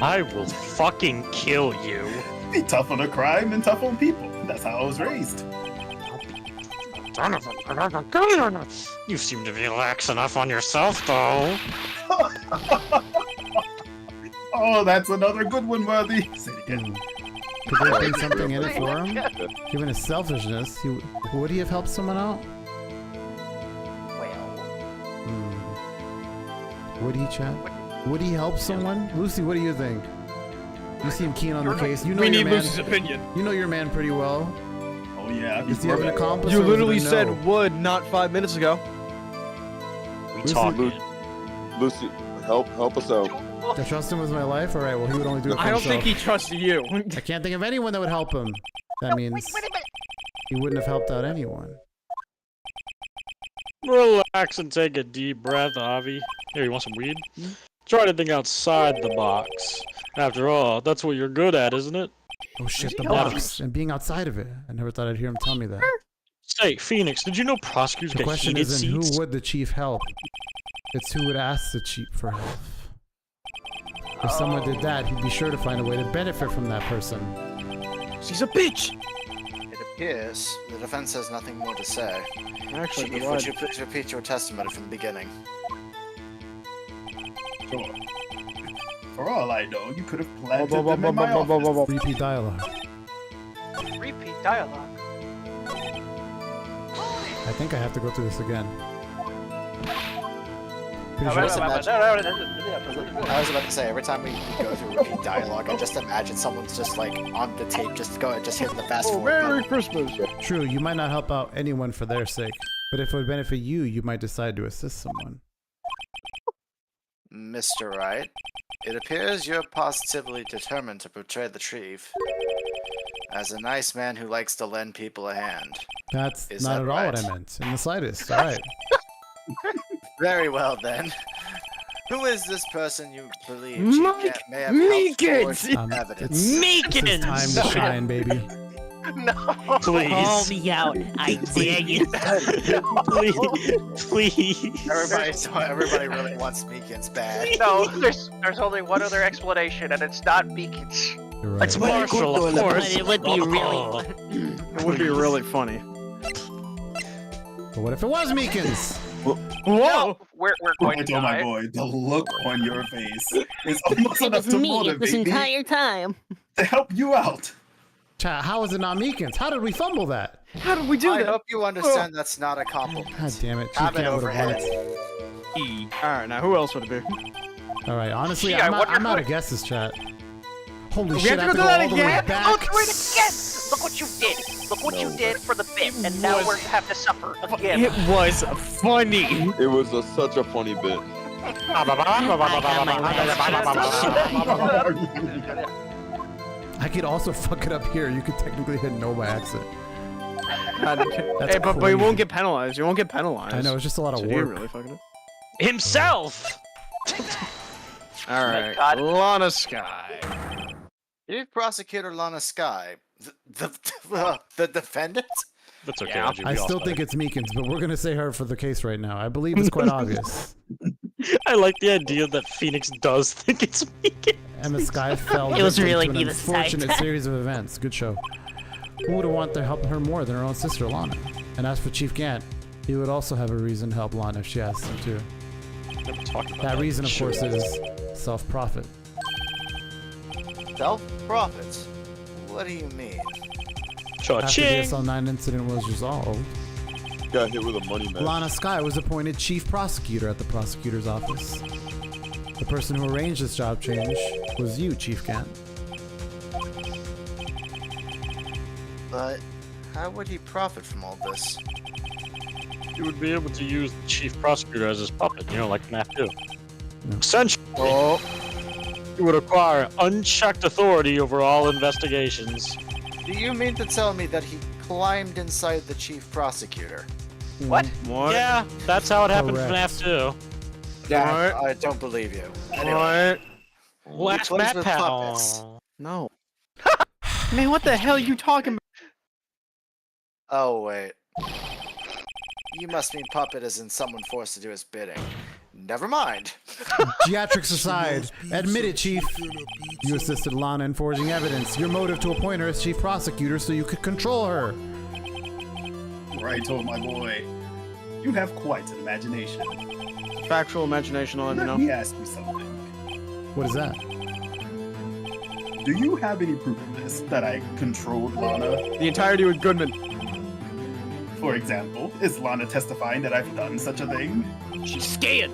I will fucking kill you. Be tough on a crime and tough on people. That's how I was raised. You seem to be lax enough on yourself, though. Oh, that's another good one, Worthy. Say it again. Could there have been something in it for him? Given his selfishness, would he have helped someone out? Would he, Chad? Would he help someone? Lucy, what do you think? You seem keen on the case. You know We your need man. Lucy's opinion. You know your man pretty well. Oh yeah. Does he have an accomplice? You or is it a literally no? said would not 5 minutes ago. We Lucy- talking. Lucy, help us out. To trust him with my life? Alright, well, he would only do it for I don't himself. think he trusts you. I can't think of anyone that would help him. That means he wouldn't have helped out anyone. Relax and take a deep breath, Avi. Here, you want some weed? Try to think outside the box. After all, that's what you're good at, isn't it? Oh shit, the box. And being outside of it. I never thought I'd hear him tell me that. Say, Phoenix, did you know prosecutors The get question heated isn't seats? who would the chief help. It's who would ask the chief for help. If someone did that, he'd be sure to find a way to benefit from that person. She's a bitch! It appears the defense has nothing more to say. Actually, Chief, would you please repeat your testimony from the beginning? Sure. For all I know, you could have planted them in my office. Repeat dialogue. Repeat dialogue. I think I have to go through this again. Pretty I sure- was about to say, every time we go through repeat dialogue, I just imagine someone's just like on the tape, just hitting the fast forward Merry button. Christmas! True, you might not help out anyone for their sake, but if it would benefit you, you might decide to assist someone. Mr. Wright, it appears you're positively determined to portray the chief as a nice man who likes to lend people a hand. That's Is not that at all what right? I meant, in the slightest. Alright. Very well then. Who is this person you believe Mike Chief Gant may have helped forward Um, evidence? It's time to shine, baby. No. Please. Call me out. I dare you. Please. Everybody really wants Meekins bad. No, there's only one other explanation, and it's not Meekins. You're right. It's Marshall, of course. But it would be really. It would be really funny. But what if it was Meekins? Whoa! No, we're going I to told my die. boy, the look on your face is almost It enough was to me motivate this me entire time. to help you out. Chat, how is it not Meekins? How did we fumble that? How did we do I that? hope you understand that's not a compliment. God damn it. Chief Have it Gant would have overhead. won. Alright, now who else would it be? Alright, honestly, Gee, I I'm wonder out who- of guesses, chat. Holy We shit, I have to have to go go through that all the way again? back. I'll do it again! Look what you did! Look what you did for the bit, and now we're have to suffer again. It was funny! It was such a funny bit. I could also fuck it up here. You could technically hit no by accident. God, That's hey, but you crazy. won't get penalized. You won't get penalized. I know, it's just a lot of Did you work. really fucking it? Himself! Alright, God. Lana Sky. Chief Prosecutor Lana Sky, the defendant? That's okay, Yeah. Reggie, we I all still saw think it. it's Meekins, but we're gonna say her for the case right now. I believe it's quite obvious. I like the idea that Phoenix does think it's Meekins. Emma Sky fell It was victim really to an me this time. unfortunate series of events. Good show. Who would want to help her more than her own sister, Lana? And as for Chief Gant, he would also have a reason to help Lana if she asked him to. Never talked about That reason, of Sure. course, is self-profit. Self-profit? What do you mean? After the Cha-ching! SL9 incident was resolved, Got hit with a money match. Lana Sky was appointed chief prosecutor at the prosecutor's office. The person who arranged this job change was you, Chief Gant. But how would he profit from all this? He would be able to use the chief prosecutor as his puppet, you know, like FNAF 2. No. Essentially, he would acquire unchecked authority over all investigations. Do you mean to tell me that he climbed inside the chief prosecutor? What? What? Yeah, that's how it happened in Correct. FNAF 2. Yeah, I don't believe you. Anyway, What? Last plays map with pat. puppets. Aw. No. Man, what the hell are you talking about? oh wait. You must mean puppet as in someone forced to do his bidding. Never mind. Theatrics aside, admit it, Chief. You assisted Lana in forging evidence. Your motive to appoint her as chief prosecutor so you could control her. Right, told my boy. You have quite an imagination. Factual imagination, I'll let you Let know. me ask you something. What is that? Do you have any proof of this, that I controlled Lana? The entirety with Goodman. For example, is Lana testifying that I've done such a thing? She's scared.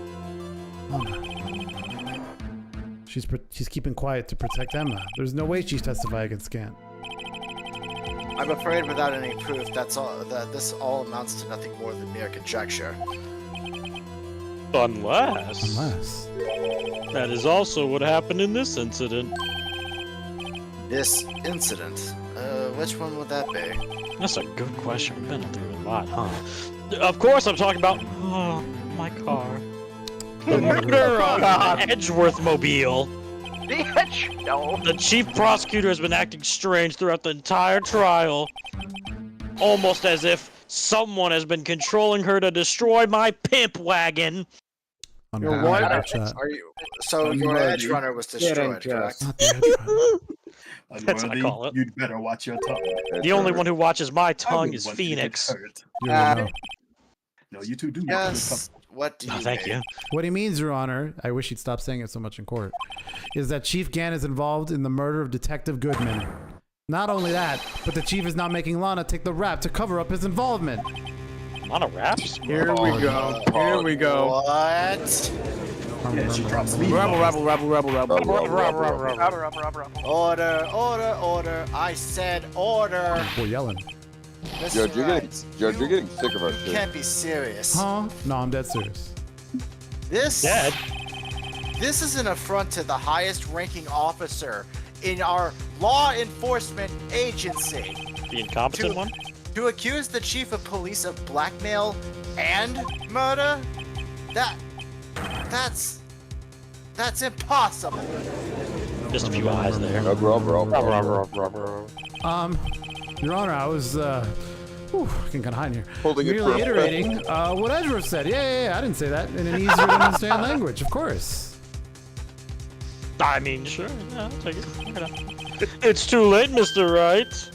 She's keeping quiet to protect Emma. There's no way she's testify against Gant. I'm afraid without any proof, that this all amounts to nothing more than mere conjecture. Unless that is also what happened in this incident. This incident? Which one would that be? That's a good question. We've been through a lot, huh? Of course, I'm talking about my car. The murder of Edgeworth Mobile. The Edge? No. The chief prosecutor has been acting strange throughout the entire trial, almost as if someone has been controlling her to destroy my pimp wagon. Your what? Are you? So your edge runner was destroyed, correct? That's what I call it. You'd better watch your tongue. The only one who watches my tongue is Phoenix. No, you two do. Yes. What do you thank you. What he means, Your Honor, I wish he'd stop saying it so much in court, is that Chief Gant is involved in the murder of Detective Goodman. Not only that, but the chief is now making Lana take the rap to cover up his involvement. Lana raps? Here we go. Here we go. What? Yeah, she drops me. Rabble. Order. I said order. We're yelling. Judge, you're getting sick of our You shit. can't be serious. Huh? No, I'm dead serious. This is an affront to the highest ranking officer in our law enforcement agency. The incompetent one? To accuse the chief of police of blackmail and murder? That's impossible. Just a few eyes there. Your Honor, I was, getting kind of high in here. Holding it merely for a iterating what Edgeworth said. Yeah, I didn't say that in an easier to understand language, of course. I mean, sure. Yeah, I'll take it. It's too late, Mr. Wright.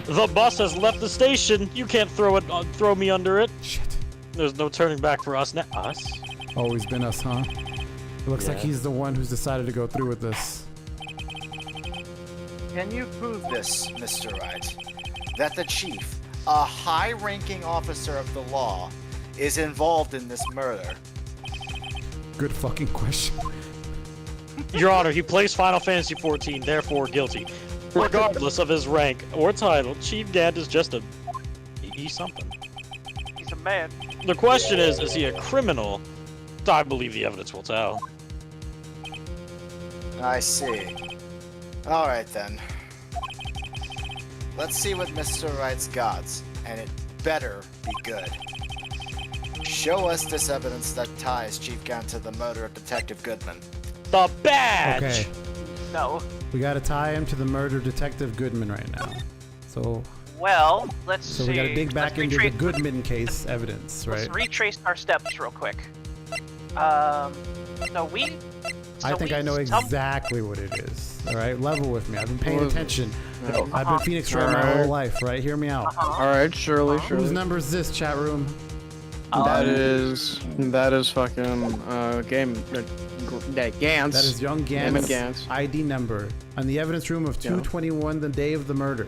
The bus has left the station. You can't throw me under it. Shit. There's no turning back for us now. Us? Always been us, huh? It looks like he's the one who's decided to go through with this. Can you prove this, Mr. Wright? That the chief, a high-ranking officer of the law, is involved in this murder? Good fucking question. Your Honor, he plays Final Fantasy XIV, therefore guilty. Regardless of his rank or title, Chief Gant is just he's something. He's a man. The question is he a criminal? I believe the evidence will tell. I see. Alright then. Let's see what Mr. Wright's got, and it better be good. Show us this evidence that ties Chief Gant to the murder of Detective Goodman. The badge! Okay. No. We gotta tie him to the murder of Detective Goodman right now. So Well, let's see. we gotta dig back Let's into the retrace- Goodman case evidence, right? Let's retrace our steps real quick. I think I know exactly what it is. All right, level with me. I've been paying attention. I've been Phoenix Wright my whole life, right? Hear me out. All right, surely. Whose number is this, chat room? That is fucking Gant's. That is young Gant's ID number on the evidence room of 221, the day of the murder.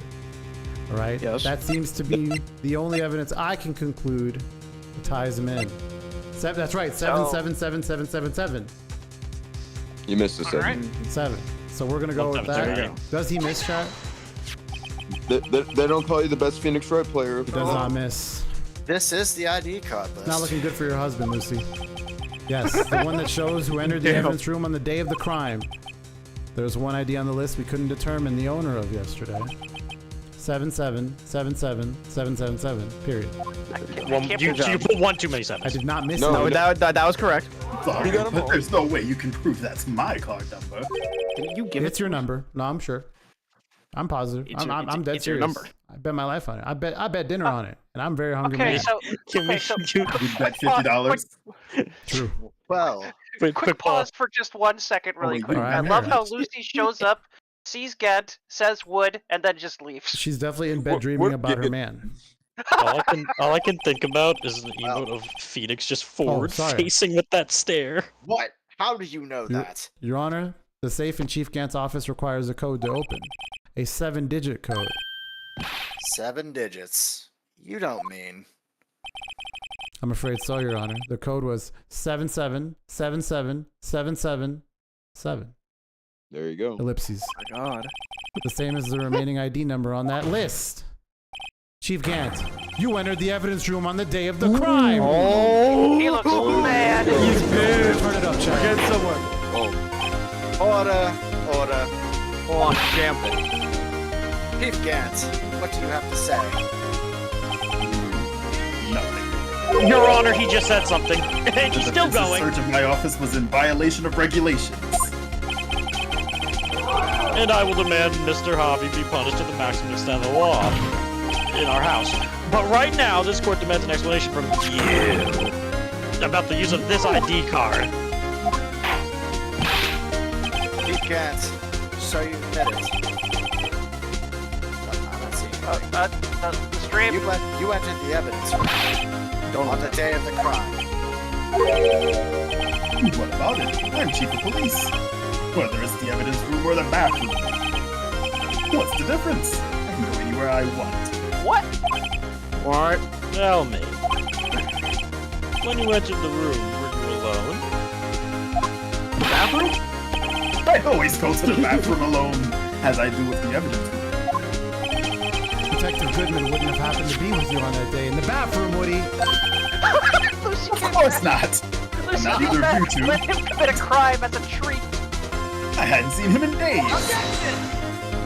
All right. Yes. That seems to be the only evidence I can conclude that ties him in. That's right. 777777. You missed a 7. 7. So we're gonna go with that. Does he miss, chat? They don't call you the best Phoenix Wright player. He does not miss. This is the ID card list. Not looking good for your husband, Lucy. Yes, the one that shows who entered the evidence room on the day of the crime. There's one ID on the list we couldn't determine the owner of yesterday. 7777777. Period. You put one too many sevens. I did not miss. No, that was correct. Sorry, but there's no way you can prove that's my card number. You give It's your number. No, I'm sure. I'm positive. I'm dead it's your serious. number. I bet my life on it. I bet dinner on it, and I'm very hungry. Okay, man. so You bet $50. True. Well, quick pause for just 1 second, really quick. Alright, I I'm love here. how Lucy shows up, sees Gant, says wood, and then just leaves. She's definitely in bed dreaming about her man. All I can think about is the emote of Phoenix just forward facing with that stare. What? How do you know that? Your Honor, the safe in Chief Gant's office requires a code to open. A 7-digit code. 7 digits. You don't mean. I'm afraid so, Your Honor. The code was 7777777. There you go. Ellipses. Oh my God. The same as the remaining ID number on that list. Chief Gant, You entered the evidence room on the day of the crime. Oh, He looks mad. he's pissed. Turn it up, Chad. Get someone. Order, order. Hold on, champion. Chief Gant, what do you have to say? Nothing. Your Honor, he just said something. And he's still The going. search of my office was in violation of regulations. And I will demand Mr. Hobby be punished to the maximum extent of the law in our house. But right now, this court demands an explanation from you about the use of this ID card. Chief Gant, so you admit it. I'm not seeing anything. The stream. You entered the evidence room on the day of the crime. What about it? I'm chief of police. Whether it's the evidence room or the bathroom. What's the difference? I can go anywhere I want. What? What? Tell me. When you entered the room, were you alone? The bathroom? I always go to the bathroom alone, as I do with the evidence room. Detective Goodman wouldn't have happened to be with you on that day in the bathroom, would he? Lucy Of course not. Lucy Not either of you two. let him commit a crime as a treat. I hadn't seen him in days.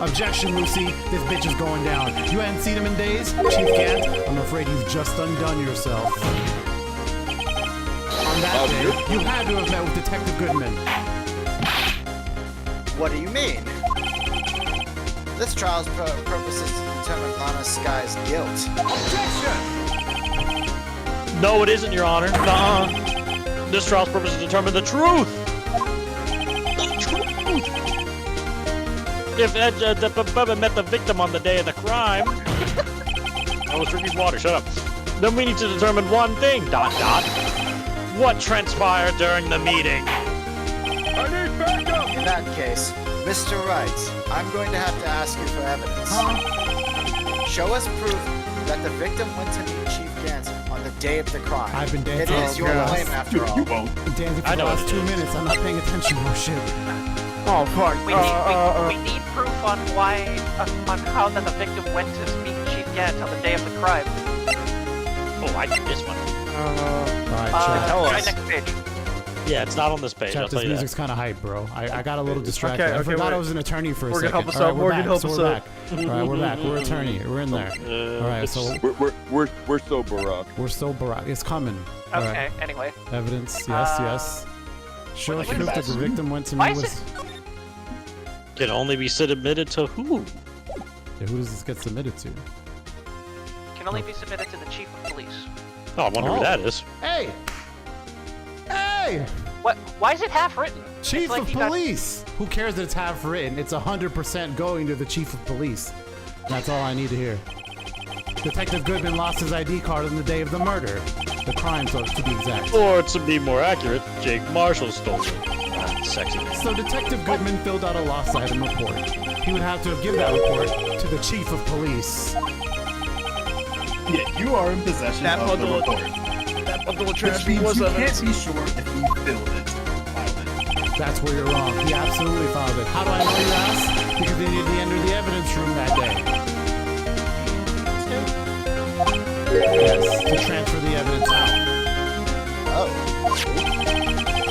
Objection, Lucy. This bitch is going down. You hadn't seen him in days? Chief Gant, I'm afraid you've just undone yourself. On that day, you had to have met with Detective Goodman. What do you mean? This trial's purpose is to determine Lana Sky's guilt. No, it isn't, Your Honor. Nuh-uh. This trial's purpose is to determine the truth. If Bubba met the victim on the day of the crime, I was drinking water. Shut up. Then we need to determine one thing. ... What transpired during the meeting? I need backup. In that case, Mr. Wright, I'm going to have to ask you for evidence. Show us proof that the victim went to meet Chief Gant on the day of the crime. I've been It dancing. is your claim after all. You won't. Dancing I for the know last what it 2 is. minutes. I'm not paying attention. Oh shit. Oh fuck. We need proof on why, on how that the victim went to meet Chief Gant on the day of the crime. Oh, I get this one. Alright, tell Right us. next page. Yeah, it's not on this page. I'll Chat, tell this you that. music's kind of hype, bro. I got a little distracted. Okay, I forgot wait. I was an attorney for a Morgan, second. help us All right, out. we're Morgan, back. help So us we're out. back. All right, we're back. We're attorney. We're in there. All right, so We're so Barack. It's coming. All Okay, right. anyway. Evidence. Yes. Show Like us in the proof that the bathroom? victim went to Why meet is with. Can only be submitted to who? Yeah, who does this get submitted to? Can only be submitted to the chief of police. Oh, I wonder who that is. Hey! Hey! What? Why is it half written? Chief It's like of he got- police! Who cares that it's half written? It's 100% going to the chief of police. That's all I need to hear. Detective Goodman lost his ID card on the day of the murder. The crime, to be exact. Or to be more accurate, Jake Marshall stole it. Sexy. So Detective Goodman filled out a lost item report. He would have to have given that report to the chief of police. Yet you are in possession That of the bundle of- report. That bundle of Which trash means was you evidence. can't be sure if he filled it. That's where you're wrong. He absolutely filed it. How do I know you asked? Because they needed to enter the evidence room that day. Yes, to transfer the evidence out.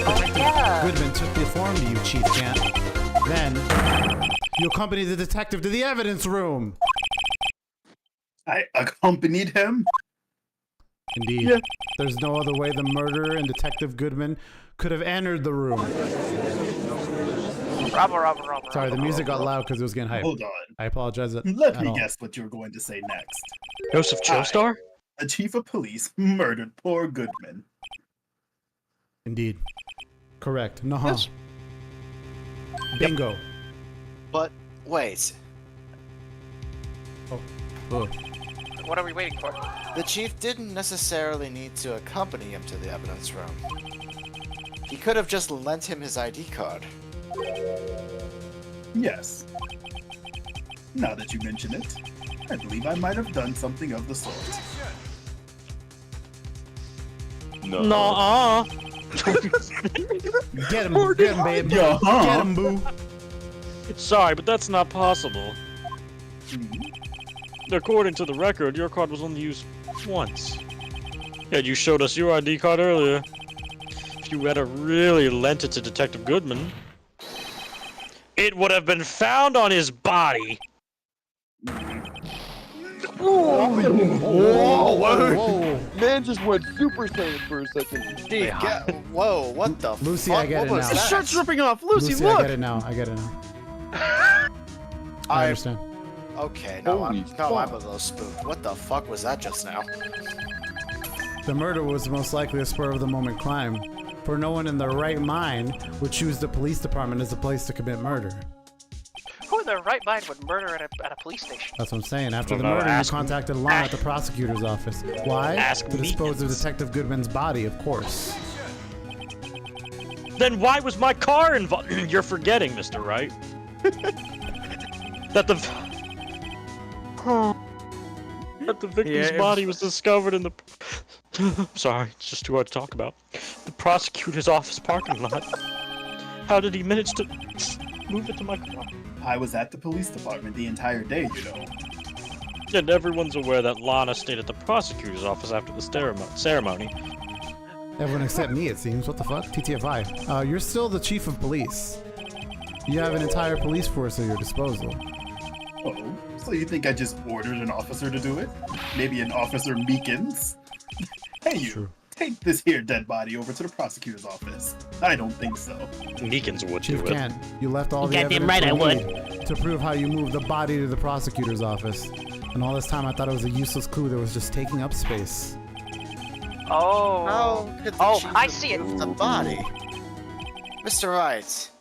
Detective Goodman took the form to you, Chief Gant. Then, you accompanied the detective to the evidence room. I accompanied him? Indeed. Yeah. There's no other way the murderer and Detective Goodman could have entered the room. Robber. Sorry, the music got loud because it was getting hyped. Hold on. I apologize. Let at me all. guess what you were going to say next. Joseph Joestar? The chief of police murdered poor Goodman. Indeed. Correct. Nuh-huh. Bingo. But wait, Oh. What are we waiting for? the chief didn't necessarily need to accompany him to the evidence room. He could have just lent him his ID card. Yes. Now that you mention it, I believe I might have done something of the sort. No. Nuh-uh. Get him, babe. Uh-huh. Get him, boo. Sorry, but that's not possible. According to the record, your card was only used once. Yet you showed us your ID card earlier. If you had really lent it to Detective Goodman, it would have been found on his body. Whoa! Man just went Super Saiyan for a second. Whoa, what the Lucy, fuck? I get What it was now. His that? shirt's ripping off. Lucy, Lucy, look. I get it now. I get it now. I understand. Okay, no, Holy I'm a little spooked. What the fuck was that just now? The murder was most likely a spur-of-the-moment crime, for no one in their right mind would choose the police department as a place to commit murder. Who in their right mind would murder at a police station? That's what I'm saying. After the Well, murder, you ask- contacted Lana at the prosecutor's office. Why? Ask To dispose of Meekins. Detective Goodman's body, of course. Then why was my car involved? You're forgetting, Mr. Wright. That the victim's body was discovered in the. Sorry, it's just too hard to talk about. The prosecutor's office parking lot. How did he manage to move it to my car? I was at the police department the entire day, you know. And everyone's aware that Lana stayed at the prosecutor's office after the ceremony. Everyone except me, it seems. What the fuck? TTFI. You're still the chief of police. You have an entire police force at your disposal. Oh, so you think I just ordered an officer to do it? Maybe an Officer Meekins? Hey you, True. take this here dead body over to the prosecutor's office. I don't think so. Meekins would Chief do it. Kent, you left all the Goddamn evidence right we need to prove how you moved the body to the prosecutor's office. And all this time I thought it was a useless clue that was just taking up space. Oh. How could the Oh, chief I have see it. moved the body? Mr. Wright,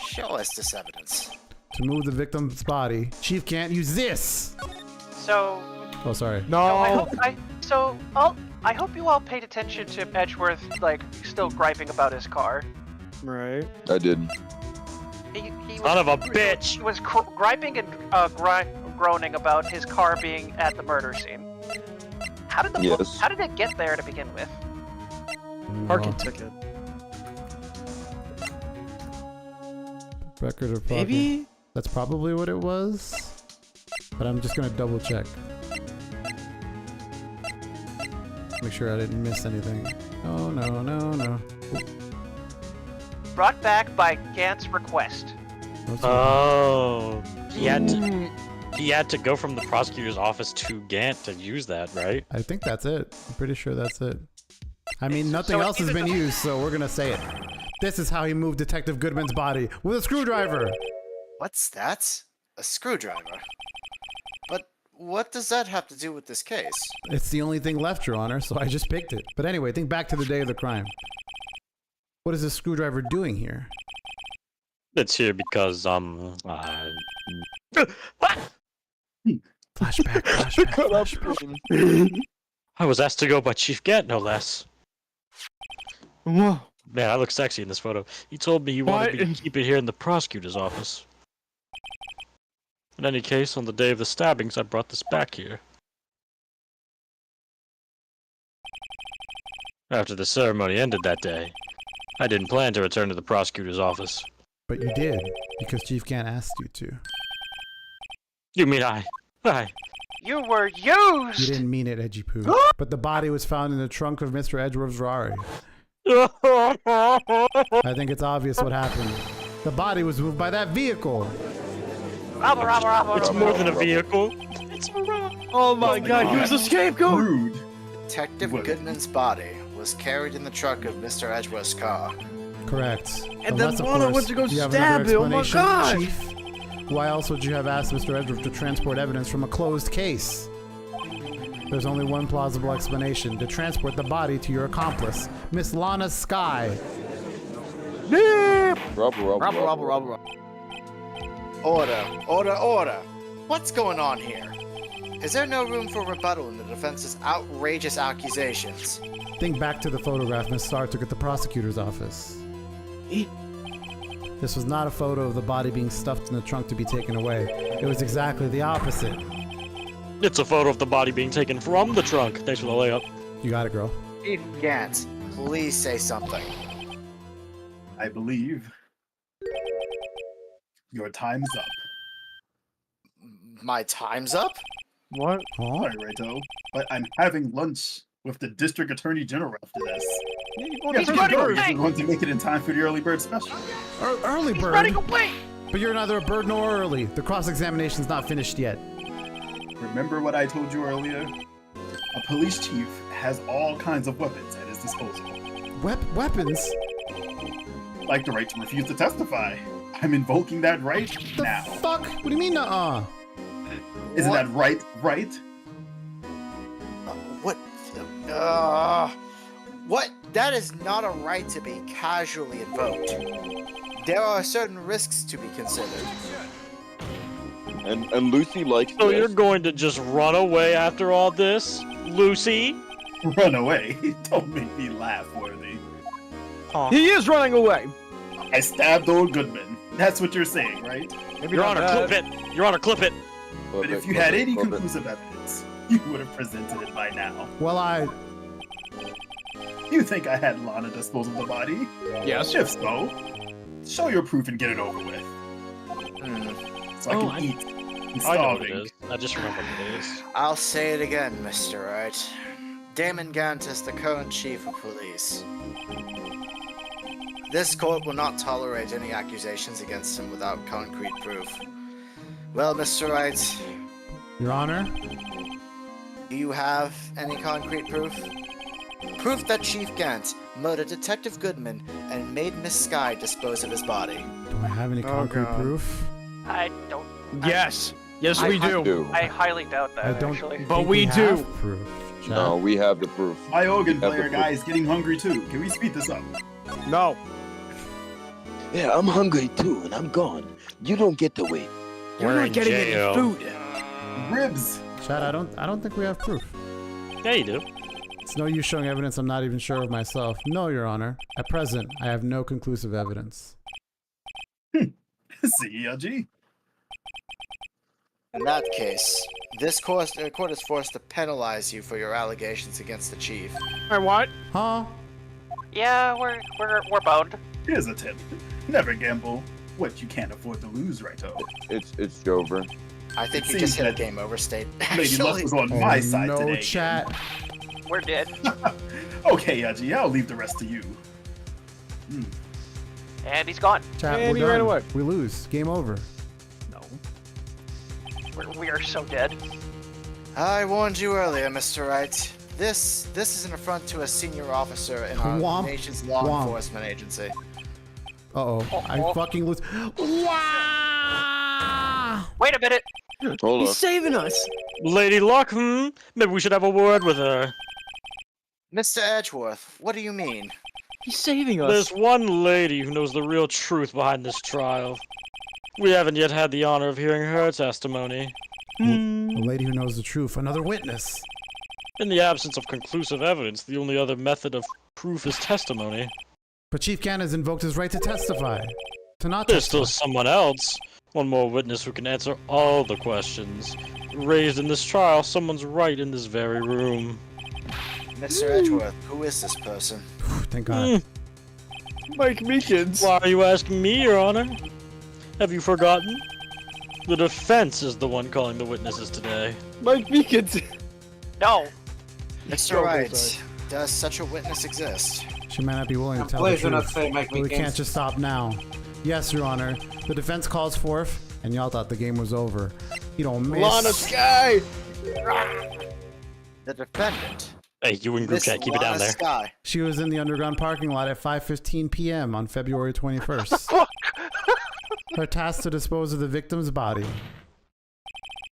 show us this evidence. To move the victim's body, Chief can't use this! So, Oh, sorry. I hope you all paid attention to Edgeworth, like, still griping about his car. Right. I didn't. He Son of a bitch! He was griping and groaning about his car being at the murder scene. How did Yes. How did it get there to begin with? Parking ticket. Record of parking. Maybe? That's probably what it was. But I'm just gonna double check. Make sure I didn't miss anything. Oh, no. Brought back by Gant's request. Oh, he had to go from the prosecutor's office to Gant to use that, right? I think that's it. I'm pretty sure that's it. I mean, nothing so else has been used, so we're gonna say it. This is how he moved Detective Goodman's body with a screwdriver. What's that? A screwdriver? But what does that have to do with this case? It's the only thing left, Your Honor, so I just picked it. But anyway, think back to the day of the crime. What is this screwdriver doing here? It's here because, Flashback. I was asked to go by Chief Gant, no less. Whoa. Man, I look sexy in this photo. He told me he wanted me to keep it here in the prosecutor's office. In any case, on the day of the stabbings, I brought this back here. After the ceremony ended that day, I didn't plan to return to the prosecutor's office. But you did, because Chief Gant asked you to. You mean I? You were used! You didn't mean it, Edgy Poo. But the body was found in the trunk of Mr. Edgeworth's Rari. I think it's obvious what happened. The body was moved by that vehicle. It's more than a vehicle. It's a rock. Oh my god, he was a scapegoat! Rude. Detective Goodman's body was carried in the trunk of Mr. Edgeworth's car. Correct. And then Unless, of Lana course, went to go you have stab another him. Oh my explanation, god! Chief. Why else would you have asked Mr. Edgeworth to transport evidence from a closed case? There's only one plausible explanation: to transport the body to your accomplice, Miss Lana Sky. Robber. Order. What's going on here? Is there no room for rebuttal in the defense's outrageous accusations? Think back to the photograph Miss Starr took at the prosecutor's office. This was not a photo of the body being stuffed in the trunk to be taken away. It was exactly the opposite. It's a photo of the body being taken from the trunk. Thanks for the layup. You got it, girl. Chief Gant, please say something. I believe your time's up. My time's up? What? Sorry, Righto, but I'm having lunch with the District Attorney General after this. He's You're running going to make it in time for the early bird special. Early bird? Running away! But you're neither a bird nor early. The cross-examination's not finished yet. Remember what I told you earlier? A police chief has all kinds of weapons at his disposal. Weapons? Like the right to refuse to testify. I'm invoking that right now. Fuck? What do you mean, Isn't that right? Right? What? What? That is not a right to be casually invoked. There are certain risks to be considered. And Lucy likes So this. you're going to just run away after all this, Lucy? Run away? Don't make me laugh, Worthy. He is running away. I stabbed old Goodman. That's what you're saying, right? Maybe Your not Honor, that. clip it. Your Honor, clip it. But if you had any conclusive evidence, you would have presented it by now. Well, You think I had Lana dispose of the body? Yes. If so, show your proof and get it over with. So I can eat. I'm I know what it starving. is. I just remember what it is. I'll say it again, Mr. Wright. Damon Gant is the current chief of police. This court will not tolerate any accusations against him without concrete proof. Well, Mr. Wright, Your Honor? do you have any concrete proof? Proof that Chief Gant murdered Detective Goodman and made Miss Sky dispose of his body. Do I have any concrete God. proof? I don't. Yes. Yes, we do. I highly doubt that, I don't actually. think But we have do. proof. Chat. No, we have the proof. My organ Have the player proof. guy is getting hungry too. Can we speed this up? No. Yeah, I'm hungry too, and I'm gone. You don't get to wait. You're We're not in getting jail. any food. Ribs. Chat, I don't think we have proof. Yeah, you do. It's no use showing evidence I'm not even sure of myself. No, Your Honor. At present, I have no conclusive evidence. CELG. In that case, this court is forced to penalize you for your allegations against the chief. And what? Huh? Yeah, we're boned. Here's a tip. Never gamble what you can't afford to lose, Righto. It's Jover. I think It you just seems hit a that game over state. Lady Luck Actually, was on my side no today. chat. We're dead. Okay, Yaji, I'll leave the rest to you. And he's gone. Chat, And we're he ran done. away. We lose. Game over. No. We are so dead. I warned you earlier, Mr. Wright. This is an affront to a senior officer in our Womp. nation's law Womp. enforcement agency. Uh-oh. I fucking lose. Wow! Wait a minute. Hold He's up. saving us. Lady Luck, Maybe we should have a word with her. Mr. Edgeworth, what do you mean? He's saving us. There's one lady who knows the real truth behind this trial. We haven't yet had the honor of hearing her testimony. A lady who knows the truth. Another witness. In the absence of conclusive evidence, the only other method of proof is testimony. But Chief Gant has invoked his right to testify. To not There's testify. still someone else. One more witness who can answer all the questions raised in this trial. Someone's right in this very room. Mr. Edgeworth, who is this person? Thank God. Mike Meekins. Why are you asking me, Your Honor? Have you forgotten? The defense is the one calling the witnesses today. Mike Meekins. No. Mr. Wright, does such a witness exist? She may not be willing to tell the Please do not truth. say Mike But we Meekins. can't just stop now. Yes, Your Honor. The defense calls forth, and y'all thought the game was over. You don't miss. Lana Sky. The defendant. Hey, you in group Miss chat, keep it down Lana there. Sky. She was in the underground parking lot at 5:15 p.m. on February 21st. Her task to dispose of the victim's body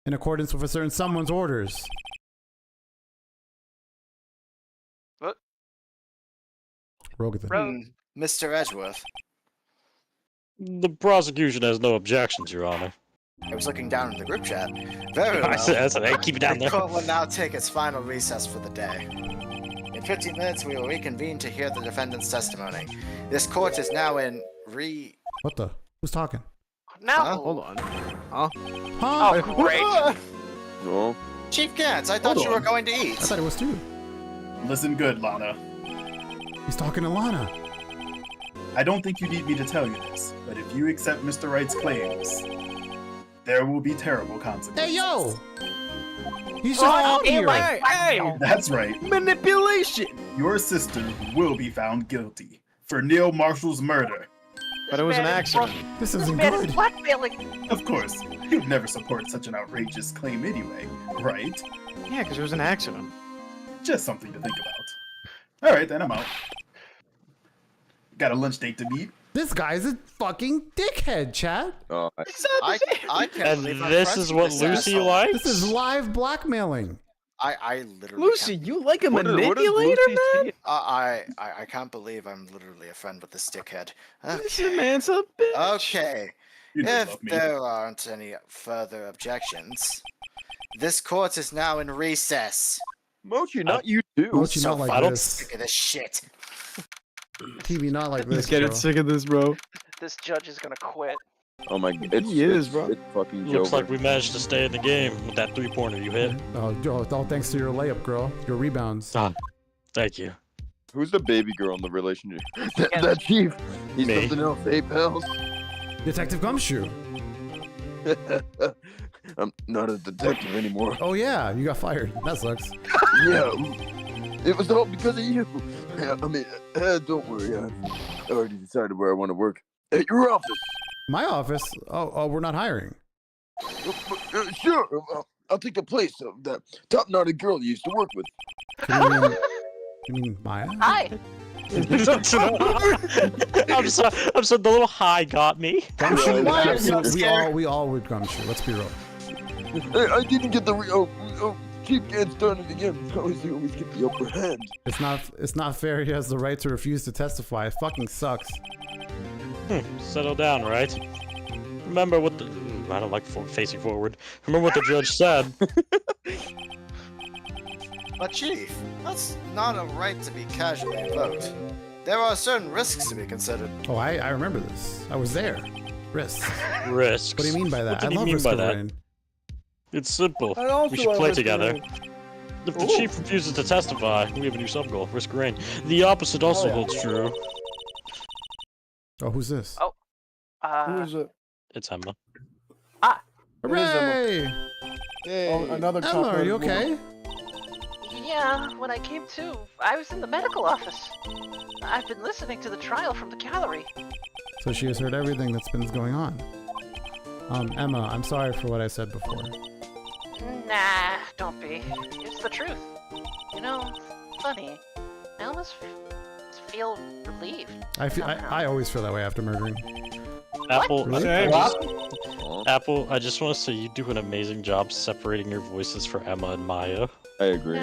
in accordance with a certain someone's orders. What? Rogathan. Mr. Edgeworth. The prosecution has no objections, Your Honor. I was looking down in the group chat. Very well. I said, hey, keep it down The there. court will now take its final recess for the day. In 15 minutes, we will reconvene to hear the defendant's testimony. This court is now in What the? Who's talking? No. Hold on. Huh? Oh, great. No. Chief Gantz, I thought Hold you were on. going to eat. I thought it was too. Listen good, Lana. He's talking to Lana. I don't think you need me to tell you this, but if you accept Mr. Wright's claims, there will be terrible consequences. Hey, yo! He's just out here. Hey, That's right. manipulation. Your sister will be found guilty for Neil Marshall's murder. But it was an man is accident. This This isn't man good. is blackmailing. Of course, you'd never support such an outrageous claim anyway, right? Yeah, because it was an accident. Just something to think about. Alright, then I'm out. Got a lunch date to meet. This guy's a fucking dickhead, chat. I can't And believe I'm this friends is with what this Lucy asshole. likes? This is live blackmailing. I literally Lucy, can't, you like a What is manipulator, Lucy's man? tea? I can't believe I'm literally a friend with this dickhead. This man's a bitch. Okay. You don't If love me. there aren't any further objections, this court is now in recess. Mochi, not you too. Mochi, So not like fucking this. sick of this shit. TV, not like this. He's getting bro. sick of this, bro. This judge is gonna quit. Oh my god, it's, He is, it's, bro. it's fucking Looks over. like we managed to stay in the game with that 3-pointer you hit. All thanks to your layup, girl. Your rebounds. Ah, thank you. Who's the baby girl in the relationship? That chief. He's Me. something else, hey pals. Detective Gumshoe. I'm not a detective anymore. Oh yeah, you got fired. That sucks. Yeah, it was all because of you. Yeah, I mean, don't worry. I already decided where I want to work. At your office. My office. Oh, we're not hiring. Sure, I'll take the place of that top-knotted girl you used to work with. You mean Maya? Hi. I'm sorry, the little high got me. Gumshoe. Why are Absolutely. you We all would Gumshoe. Let's be real. I didn't get the Chief Gant's done it again. He always get the upper hand. It's not fair. He has the right to refuse to testify. It fucking sucks. Settle down, right? Remember what the... I don't like facing forward. Remember what the judge said. But Chief, that's not a right to be casually invoked. There are certain risks to be considered. Oh, I remember this. I was there. Risks. Risks. What do you mean by that? What did I he love mean Risk by of that? Rain. It's simple. I also We should like play Risk of together. Rain. If the Ooh. chief refuses to testify, we have a new sub-goal, Risk of Rain. The opposite also Oh, yeah. holds true. Oh, who's this? Oh. Who is it? It's Emma. Hooray! Oh, another Emma, are you top-rated okay? woman. Yeah, when I came to, I was in the medical office. I've been listening to the trial from the gallery. So she has heard everything that's been going on. Emma, I'm sorry for what I said before. Nah, don't be. It's the truth. You know, funny. I almost feel relieved. I always feel that way after murdering. Apple, Really? Apple, I just want to say you do an amazing job separating your voices for Emma and Maya. I agree.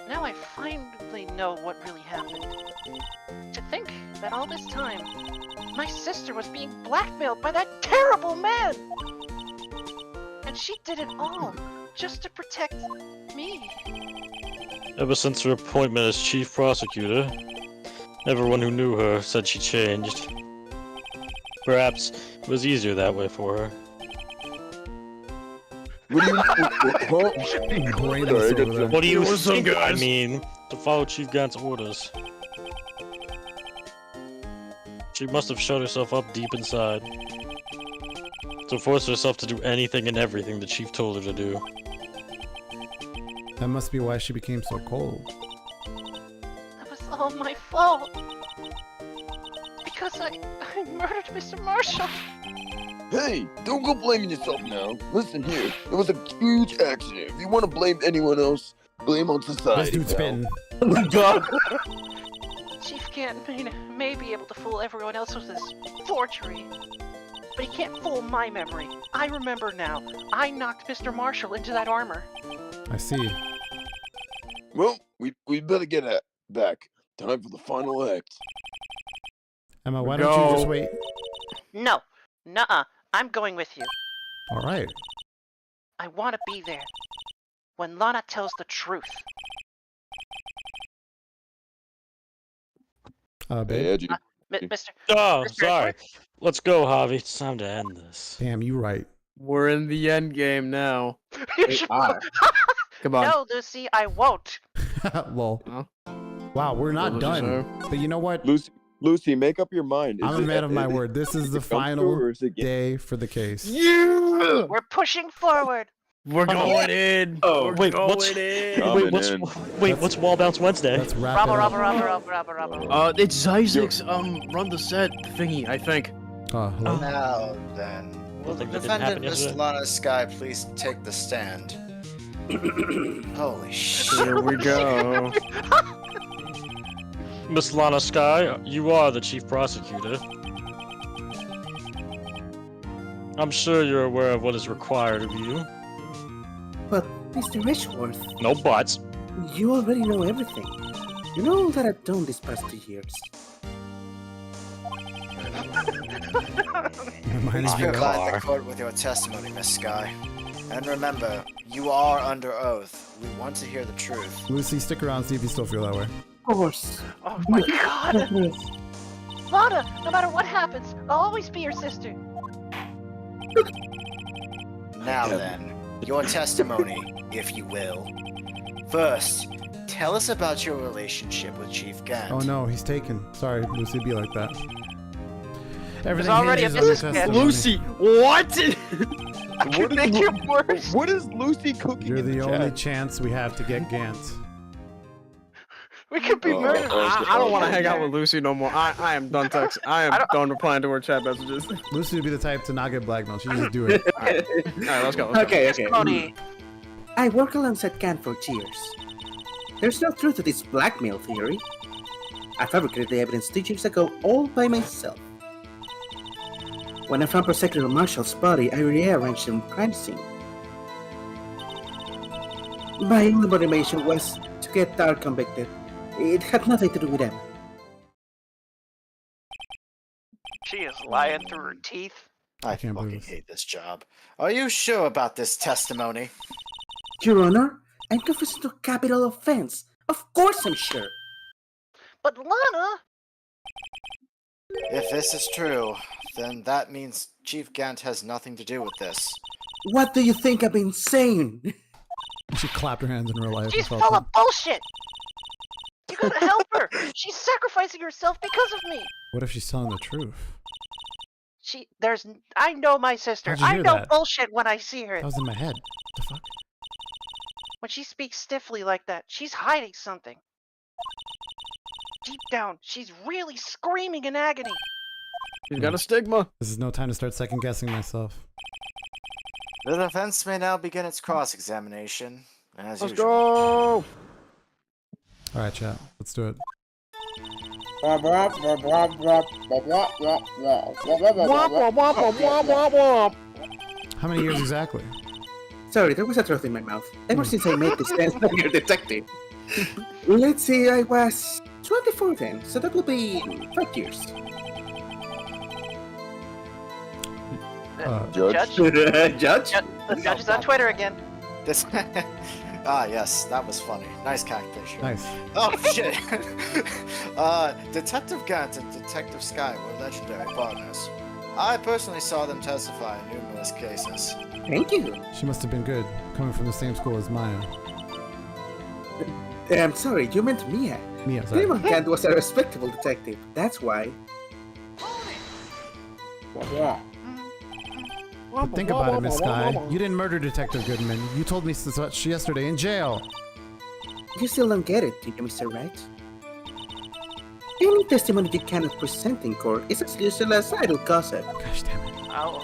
Now I finally know what really happened. To think that all this time, my sister was being blackmailed by that terrible man! And she did it all just to protect me. Ever since her appointment as chief prosecutor, everyone who knew her said she changed. Perhaps it was easier that way for her. What do you What do you think I mean? To follow Chief Gant's orders. She must have shut herself up deep inside. To force herself to do anything and everything the chief told her to do. That must be why she became so cold. That was all my fault. Because I murdered Mr. Marshall. Hey, don't go blaming yourself now. Listen here, it was a huge accident. If you want to blame anyone else, blame on society. This dude's pal. spitting. Oh my god! Chief Gant may be able to fool everyone else with his forgery. But he can't fool my memory. I remember now. I knocked Mr. Marshall into that armor. I see. Well, we better get back. Time for the final act. Emma, why don't you just wait? No. Nuh-uh. I'm going with you. All right. I want to be there. When Lana tells the truth. Babe. Hey, Edgy. Mr. Oh, Mr. sorry. Edward? Let's go, Javi. It's time to end this. Damn, you right. We're in the end game now. Come on. No, Lucy, I won't. Lol. Huh? Wow, we're not Well, done. deserve. But you know what? Lucy, Lucy, make up your mind. I'm a man of my word. This is the final day for the case. Yeah! We're pushing forward. We're going in. Oh, wait, We're what's going in. what's Wall Bounce Wednesday? Let's wrap Rubber. It's Isaac's run the set thingy, I think. Hello? Now then, will the Something that didn't happen defendant, Miss yesterday. Lana Sky, please take the stand? Holy shit. Here we go. Miss Lana Sky, you are the chief prosecutor. I'm sure you're aware of what is required of you. But, Mr. Edgeworth, No buts. you already know everything. You know all that I've done these past 2 years. Please provide the court with your testimony, Miss Sky. And remember, you are under oath. We want to hear the truth. Lucy, stick around, see if you still feel that way. Of course. Oh my god! Lana, no matter what happens, I'll always be your sister. Now then, your testimony, if you will. First, tell us about your relationship with Chief Gant. Oh no, he's taken. Sorry, Lucy, be like that. Everything already hinges a on your disconnect. testimony. Lucy, what? I can make it worse. What is Lucy cooking You're in the the only chat? chance we have to get Gant. We could be murdered. I don't want to hang out with Lucy no more. I am done text. I am done replying to her chat messages. Lucy would be the type to not get blackmailed. She just do it. Alright, let's go. Okay. Testimony. I work alongside Gant for years. There's no truth to this blackmail theory. I fabricated the evidence 2 years ago all by myself. When I found Prosecutor Marshall's body, I rearranged the crime scene. My only motivation was to get Dar convicted. It had nothing to do with him. She is lying through her teeth. I can't believe fucking this. hate this job. Are you sure about this testimony? Your Honor, I'm confessing to capital offense. Of course I'm sure. But Lana! If this is true, then that means Chief Gant has nothing to do with this. What do you think I've been saying? She clapped her hands in real life. She's I felt full it. of bullshit! You gotta help her! She's sacrificing herself because of me! What if she's telling the truth? I know my sister. How'd you I hear know that? bullshit when I see her. That was in my head. The fuck? When she speaks stiffly like that, she's hiding something. Deep down, she's really screaming in agony. She's got a stigma. This is no time to start second guessing myself. The defense may now begin its cross-examination, as Let's usual. go. Alright, chat. Let's do it. Womp, womp, womp, womp, womp, womp. How many years exactly? Sorry, there was a truth in my mouth. Ever since I made this 10-year detective. Let's see, I was 24 then, so that will be 5 years. Judge? Judge? The judge is on Twitter again. This. Yes, that was funny. Nice catfish. Nice. Oh shit. Detective Gant and Detective Sky were legendary partners. I personally saw them testify in numerous cases. Thank you. She must have been good, coming from the same school as Maya. I'm sorry, you meant Mia. Mia, sorry. Raymond Gant was a respectable detective. That's why. But think about it, Miss Sky. You didn't murder Detective Goodman. You told me such yesterday in jail. You still don't get it, do you, Mr. Wright? Any testimony you cannot present in court is as usual as idle gossip. Gosh damn it. Oh.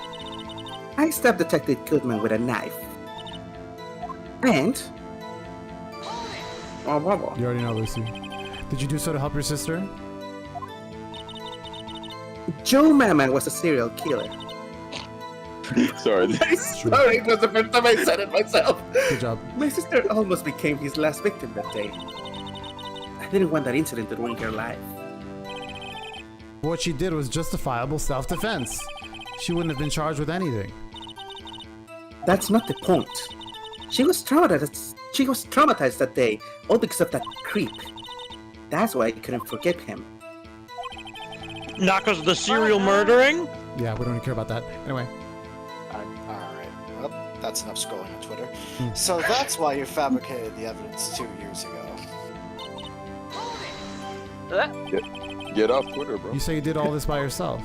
I stabbed Detective Goodman with a knife. And... You already know, Lucy. Did you do so to help your sister? Joe Maman was a serial killer. Sorry. Sorry, it was the first time I said it myself. Good job. My sister almost became his last victim that day. I didn't want that incident to ruin her life. What she did was justifiable self-defense. She wouldn't have been charged with anything. That's not the point. She was traumatized. She was traumatized that day, all because of that creep. That's why I couldn't forgive him. Not because of the serial murdering? Yeah, we don't even care about that. Anyway. Alright, well, that's enough scrolling on Twitter. So that's why you fabricated the evidence 2 years ago. Get off Twitter, bro. You say you did all this by yourself.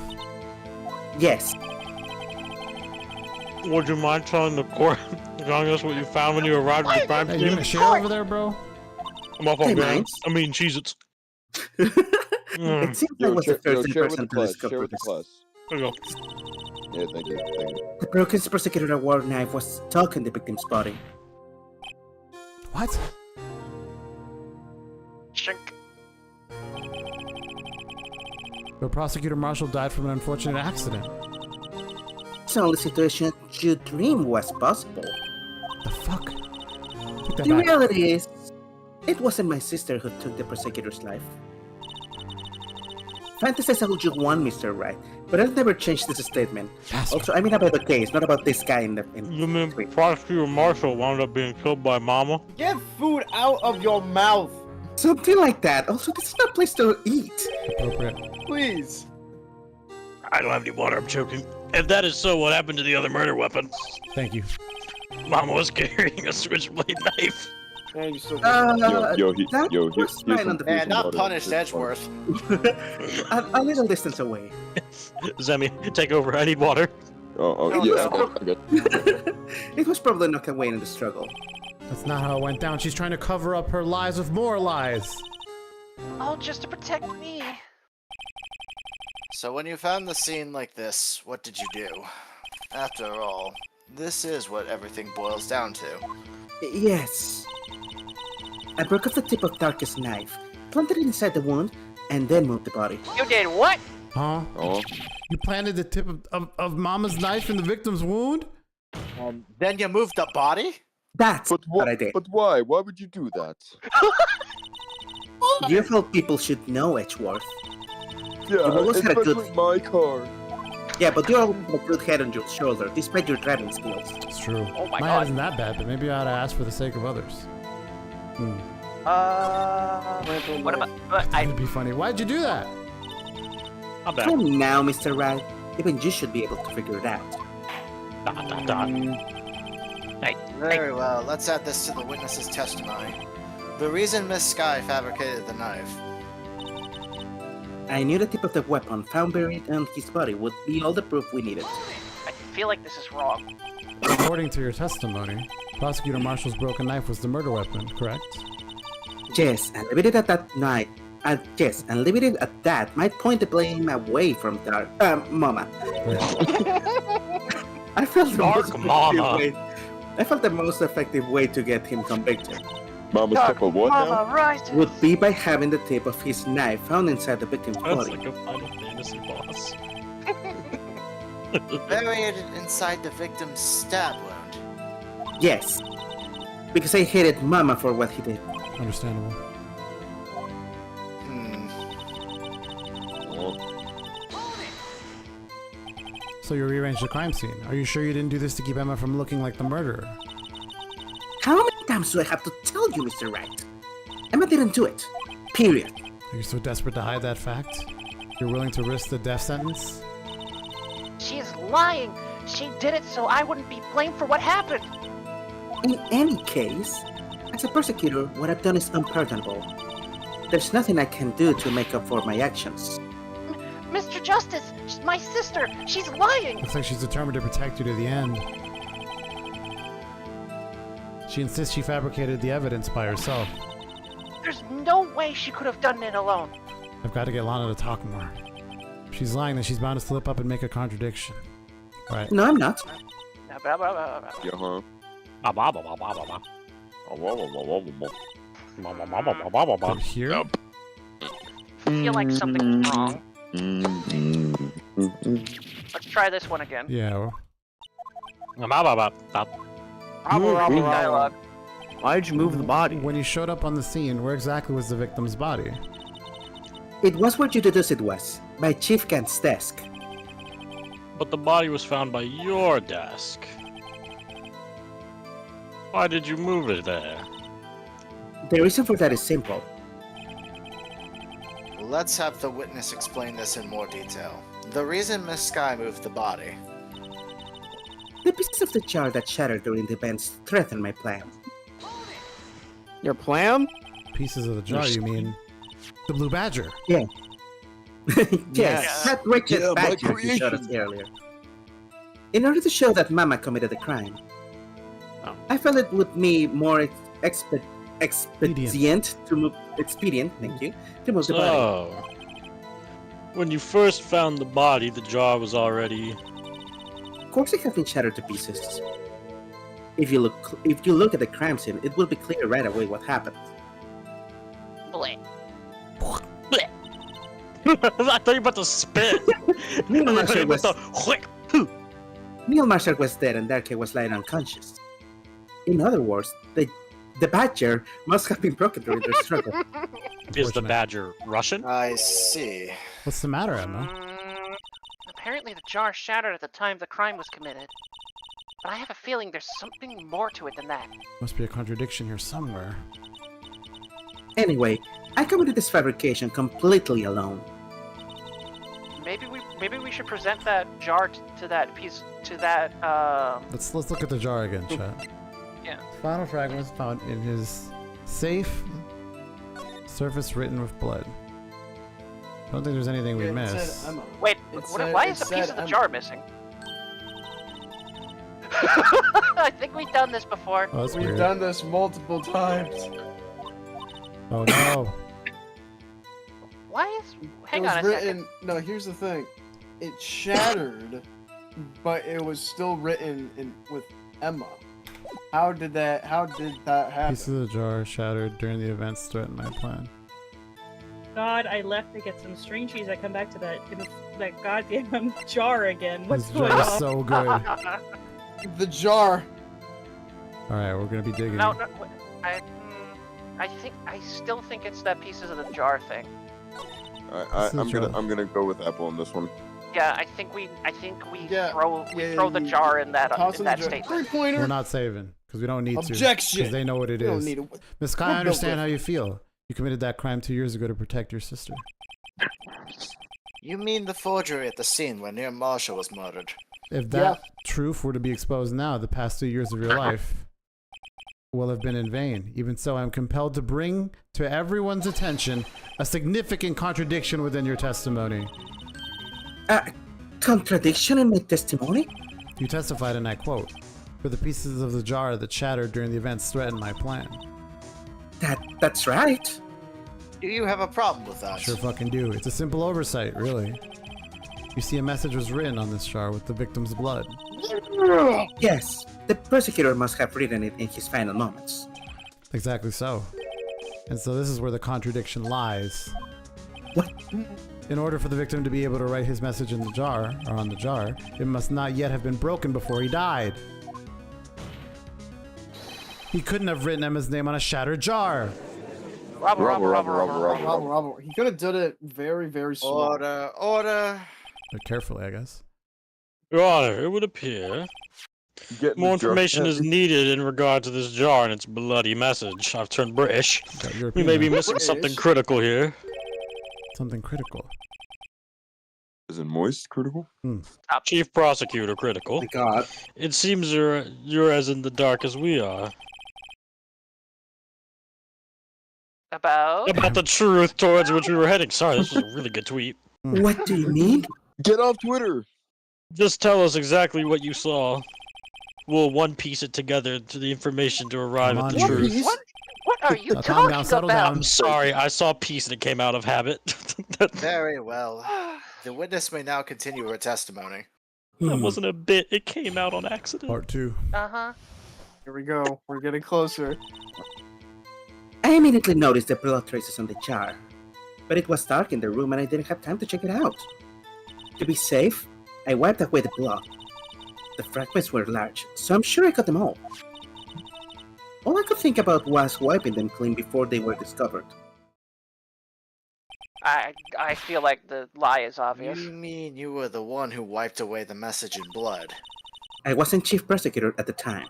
Yes. Would you mind telling the court, telling us what you found when you arrived at the crime Hey, scene? you gonna share over there, bro? I'm up on Gant. I mean, Cheez-Its. It seems I was the first share with person the to class. discover Share with the this. class. There you go. Yeah, thank you. Thank you. The broken prosecutor award knife was stuck in the victim's body. What? Shink. The prosecutor marshal died from an unfortunate accident. It's the only situation you dream was possible. The fuck? Take that The back. reality is, it wasn't my sister who took the prosecutor's life. Fantasize all you want, Mr. Wright, but I'll never change this statement. Also, I mean about the case, not about this guy in the... You mean Prosecutor Marshall wound up being killed by Mama? Get food out of your mouth. Something like that. Also, this is not a place to eat. Appropriate. Please. I don't have any water, I'm choking. If that is so, what happened to the other murder weapon? Thank you. Mama was carrying a switchblade knife. Yeah, you still was fine on the Man, not punished Edgeworth. a little distance away. Zemi, take over. I need water. It was probably knocked away in the struggle. That's not how it went down. She's trying to cover up her lies with more lies. All just to protect me. So when you found the scene like this, what did you do? After all, this is what everything boils down to. Yes. I broke off the tip of Darkest knife, planted it inside the wound, and then moved the body. You did what? Huh? Oh. You planted the tip of Mama's knife in the victim's wound? Then you moved the body? That's what I did. But why? Why would you do that? You felt people should know Edgeworth. Yeah, You always had a good... especially my car. Yeah, but you always had a good head on your shoulder, despite your driving skills. It's true. Oh my My God. head isn't that bad, but maybe I ought to ask for the sake of others. What about... It'd be funny. Why'd you do that? I'm back. Come now, Mr. Wright. Even you should be able to figure it out. Very well, let's add this to the witness's testimony. The reason Miss Sky fabricated the knife. I knew the tip of the weapon found buried on his body would be all the proof we needed. I feel like this is wrong. According to your testimony, Prosecutor Marshall's broken knife was the murder weapon, correct? Yes, and leaving it at that night. Yes, and leaving it at that might point the blame away from Mama. I felt the Dark most effective Mama. way. I felt the most effective way to get him convicted Mama's Dark cup of what now? Mama rises. would be by having the tip of his knife found inside the victim's That's body. like a Final Fantasy boss. Buried inside the victim's stab wound. Yes, because I hated Mama for what he did. Understandable. So you rearranged the crime scene. Are you sure you didn't do this to keep Emma from looking like the murderer? How many times do I have to tell you, Mr. Wright? Emma didn't do it. Period. Are you so desperate to hide that fact? You're willing to risk the death sentence? She is lying. She did it so I wouldn't be blamed for what happened. In any case, as a prosecutor, what I've done is unpardonable. There's nothing I can do to make up for my actions. Mr. Justice, she's my sister. She's lying. Looks like she's determined to protect you to the end. She insists she fabricated the evidence by herself. There's no way she could have done it alone. I've got to get Lana to talk more. If she's lying, then she's bound to slip up and make a contradiction. Right. No, I'm not. Yeah, From here? I feel like something's wrong. Let's try this one again. Yeah. Dialogue. Why'd you move the body? When you showed up on the scene, where exactly was the victim's body? It was where you deduce it was, by Chief Gant's desk. But the body was found by your desk. Why did you move it there? The reason for that is simple. Let's have the witness explain this in more detail. The reason Miss Sky moved the body. The pieces of the jar that shattered during the events threatened my plan. Your plan? Pieces of the jar, you mean? The Blue Badger? Yeah. Yes, that wretched Yeah, my badger you showed us creation. earlier. In order to show that Mama committed the crime, I felt it would be more expedient to move. Expedient, thank you, to move the body. So, when you first found the body, the jar was already. Of course, it has been shattered to pieces. If you look at the crime scene, it will be clear right away what happened. Bleh. I thought you were about to spit. Neil I thought you Marshall were was about to whick. Neil Marshall was dead, and Darky was lying unconscious. In other words, the badger must have been broken during their struggle. Is the badger Russian? I see. What's the matter, Emma? Apparently the jar shattered at the time the crime was committed. But I have a feeling there's something more to it than that. Must be a contradiction here somewhere. Anyway, I committed this fabrication completely alone. Maybe we should present that jar to that piece to that Let's look at the jar again, chat. Yeah. Final fragment was found in his safe. Surface written with blood. I don't think there's anything we missed. Wait, why is a piece of the jar missing? I think we've done this before. Oh, that's We've weird. done this multiple times. Oh no. Why is? Hang it was on a written, second. No, here's the thing. It shattered, but it was still written with Emma. How did that happen? Piece of the jar shattered during the events threatened my plan. God, I left to get some string cheese. I come back to that goddamn jar again. What's This going jar on? is so good. The jar. Alright, we're gonna be digging. No, I still think it's that pieces of the jar thing. I'm gonna go with Apple on this one. Yeah, I think we throw the jar in that statement. We're not saving, because we don't need Objection! to. Because they know what it We don't is. need it. Miss Sky, I We'll go understand with how it. you feel. You committed that crime 2 years ago to protect your sister. You mean the forgery at the scene when Neil Marshall was murdered? If that truth were to be exposed now, the past 2 years of your life will have been in vain. Even so, I'm compelled to bring to everyone's attention a significant contradiction within your testimony. Contradiction in my testimony? You testified, and I quote, "For the pieces of the jar that shattered during the events threatened my plan." That's right. Do you have a problem with that? Sure fucking do. It's a simple oversight, really. You see, a message was written on this jar with the victim's blood. Yes, the persecutor must have written it in his final moments. Exactly so. And so this is where the contradiction lies. What? In order for the victim to be able to write his message in the jar, or on the jar, it must not yet have been broken before he died. He couldn't have written Emma's name on a shattered jar. Robert. He could have done it very, very slow. Order. But carefully, I guess. Your Honor, it would appear more information is needed in regard to this jar and its bloody message. I've turned British. We may be missing something critical here. Something critical. Is it moist critical? Chief Prosecutor critical. God. It seems you're as in the dark as we are. About the truth towards which we were heading. Sorry, this was a really good tweet. What do you mean? Get off Twitter. Just tell us exactly what you saw. We'll one piece it together to the information to arrive at the truth. What are you Calm down, talking settle about? down. I'm sorry, I saw peace and it came out of habit. Very well. The witness may now continue her testimony. That wasn't a bit, it came out on accident. Part 2. Uh-huh. Here we go. We're getting closer. I immediately noticed the blood traces on the jar, but it was dark in the room and I didn't have time to check it out. To be safe, I wiped away the blood. The fragments were large, so I'm sure I got them all. All I could think about was wiping them clean before they were discovered. I feel like the lie is obvious. You mean you were the one who wiped away the message in blood? I wasn't chief prosecutor at the time.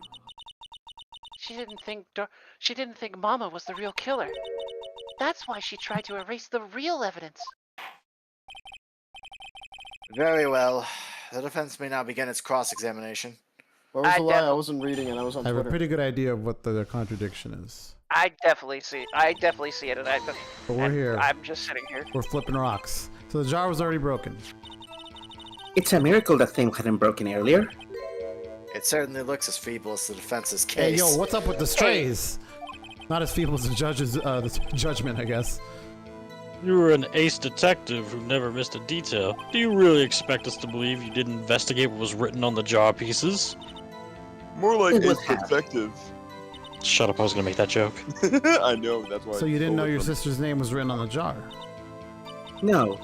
She didn't think Mama was the real killer. That's why she tried to erase the real evidence. Very well. The defense may now begin its cross-examination. What was the lie? I wasn't reading it. I was on I have Twitter. a pretty good idea of what the contradiction is. I definitely see it, But we're here. I'm just sitting here. We're flipping rocks. So the jar was already broken. It's a miracle that thing hadn't broken earlier. It certainly looks as feeble as the defense's case. Hey, yo, what's up with the strays? Not as feeble as the judge's the judgment, I guess. You were an ace detective who never missed a detail. Do you really expect us to believe you didn't investigate what was written on the jar pieces? More like It was ace detective. Shut up, I was gonna make that joke. I know, that's why. So you didn't know your sister's name was written on the jar? No.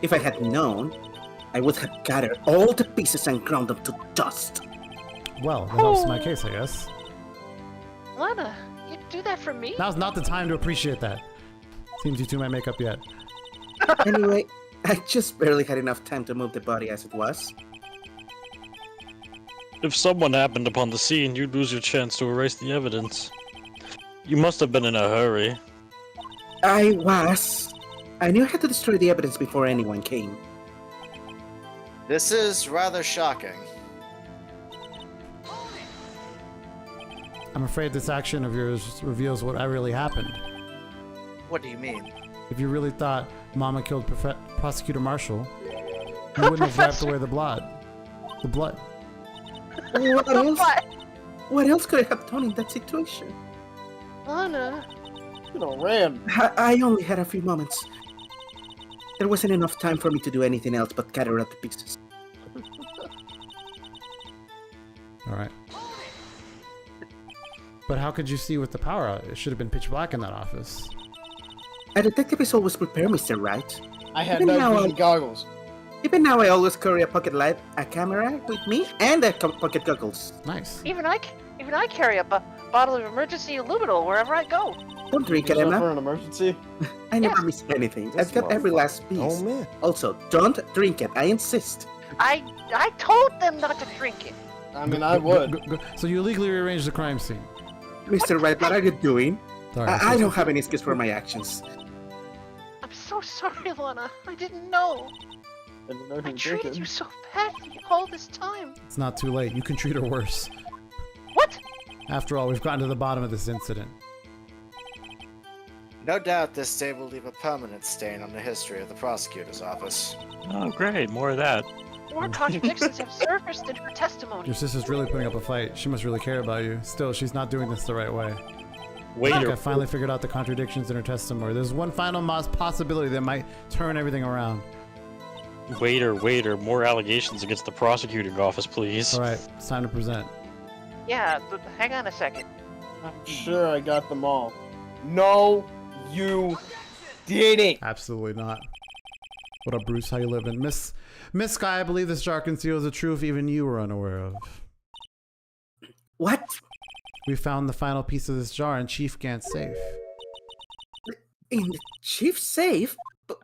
If I had known, I would have gathered all the pieces and ground them to dust. Well, that helps my case, I guess. Lana, you'd do that for me? Now's not the time to appreciate that. Seems you two might make up yet. Anyway, I just barely had enough time to move the body as it was. If someone happened upon the scene, you'd lose your chance to erase the evidence. You must have been in a hurry. I was. I knew I had to destroy the evidence before anyone came. This is rather shocking. I'm afraid this action of yours reveals what really happened. What do you mean? If you really thought Mama killed Prosecutor Marshall, you wouldn't have wiped away the blood. The blood. What else? What else could I have done in that situation? Lana. You know, ran. I only had a few moments. There wasn't enough time for me to do anything else but gather up the pieces. Alright. But how could you see with the power out? It should have been pitch black in that office. A detective is always prepared, Mr. Wright. I had Even night now, vision goggles. Even now, I always carry a pocket light, a camera with me, and a pocket goggles. Nice. Even I carry a bottle of emergency luminol wherever I go. Don't drink it, Is that Emma. for an emergency? I never miss anything. I've got every last piece. Oh man. Also, don't drink it. I insist. I told them not to drink it. I mean, I would. So you illegally rearranged the crime scene. Mr. Wright, what are you doing? Sorry, I don't have any excuse for my actions. I'm so sorry, Lana. I didn't know. I treated you so badly all this time. It's not too late. You can treat her worse. What? After all, we've gotten to the bottom of this incident. No doubt this day will leave a permanent stain on the history of the prosecutor's office. Oh, great, more of that. More contradictions have surfaced in her testimony. Your sister's really putting up a fight. She must really care about you. Still, she's not doing this the right way. Waiter. I finally figured out the contradictions in her testimony. There's one final possibility that might turn everything around. Waiter, more allegations against the prosecuting office, please. Alright, it's time to present. Yeah, hang on a second. I'm sure I got them all. No, you didn't. Absolutely not. What up, Bruce? How you living? Miss Sky, I believe this jar conceals a truth even you were unaware of. What? We found the final piece of this jar in Chief Gant's safe. In the chief's safe?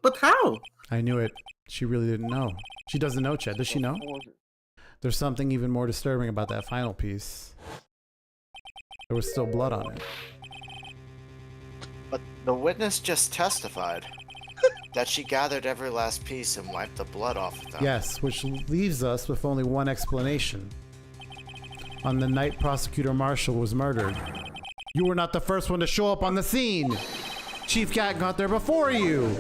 But how? I knew it. She really didn't know. She doesn't know, Chet. Does she know? There's something even more disturbing about that final piece. There was still blood on it. But the witness just testified that she gathered every last piece and wiped the blood off of them. Yes, which leaves us with only one explanation. On the night Prosecutor Marshall was murdered, you were not the first one to show up on the scene. Chief Gant got there before you.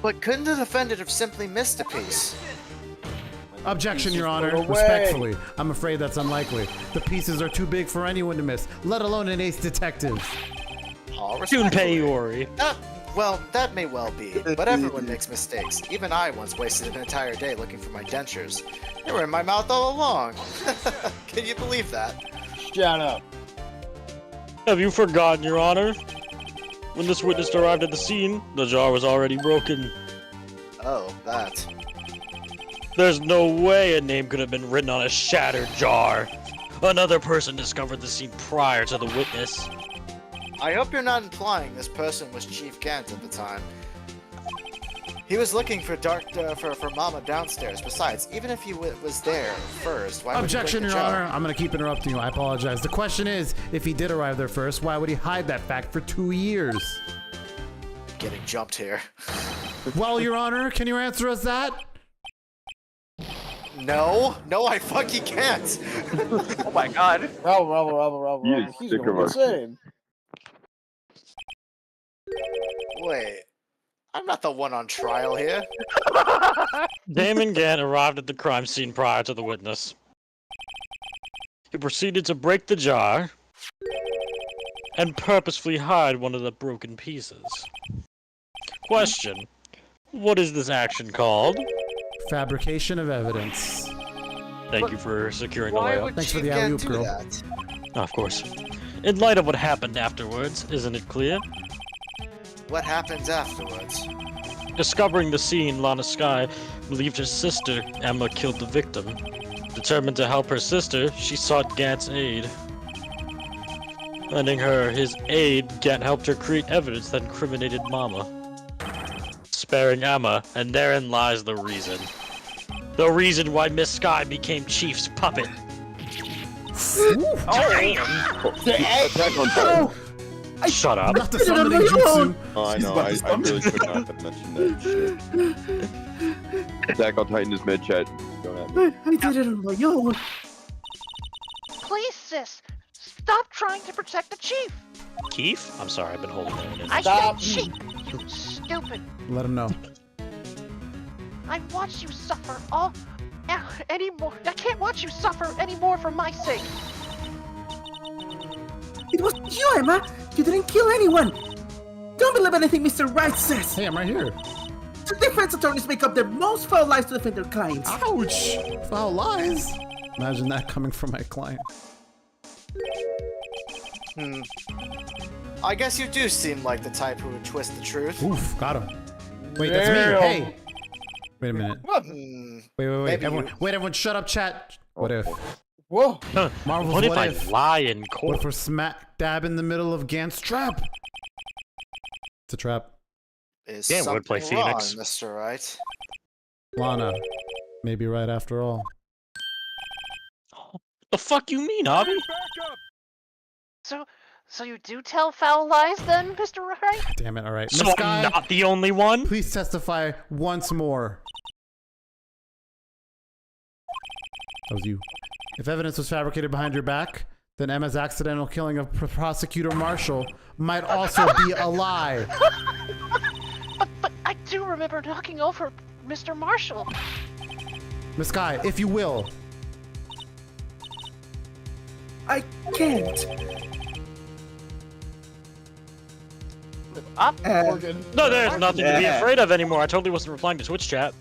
But couldn't the defendant have simply missed a piece? Objection, Your Honor. away. Respectfully, I'm afraid that's unlikely. The pieces are too big for anyone to miss, let alone an ace detective. All Junpei. Well, that may well be, but everyone makes mistakes. Even I once wasted an entire day looking for my dentures. They were in my mouth all along. Can you believe that? Shut up. Have you forgotten, Your Honor? When this witness arrived at the scene, the jar was already broken. Oh, that. There's no way a name could have been written on a shattered jar. Another person discovered the scene prior to the witness. I hope you're not implying this person was Chief Gant at the time. He was looking for for Mama downstairs. Besides, even if he was there first, why Objection, would he Your break the Honor. I'm going to keep interrupting you. I apologize. The question is, if he did arrive there first, why would he hide that fact for 2 years? Getting jumped here. Well, Your Honor, can you answer us that? No, I fucking can't. Oh my god. Robble. You He's sick going of our shit. insane. Wait, I'm not the one on trial here. Damon Gant arrived at the crime scene prior to the witness. He proceeded to break the jar and purposefully hide one of the broken pieces. Question: what is this action called? Fabrication of evidence. Thank you for securing the Why layup. would Thanks for Chief the Gant alley-oop, do girl. that? Of course. In light of what happened afterwards, isn't it clear? What happens afterwards? Discovering the scene, Lana Sky believed her sister, Emma, killed the victim. Determined to help her sister, she sought Gant's aid. Lending her his aid, Gant helped her create evidence that incriminated Mama. Sparing Emma, and therein lies the reason. The reason why Miss Sky became Chief's puppet. Attack on Titan. Shut up. Not the summoning jutsu. Oh, I know. I really could not have mentioned that shit. Attack on Titan is mid chat. Don't have me. I did it on my own. Please, sis, stop trying to protect the chief. Keith? I'm sorry, I've been holding that in. I said chief. You stupid. Let him know. I watched you suffer all anymore. I can't watch you suffer anymore for my sake. It was you, Emma. You didn't kill anyone. Don't believe anything Mr. Wright says. Hey, I'm right here. The defense attorneys make up their most foul lies to defend their clients. Ouch! Foul lies. Imagine that coming from my client. I guess you do seem like the type who would twist the truth. Oof, got him. Wait, that's me. Hey. Wait a minute. Wait. Everyone, shut up, chat. What if? Whoa. Marvel's What if I if? lie in What court? if we're smack dab in the middle of Gant's trap? It's a trap. Is Damn, something Woodplay wrong, Phoenix. Mr. Wright? Lana. Maybe right after all. The fuck you mean, Hobby? So you do tell foul lies then, Mr. Wright? Damn it, alright. So Miss I'm Sky, not the only one? please testify once more. That was you. If evidence was fabricated behind your back, then Emma's accidental killing of Prosecutor Marshall might also be a lie. But I do remember knocking over Mr. Marshall. Miss Sky, if you will. I can't. Morgan. No, there's nothing to be afraid of anymore. I totally wasn't replying to Twitch chat.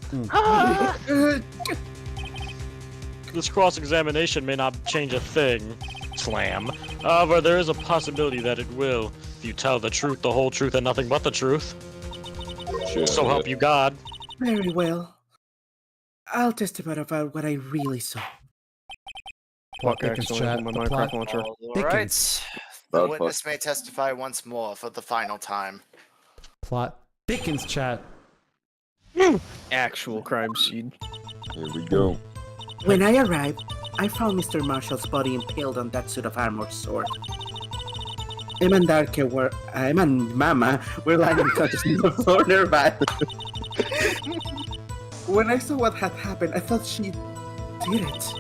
This cross-examination may not change a thing. Slam. However, there is a possibility that it will. If you tell the truth, the whole truth, and nothing but the truth. So help you God. Very well. I'll testify about what I really saw. Plot thickens, chat. The plot thickens. The witness may testify once more for the final time. Plot thickens, chat. Actual crime scene. Here we go. When I arrived, I found Mr. Marshall's body impaled on that suit of armor sword. Emma and Mama were lying unconscious on the floor nearby. When I saw what had happened, I thought she did it.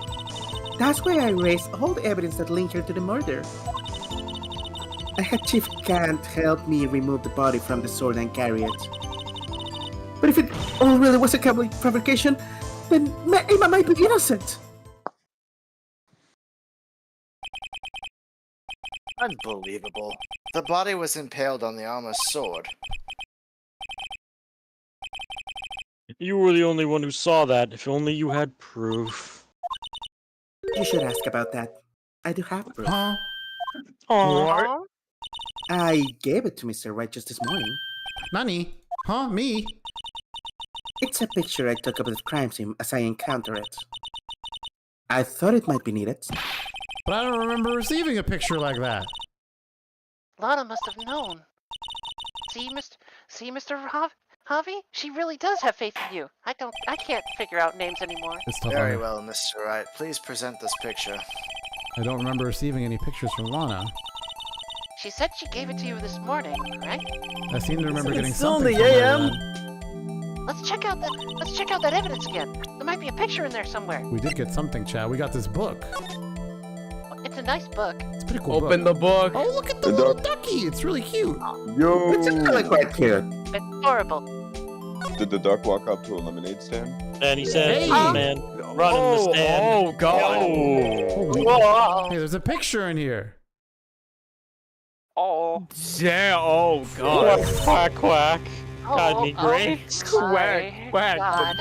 That's why I erased all the evidence that linked her to the murder. I had Chief Gant help me remove the body from the sword and carry it. But if it all really was a fabrication, then Emma might be innocent. Unbelievable. The body was impaled on the armor's sword. You were the only one who saw that. If only you had proof. You should ask about that. I do have proof. Huh? Aww. I gave it to Mr. Wright just this morning. Nani? Huh? Me? It's a picture I took of the crime scene as I encountered it. I thought it might be needed. But I don't remember receiving a picture like that. Lana must have known. See, Mr. Javi? She really does have faith in you. I can't figure out names anymore. It's tough. Very well, Mr. Wright. Please present this picture. I don't remember receiving any pictures from Lana. She said she gave it to you this morning, right? I seem to remember getting It's still in something the from her AM. then. Let's check out that evidence again. There might be a picture in there somewhere. We did get something, Chad. We got this book. It's a nice book. It's a pretty cool Open book. the book. Oh, look at the little ducky. It's really cute. Yo. It's actually quite cute. It's horrible. Did the duck walk up to a lemonade stand? And he said, Hey! man, running the stand. Oh, God. Whoa. Hey, there's a picture in here. Oh. Yeah, oh, God. Quack, quack. God, me Oh, great. Quack, my quack. God.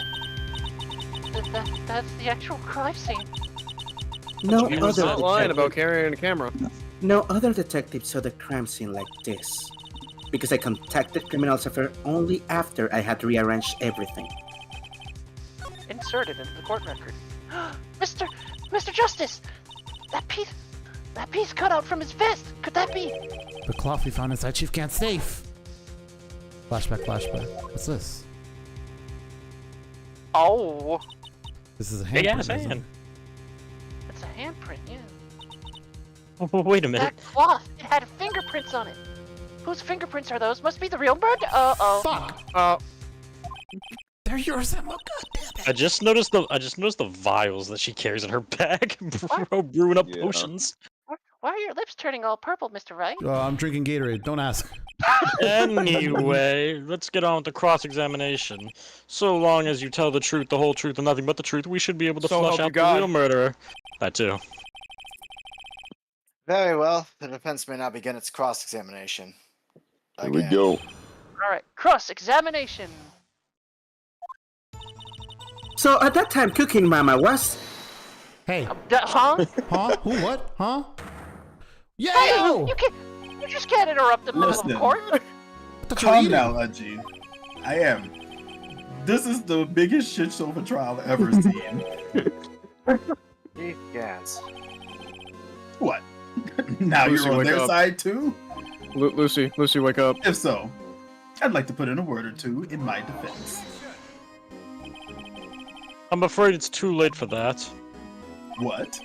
That's the actual crime scene. No He was other not lying detective, about carrying a camera. no other detective saw the crime scene like this. Because I contacted Criminals Affair only after I had rearranged everything. Inserted into the court record. Mr. Justice! That piece cut out from his vest! Could that be? The cloth we found inside Chief Gant's safe. Flashback, flashback. What's this? Oh. This is a Big handprint. ass isn't hand. It's a handprint, yeah. Oh, wait a minute. That cloth, it had fingerprints on it. Whose fingerprints are those? Must be the real bird? Uh-oh. Fuck! They're yours, Emma. I just noticed the vials that she carries in her bag, bro, brewing up potions. Why are your lips turning all purple, Mr. Wright? I'm drinking Gatorade. Don't ask. Anyway, let's get on with the cross-examination. So long as you tell the truth, the whole truth, and nothing but the truth, we should be able to So flush help you out the God. real murderer. That too. Very well. The defense may now begin its cross-examination. Here we go. Alright, cross-examination. So at that time, Cooking Mama was... Hey. Huh? Huh? Who? What? Huh? Yeah! Hey, you just can't interrupt the middle Listen. of court. Calm down, Aji. I am. This is the biggest shit show of a trial I've ever seen. Chief Gant. What? Now Lucy, you're on wake their up. side too? Lucy, wake up. If so, I'd like to put in a word or two in my defense. I'm afraid it's too late for that. What?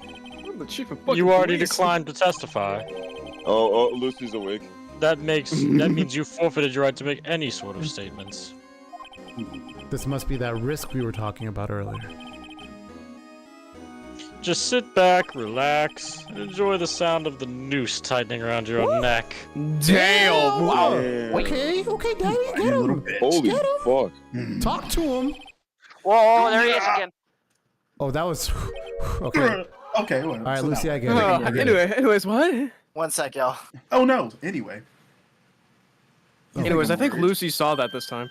I'm the chief of fucking You already police. declined to testify. Oh, Lucy's awake. That means you forfeited your right to make any sort of statements. This must be that risk we were talking about earlier. Just sit back, relax, and enjoy the sound of the noose tightening around your neck. Damn! Wow. Okay, Daddy, get him. Holy Get him. fuck. Talk to him. Whoa, there he is again. Oh, that was okay. Okay, well, All right, so Lucy, now- I get it. I get it. Anyways, what? One sec, y'all. Oh no, anyway. Anyways, I think Lucy saw that this time.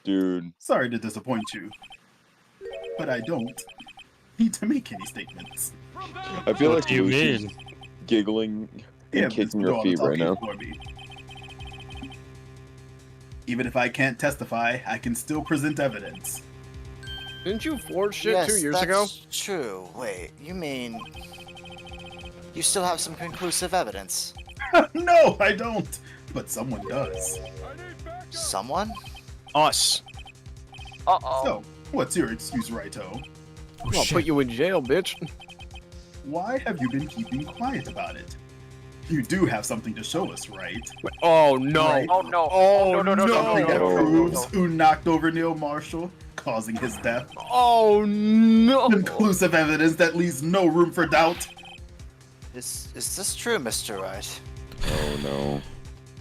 Dude. Sorry to disappoint you, but I don't need to make any statements. I feel What like do you Lucy's mean? giggling Yeah, and kicking do her all the feet right talking now. for me. Even if I can't testify, I can still present evidence. Didn't you forge shit Yes, 2 years that's ago? true. Wait, you mean... You still have some conclusive evidence? No, I don't. But someone does. Someone? Us. Uh-oh. So, what's your excuse, Righto? I'll put you in jail, bitch. Why have you been keeping quiet about it? You do have something to show us, right? Oh no! Right. Oh no! Oh no! Something that no. proves who knocked over Neil Marshall, causing his death. Oh no! Conclusive evidence that leaves no room for doubt. Is this true, Mr. Wright? Oh no.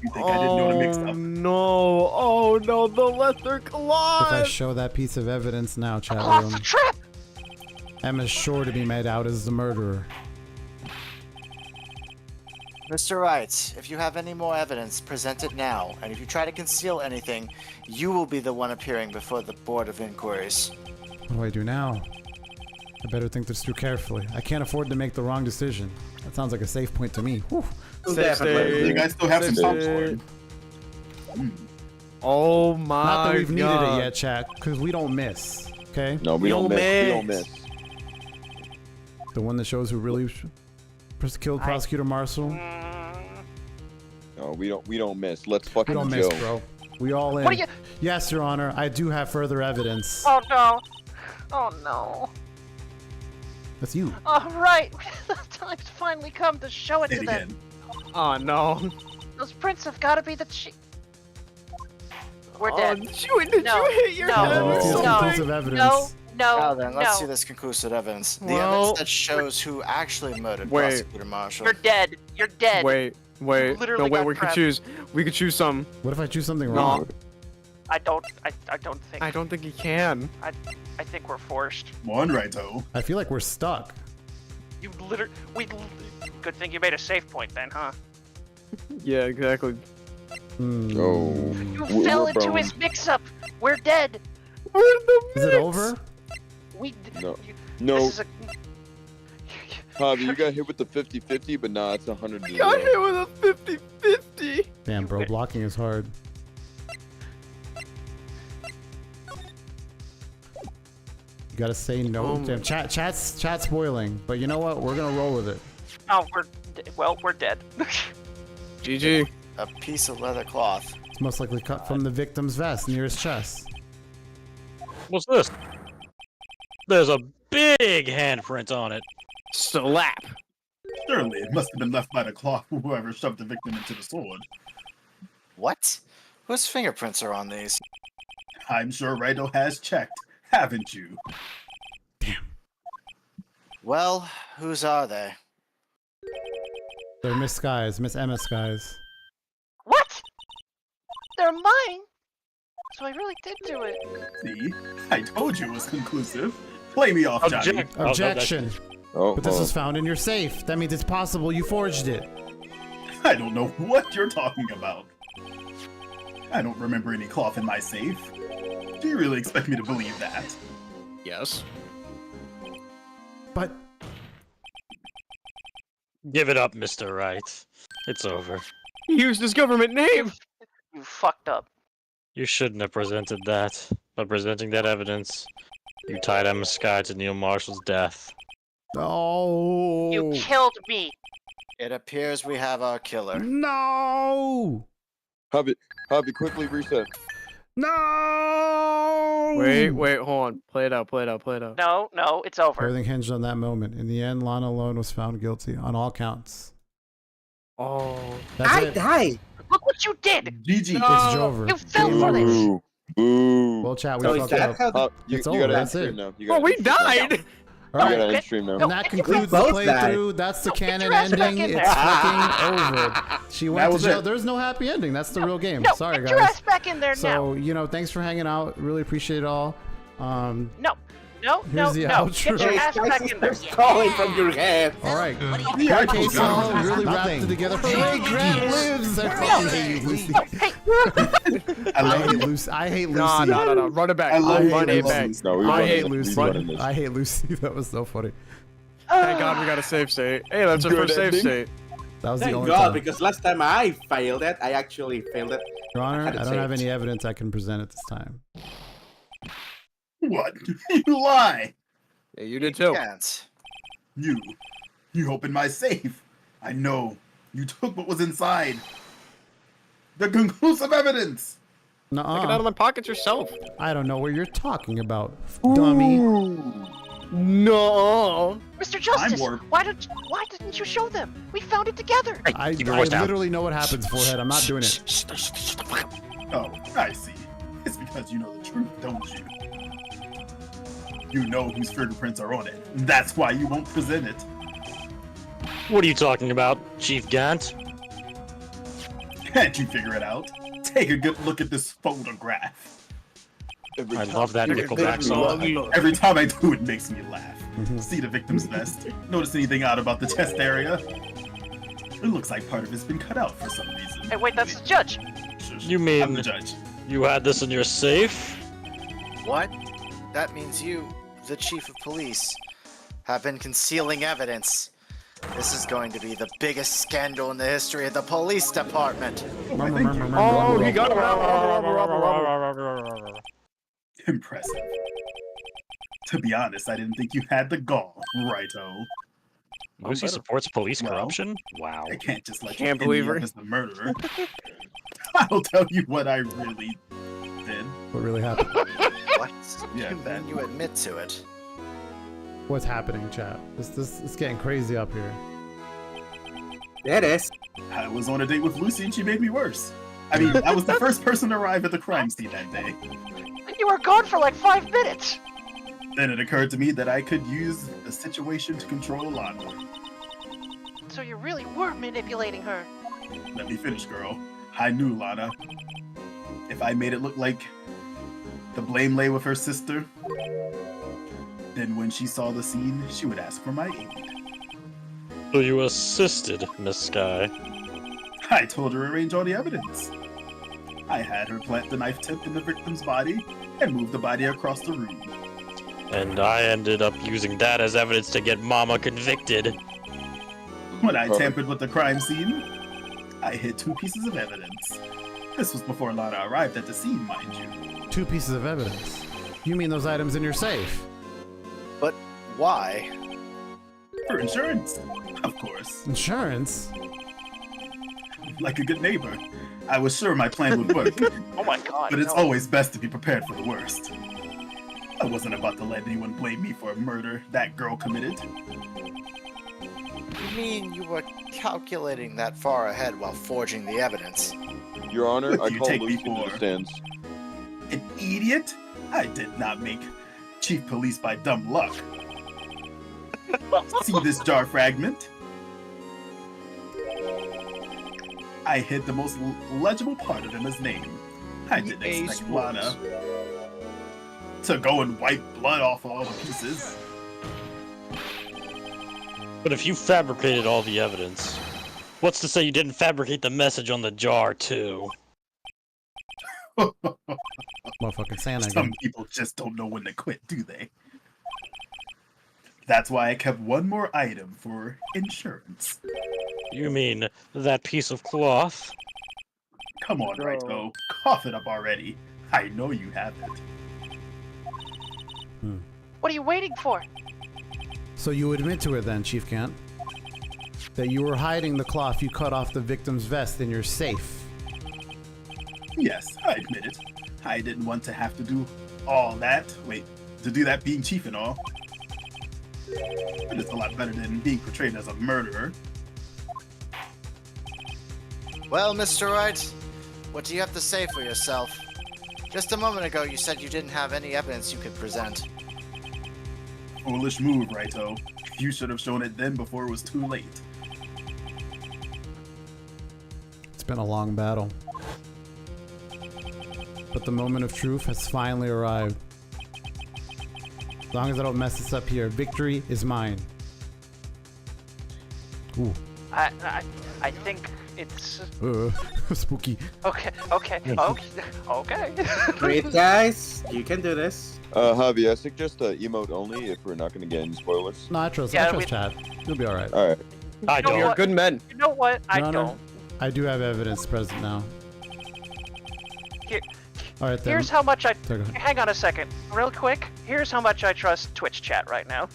You think I didn't know to mix up? No! Oh no! The lesser If I clause! show that piece of evidence now, chat Off room, the trap! Emma's sure to be made out as the murderer. Mr. Wright, if you have any more evidence, present it now. And if you try to conceal anything, you will be the one appearing before the Board of Inquiries. What do I do now? I better think this through carefully. I can't afford to make the wrong decision. That sounds like a safe point to me. Whew. You guys still have some popcorn. Oh my Not that we've needed God. it yet, chat, because we don't miss. Okay? No, we don't miss. We don't miss. The one that shows who really killed Prosecutor Marshall. No, we don't miss. Let's fucking We don't Joe. miss, bro. We all in. What are you- Yes, Your Honor. I do have further evidence. Oh no! Oh no! That's you. All right, the time's finally come to show it to them. Oh no! Those prints have got to be the We're dead. Did you hit your no, head? Let's see this no, conclusive evidence. no, no, Now then, let's no. see this conclusive evidence. The Well- evidence that shows who actually murdered Wait. Prosecutor Marshall. You're dead. You're dead. Wait. Wait, Literally no, wait, got we could trapped. choose. We could choose some. What if I choose something No. wrong? I don't think. I don't think he can. I think we're forced. One righto. I feel like we're stuck. You literally. Good thing you made a safe point then, huh? Yeah, exactly. No. You We're fell into boned. his mix-up. We're dead. Is it over? We. No. You, No. This is a. Javi, you got hit with the 50-50, but nah, it's 100 to Got 0. hit with a 50-50. Damn, bro, blocking is hard. You gotta say no. Oh Damn, my- chat's spoiling, but you know what? We're gonna roll with it. Oh, we're dead. GG. A piece of leather cloth. It's most likely cut from the victim's vest near his chest. What's this? There's a big handprint on it. Slap. Surely it must have been left by the cloth whoever shoved the victim into the sword. What? Whose fingerprints are on these? I'm sure Righto has checked, haven't you? Well, whose are they? They're Miss Skies, Miss Emma Skies. What? They're mine. So I really did do it. See? I told you it was conclusive. Play me off, Johnny. Objection. Oh, But this was found in your safe. That means it's possible you forged it. I don't know what you're talking about. I don't remember any cloth in my safe. Do you really expect me to believe that? Yes. But Give it up, Mr. Wright. It's over. He used his government name. You fucked up. You shouldn't have presented that. By presenting that evidence, you tied Emma Sky to Neil Marshall's death. Oh. You killed me. It appears we have our killer. No. Javi, quickly reset. No. Wait, hold on. Play it out. No, it's over. Everything hinged on that moment. In the end, Lana alone was found guilty on all counts. Oh. That's I it. died. Look what you did. GG. It's over. You fell for this. Boo. Boo. Well, chat, we So is fucked that up. how the... It's you over. gotta That's end it. stream now. You Oh, gotta we end stream now. died. All You right. gotta end stream now. And that concludes the both died. playthrough. That's the canon your ass back ending. in It's there. fucking over. She That went to was jail. it. There's no happy ending. That's the real game. No, Sorry, get your ass guys. back in there So, now. thanks for hanging out. Really appreciate it all. No, Here's the no. outro. Get your ass back in there. Calling from your head. All right. The Grant actual Case all government. really wrapped it together. Hooray, Grant lives! I fucking hate you, Lucy. I hate Lucy. No. Run it back. I love Run it Lucy. back. No, we I running hate this. Lucy. We running this. I hate Lucy. That was so funny. Thank God we got a save state. Hey, that's our Good first save ending. state. That was the Thank only God, time. because last time I failed it, I actually failed it. Your Honor, had it I don't have saved. any evidence I can present at this time. What? You lie. Yeah, you did too. Gant. You opened my safe. I know. You took what was inside. The conclusive evidence. Take it out Nuh-uh. of my pockets yourself. I don't know what you're talking about, dummy. No. Mr. Justice, warped. why didn't you show them? We found it together. I Keep your voice down. literally know what happens, forehead. I'm not doing it. Oh, I see. It's because you know the truth, don't you? You know whose fingerprints are on it. That's why you won't present it. What are you talking about, Chief Gant? Can't you figure it out? Take a good look at this photograph. I love that Nickelback song. Every time I do, it makes me laugh. See the victim's vest. Notice anything odd about the chest area? It looks like part of it's been cut out for some reason. Hey, wait, that's the judge. Shush, You mean- I'm the judge. You had this in your safe? What? That means you, the chief of police, have been concealing evidence. This is going to be the biggest scandal in the history of the police department. Oh, he got it. Impressive. To be honest, I didn't think you had the gall, righto. Lucy supports police corruption? Wow. I can't just let Can't you believe end me her. up as the murderer. I'll tell you what I really did. What really happened? What? Yeah. Then you admit to it. What's happening, chat? This is getting crazy up here. It is. I was on a date with Lucy and she made me worse. I mean, I was the first person to arrive at the crime scene that day. You were gone for like 5 minutes. Then it occurred to me that I could use the situation to control Lana. So you really were manipulating her. Let me finish, girl. I knew Lana. If I made it look like the blame lay with her sister, then when she saw the scene, she would ask for my aid. So you assisted Miss Sky. I told her to arrange all the evidence. I had her plant the knife tip in the victim's body and move the body across the room. And I ended up using that as evidence to get Mama convicted. When I tampered with the crime scene, I hid 2 pieces of evidence. This was before Lana arrived at the scene, mind you. 2 pieces of evidence? You mean those items in your safe? But why? For insurance, of course. Insurance? Like a good neighbor, I was sure my plan would work. Oh my god. But it's no. always best to be prepared for the worst. I wasn't about to let anyone blame me for a murder that girl committed. You mean you were calculating that far ahead while forging the evidence? Your Honor, What I do you call take me Lucy to the for? stands. An idiot? I did not make chief police by dumb luck. See this jar fragment? I hid the most legible part of Emma's name. I didn't expect Lana to go and wipe blood off all the pieces. But if you fabricated all the evidence, what's to say you didn't fabricate the message on the jar, too? Motherfucking Santa Some again. people just don't know when to quit, do they? That's why I kept one more item for insurance. You mean that piece of cloth? Come on, Righto. Cough it up already. I know you have it. What are you waiting for? So you admit to it then, Chief Gant, that you were hiding the cloth you cut off the victim's vest in your safe. Yes, I admit it. I didn't want to have to do all that. Wait, to do that being chief and all. But it's a lot better than being portrayed as a murderer. Well, Mr. Wright, what do you have to say for yourself? Just a moment ago, you said you didn't have any evidence you could present. Foolish move, Righto. You should have shown it then before it was too late. It's been a long battle. But the moment of truth has finally arrived. As long as I don't mess this up here, victory is mine. Ooh. I think it's Spooky. okay. Great, guys. You can do this. Javi, I suggest emote only if we're not going to get any spoilers. No, I trust Chad. You'll be alright. Alright. I don't. You're good men. You know what? I Your Honor, don't. I do have evidence present now. Here, Alright then. here's how much I. Sorry, go ahead. Hang on a second, real quick. Here's how much I trust Twitch chat right now.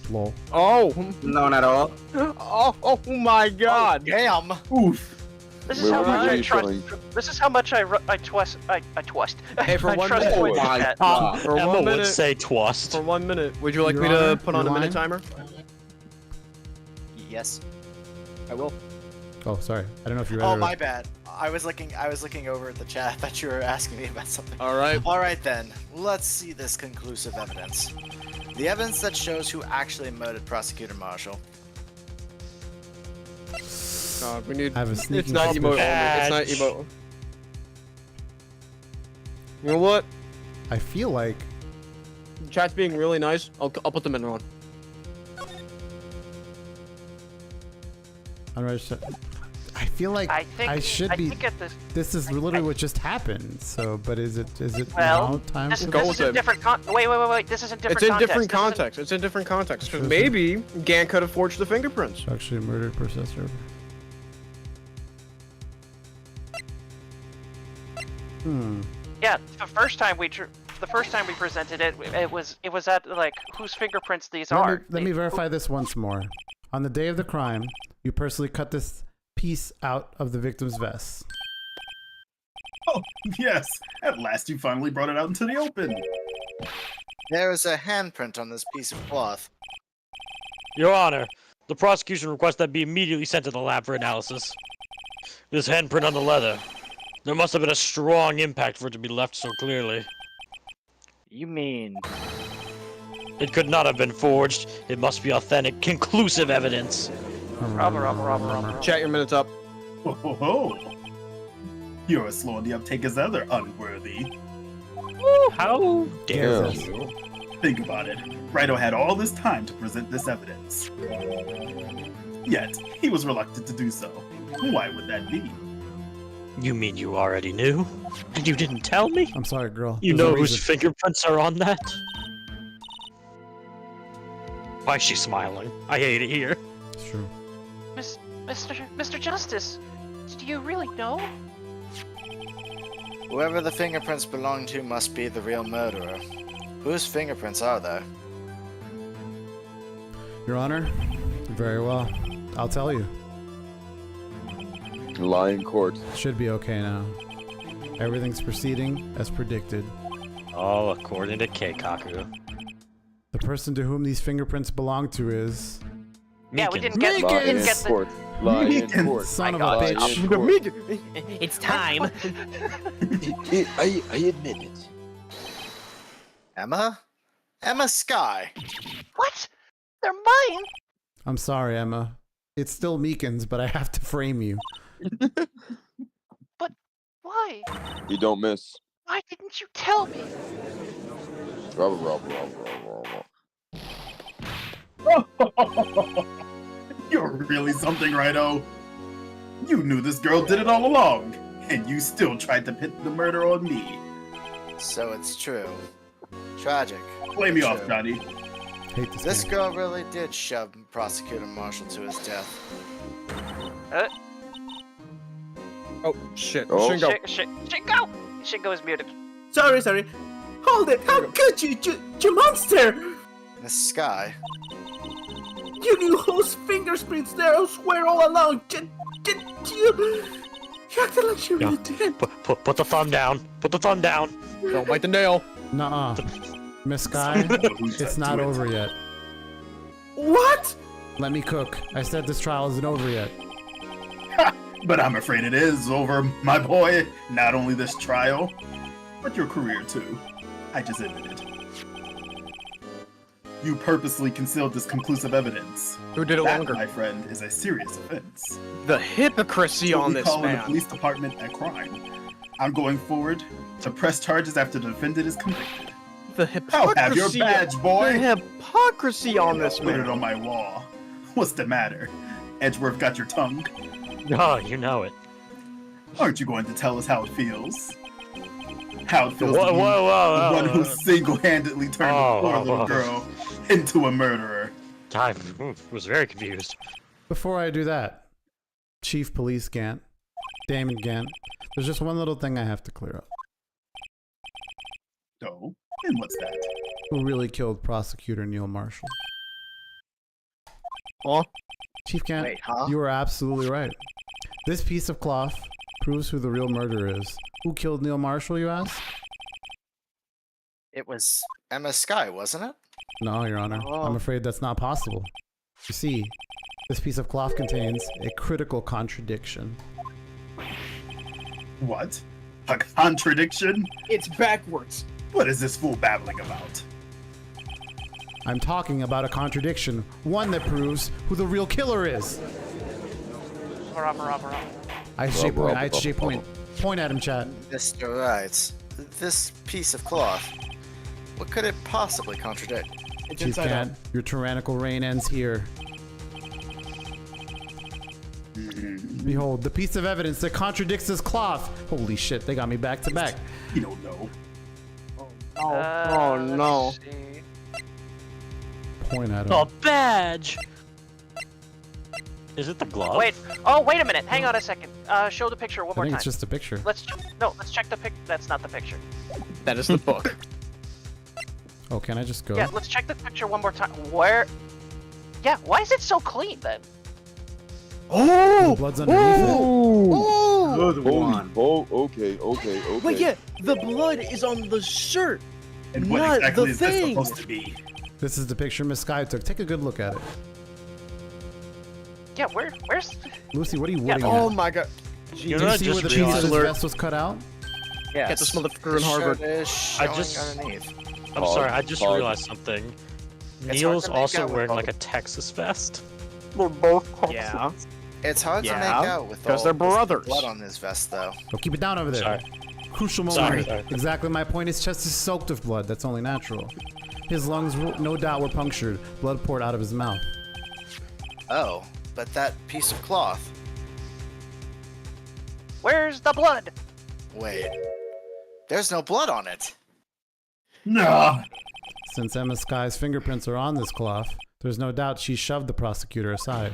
Lol. Oh. No, not all. Oh my god. Damn. Oof. This is how much I trust. This is how much I trust. Hey, for I one trust minute. Twitch my chat. God. For Emma one would minute. say twust. For 1 minute. Would you like Your me to Honor, put on a you're minute lying? timer? Yes. I will. Oh, sorry. I don't know if you read Oh, it. my bad. I was looking over at the chat. I thought you were asking me about something. All right. All right then. Let's see this conclusive evidence. The evidence that shows who actually murdered Prosecutor Marshall. God, we need. I have a It's sneaking not emote only. suspicion. It's not emote. You know what? I feel like Chat's being really nice. I'll put them in on. I feel like I think I should be. think at this. This is literally what just happened. So, but is it Well, now time this, to this is in different wait. This is in different It's in context. different This isn't- context. It's in different context. Because maybe Gant could have forged the fingerprints. actually murdered processor? Yeah, the first time we presented it, it was at like whose fingerprints these are. Let me verify this once more. On the day of the crime, you personally cut this piece out of the victim's vest. Oh, yes. At last you finally brought it out into the open. There is a handprint on this piece of cloth. Your Honor, the prosecution requests that be immediately sent to the lab for analysis. This handprint on the leather. There must have been a strong impact for it to be left so clearly. You mean... It could not have been forged. It must be authentic, conclusive evidence. Chat, your minute's up. Oh, you're as slow on the uptake as other unworthy. How dare Yes. you? Think about it. Righto had all this time to present this evidence. Yet, he was reluctant to do so. Why would that be? You mean you already knew? And you didn't tell me? I'm sorry, girl. You There's a know whose reason. fingerprints are on that? Why is she smiling? I hate it here. It's true. Mr. Justice, do you really know? Whoever the fingerprints belong to must be the real murderer. Whose fingerprints are they? Your Honor, very well. I'll tell you. Lie in court. Should be okay now. Everything's proceeding as predicted. All according to Keikaku. The person to whom these fingerprints belong to is... Yeah, we didn't get, Lie in the... court. Lie in court. Son of a Lie in bitch. court. It's time. I admit it. Emma? Emma Sky. What? They're mine! I'm sorry, Emma. It's still Meekin's, but I have to frame you. But why? You don't miss. Why didn't you tell me? Rubber. You're really something, Righto. You knew this girl did it all along, and you still tried to pin the murder on me. So it's true. Tragic. Play me but off, true. Johnny. Hate This girl really did shove Prosecutor Marshall to his death. Oh, shit. Oh. Shingo. Shingo! Shingo is muted. Sorry. Hold it! How could you monster! Miss Sky. You knew whose fingerprints there, I swear all along. You acted like you really did. Put the thumb down. Put the thumb down. Don't bite the nail. Nuh-uh. Miss Sky, it's not over yet. What? Let me cook. I said this trial isn't over yet. But I'm afraid it is over, my boy. Not only this trial, but your career too. I just admitted. You purposely concealed this conclusive evidence. Who did it That, longer? my friend, is a serious offense. The hypocrisy So on we this call in the man. police department a crime. I'm going forward to press charges after the defendant is convicted. The I'll have your hypocrisy. badge, boy. The hypocrisy on this Put it man. on my wall. What's the matter? Edgeworth got your tongue? Oh, you know it. Aren't you going to tell us how it feels? How it feels Whoa, to be whoa, the one who whoa. single-handedly turned Oh, a poor little oh. girl into a murderer. I was very confused. Before I do that, Chief Police Gant, Damon Gant, there's just one little thing I have to clear up. Oh, and what's that? Who really killed Prosecutor Neil Marshall? Huh? Chief Gant, Wait, huh? you are absolutely right. This piece of cloth proves who the real murderer is. Who killed Neil Marshall, you ask? It was Emma Sky, wasn't it? No, Your Honor. I'm afraid that's not possible. You see, this piece of cloth contains a critical contradiction. What? A contradiction? It's backwards. What is this fool babbling about? I'm talking about a contradiction, one that proves who the real killer is. IHJ point, IHJ point. Point at him, chat. Mr. Wright, this piece of cloth, what could it possibly contradict? Chief Gant, your tyrannical reign ends here. Behold, the piece of evidence that contradicts this cloth. Holy shit, they got me back to back. You don't know. Oh no. Point at him. A badge! Is it the glove? Wait. Oh, wait a minute. Hang on a second. Show the picture one I more think time. it's just a picture. Let's check the pic. That's not the picture. That is the book. Oh, can I just go? Yeah, let's check the picture one more time. Where? Yeah. Why is it so clean then? The blood's underneath it. Good one. Oh, okay. But yeah, the blood is on the shirt. And what not exactly the is this thing. supposed to be? This is the picture Miss Sky took. Take a good look at it. Yeah. Where's? Lucy, what are you Yeah, wooting Oh at? my god. Do You you know, I see just where the piece of realized- his alert. vest was cut out? Yes. Get this motherfucker in Harvard. Is showing just- underneath. I'm sorry, I just realized something. It's Neil's hard to make also out with wearing all like the- a Texas vest. They're both Texans. Yeah. It's hard to make Yeah, out with 'cause all they're this brothers. blood on his vest, though. Go keep it down over there. Sorry. Crucial moment. Sorry. Exactly my point. His chest is soaked with blood. That's only natural. His lungs, no doubt, were punctured. Blood poured out of his mouth. Oh, but that piece of cloth. Where's the blood? Wait. There's no blood on it. No. Since Emma Sky's fingerprints are on this cloth, there's no doubt she shoved the prosecutor aside.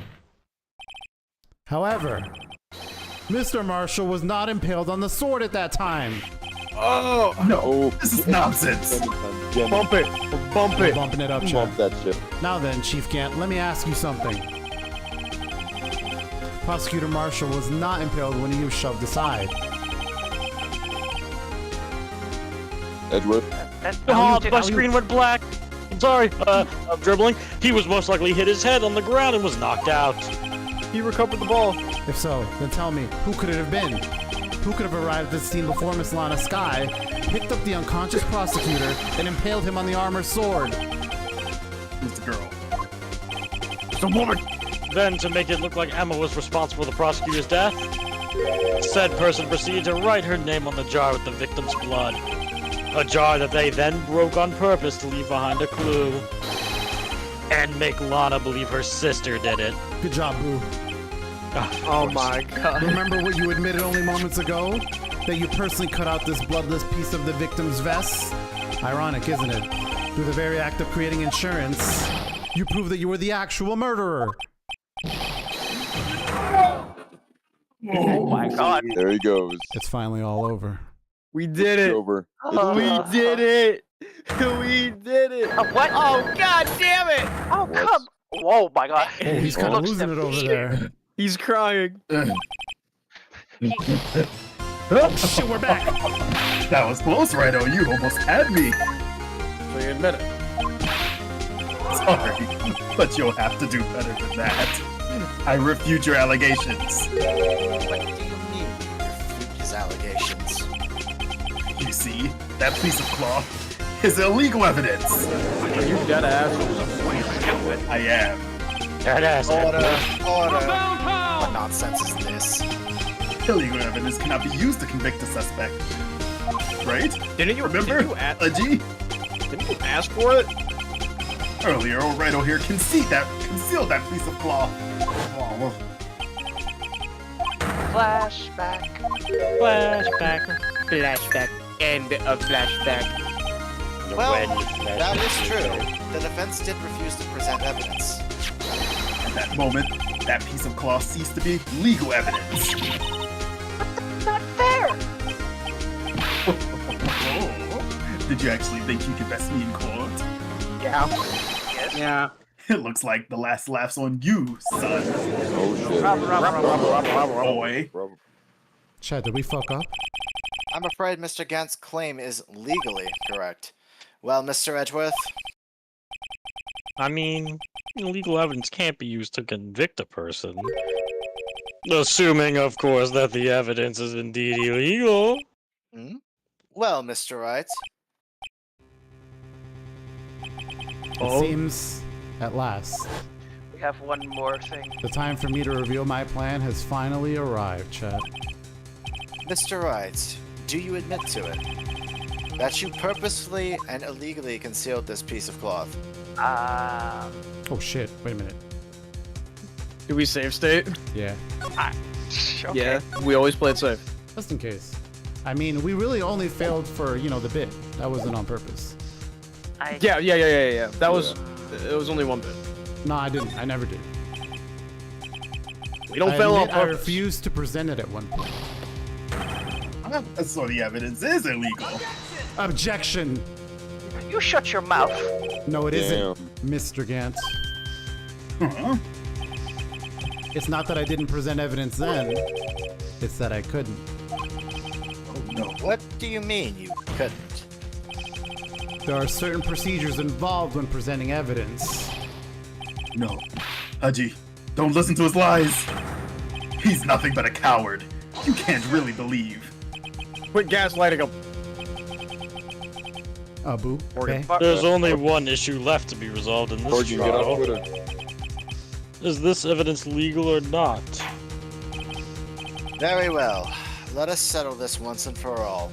However, Mr. Marshall was not impaled on the sword at that time. Oh no! This is nonsense. Bump it. Bump We're it. bumping it up, Bump Chad. that shit. Now then, Chief Gant, let me ask you something. Prosecutor Marshall was not impaled when he was shoved aside. Edward? Oh, my screen went black. I'm sorry. I'm dribbling. He was most likely hit his head on the ground and was knocked out. He recovered the ball. If so, then tell me, who could it have been? Who could have arrived at the scene before Miss Lana Sky, picked up the unconscious prosecutor, and impaled him on the armored sword? It's the girl. It's a woman. Then, to make it look like Emma was responsible for the prosecutor's death, said person proceeded to write her name on the jar with the victim's blood. A jar that they then broke on purpose to leave behind a clue. And make Lana believe her sister did it. Good job, Boo. Oh my god. Remember what you admitted only moments ago? That you personally cut out this bloodless piece of the victim's vest? Ironic, isn't it? Through the very act of creating insurance, you prove that you were the actual murderer. Oh my god. There he goes. It's finally all over. We did it. It's over. We did it. We did it. What? Oh god damn it. Oh, come. Whoa, my god. Oh, he's kind of losing it over there. He's crying. Oh shit, we're back. That was close, Righto. You almost had me. So you admit it. Sorry, but you'll have to do better than that. I refute your allegations. What do you mean you refute his allegations? You see, that piece of cloth is illegal evidence. Are you dead ass? I am. Dead ass. Order. What nonsense is this? Illegal evidence cannot be used to convict a suspect. Right? Didn't you remember? Didn't you ask for it? Earlier, Righto here concealed that piece of cloth. Flashback. Flashback. Flashback. End of flashback. Well, that is true. The defense did refuse to present evidence. At that moment, that piece of cloth ceased to be legal evidence. Not fair. Did you actually think you could best me in court? Yeah. Yes. Yeah. It looks like the last laugh's on you, son. Oh shit. Boy. Chad, did we fuck up? I'm afraid Mr. Gant's claim is legally correct. Well, Mr. Edgeworth? I mean, legal evidence can't be used to convict a person. Assuming, of course, that the evidence is indeed illegal. Hmm? Well, Mr. Wright. It seems, at last, We have one more thing. the time for me to reveal my plan has finally arrived, Chad. Mr. Wright, do you admit to it? That you purposefully and illegally concealed this piece of cloth? Oh shit, wait a minute. Do we save state? Yeah. Okay. Yeah, we always play it safe. Just in case. I mean, we really only failed for, the bit. That wasn't on purpose. Yeah. That was, it was only one bit. No, I didn't. I never did. We don't fail on admit I purpose. refused to present it at one point. So the evidence is illegal. Objection! You shut your mouth. No, it isn't, Mr. Gant. Huh? It's not that I didn't present evidence then. It's that I couldn't. Oh no. What do you mean you couldn't? There are certain procedures involved when presenting evidence. No. Haji, don't listen to his lies. He's nothing but a coward. You can't really believe. Quit gaslighting him. Boo. Okay. There's only one issue left to be resolved in this Get off trial. Twitter. Is this evidence legal or not? Very well. Let us settle this once and for all.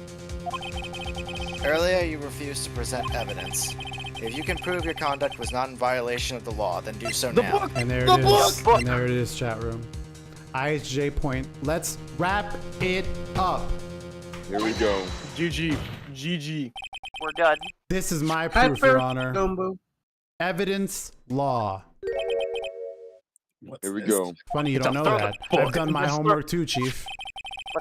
Earlier, you refused to present evidence. If you can prove your conduct was not in violation of the law, then do so now. And there it is. And there it is, chat room. IHJ point. Let's wrap it up. Here we go. GG. GG. We're done. This is my proof, Your Honor. Dumbo. Evidence law. Here we go. Funny you don't know that. I've done my homework too, Chief.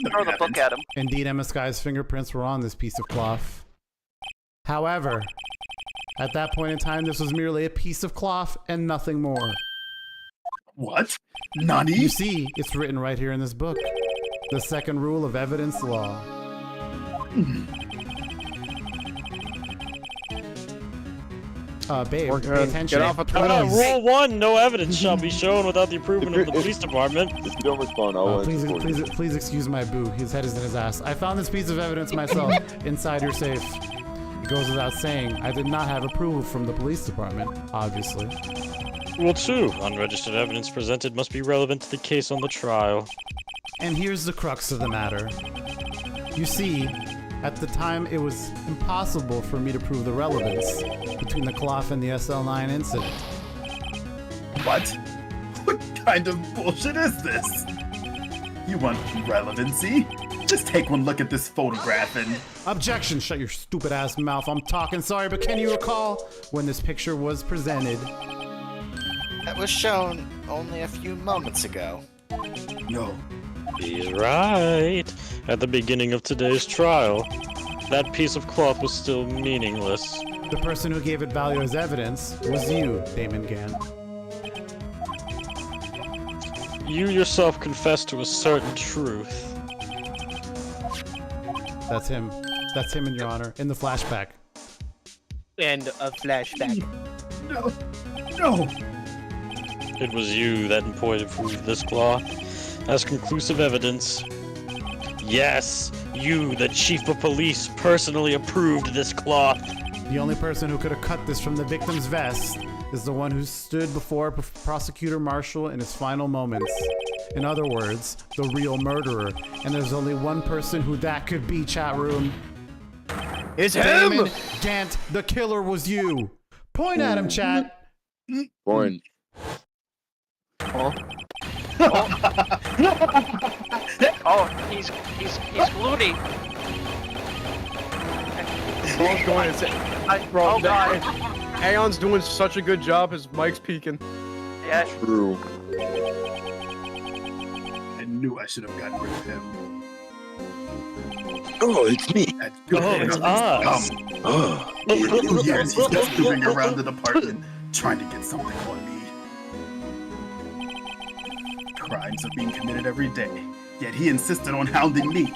Let's throw the book at him. Indeed, Emma Sky's fingerprints were on this piece of cloth. However, at that point in time, this was merely a piece of cloth and nothing more. What? Nani? You see, it's written right here in this book. The second rule of evidence law. Babe, pay attention. Get off of Twitter. Rule 1, no evidence shall be shown without the approval of the police department. If you don't respond, I'll please excuse my boo. His head is in his ass. I found this piece of evidence myself inside your safe. It goes without saying, I did not have approval from the police department, obviously. Rule 2, unregistered evidence presented must be relevant to the case on the trial. And here's the crux of the matter. You see, at the time, it was impossible for me to prove the relevance between the cloth and the SL9 incident. What? What kind of bullshit is this? You want relevancy? Just take one look at this photograph and... Objection! Shut your stupid ass mouth. I'm talking sorry, but can you recall when this picture was presented? That was shown only a few moments ago. No. He's right. At the beginning of today's trial, that piece of cloth was still meaningless. The person who gave it value as evidence was you, Damon Gant. You yourself confessed to a certain truth. That's him. That's him, in your honor, in the flashback. And a flashback. No. No. It was you that imported this cloth as conclusive evidence. Yes, you, the chief of police, personally approved this cloth. The only person who could have cut this from the victim's vest is the one who stood before Prosecutor Marshall in his final moments. In other words, the real murderer. And there's only one person who that could be, chat room. It's Damon him! Gant, the killer was you. Point at him, chat. Point. Oh, he's Looney. Ball's going insane. Bro, Oh god. Aeon's doing such a good job, his mic's peaking. Yeah. True. I knew I should have gotten rid of him. Oh, it's me. It's us. Oh. For years, he's just moving around the department, trying to get something on me. Crimes are being committed every day, yet he insisted on hounding me.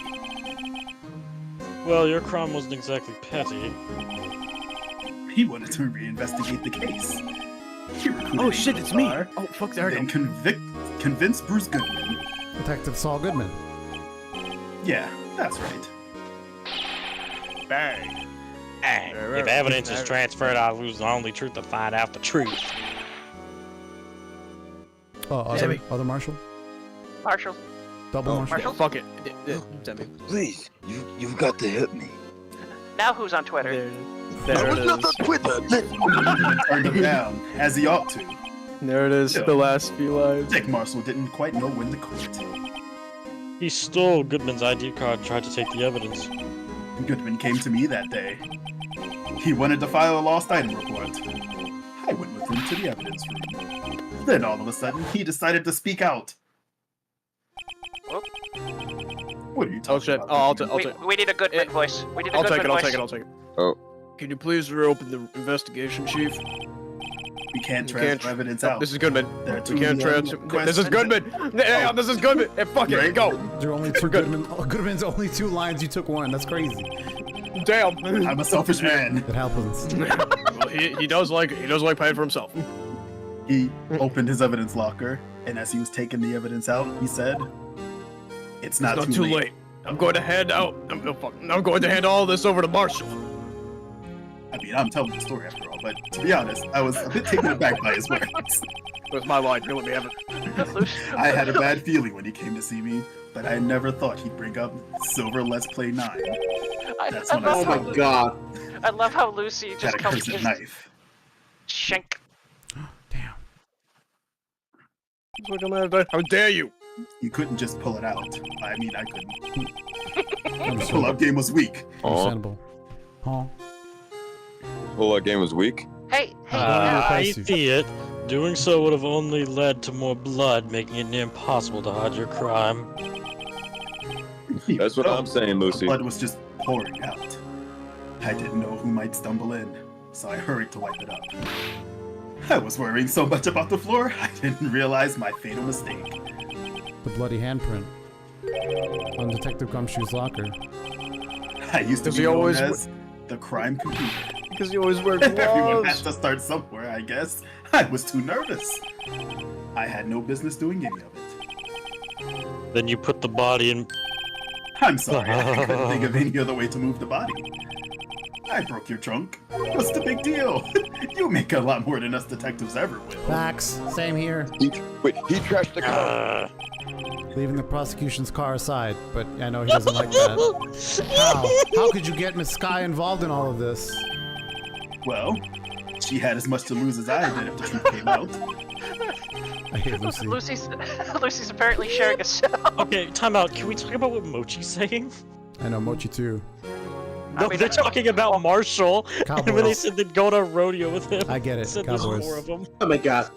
Well, your crime wasn't exactly petty. He wanted to reinvestigate the case. He recruited Oh shit, it's me! Star, Oh fuck, there I then go. convinced Bruce Goodman. Detective Saul Goodman. Yeah, that's right. Bang. Hey, if evidence is transferred, I'll lose the only truth to find out the truth. Oh, other Marshall? Marshall. Double Marshall? Marshall? Fuck it. Demi. Please, you've got to help me. Now who's on Twitter? There I it was not is. on Twitter. Listen. Goodman turned him down, as he ought to. There it is, Yeah. the last few lines. Dick Marshall didn't quite know when to quit. He stole Goodman's ID card and tried to take the evidence. Goodman came to me that day. He wanted to file a lost item report. I went with him to the evidence room. Then all of a sudden, he decided to speak out. Whoop. What are you Oh talking shit. about? Oh, I'll Goodman? take We need a Goodman voice. We need a I'll take Goodman it, I'll voice. take it, I'll take it. Oh. Can you please reopen the investigation, Chief? We can't You transfer evidence out. This is Goodman. There are We two can't young transfer. questions. This is Goodman! Yeah, this is Goodman! Hey, fuck it, Right? go! There are only two Goodman's only two lines. You took one. That's crazy. Damn! I'm a selfish man. It happens. Well, he does like it. He does like paying for himself. He opened his evidence locker, and as he was taking the evidence out, he said, It's not It's not too late. I'm going to hand out. I'm going to hand all this over to Marshall. I mean, I'm telling the story after all, but to be honest, I was a bit taken aback by his words. Where's my line? Let me have it. I had a bad feeling when he came to see me, but I never thought he'd bring up Silver Let's Play 9. That's when I saw it. God. I love how Lucy just That comes accursed knife. Shank. How dare you? You couldn't just pull it out. I mean, I couldn't. The pull-out game was weak. Understandable. Huh? Pull-out game was weak. Hey, I see it. Doing so would have only led to more blood, making it near impossible to hide your crime. That's what I'm saying, Lucy. Blood was just pouring out. I didn't know who might stumble in, so I hurried to wipe it up. I was worrying so much about the floor, I didn't realize my fatal mistake. The bloody handprint on Detective Gumshoe's locker. I used to Does be he known always as the crime computer. Because you always wear Everyone gloves. has to start somewhere, I guess. I was too nervous. I had no business doing any of it. Then you put the body in. I'm sorry, I couldn't think of any other way to move the body. I broke your trunk. What's the big deal? You make a lot more than us detectives ever will. Facts. Same here. He trashed the car. Leaving the prosecution's car aside, but I know he doesn't like that. How could you get Miss Sky involved in all of this? Well, she had as much to lose as I did if the truth came out. I hate Lucy. Lucy's apparently sharing a cell. Okay, time out. Can we talk about what Mochi's saying? I know Mochi too. No, they're talking about Marshall, and when they said they'd go on a rodeo with him. I get it, Said there's Cowboys. 4 of them. Oh my god.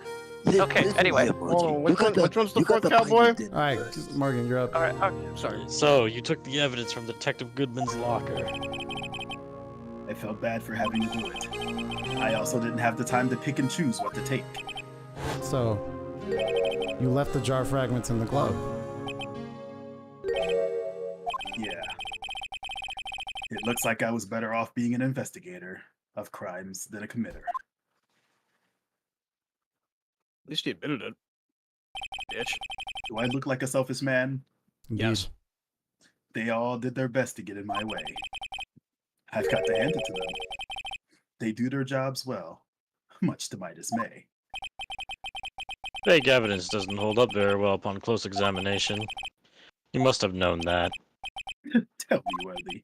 Okay, anyway. Hold on, which one's the fourth cowboy? Alright, Morgan, you're up. Alright, okay, sorry. So, you took the evidence from Detective Goodman's locker. I felt bad for having to do it. I also didn't have the time to pick and choose what to take. So, you left the jar fragments in the glove. Yeah. It looks like I was better off being an investigator of crimes than a committer. At least he admitted it. Bitch. Do I look like a selfish man? Yes. They all did their best to get in my way. I've got to hand it to them. They do their jobs well, much to my dismay. Fake evidence doesn't hold up very well upon close examination. You must have known that. Tell me, Worthy.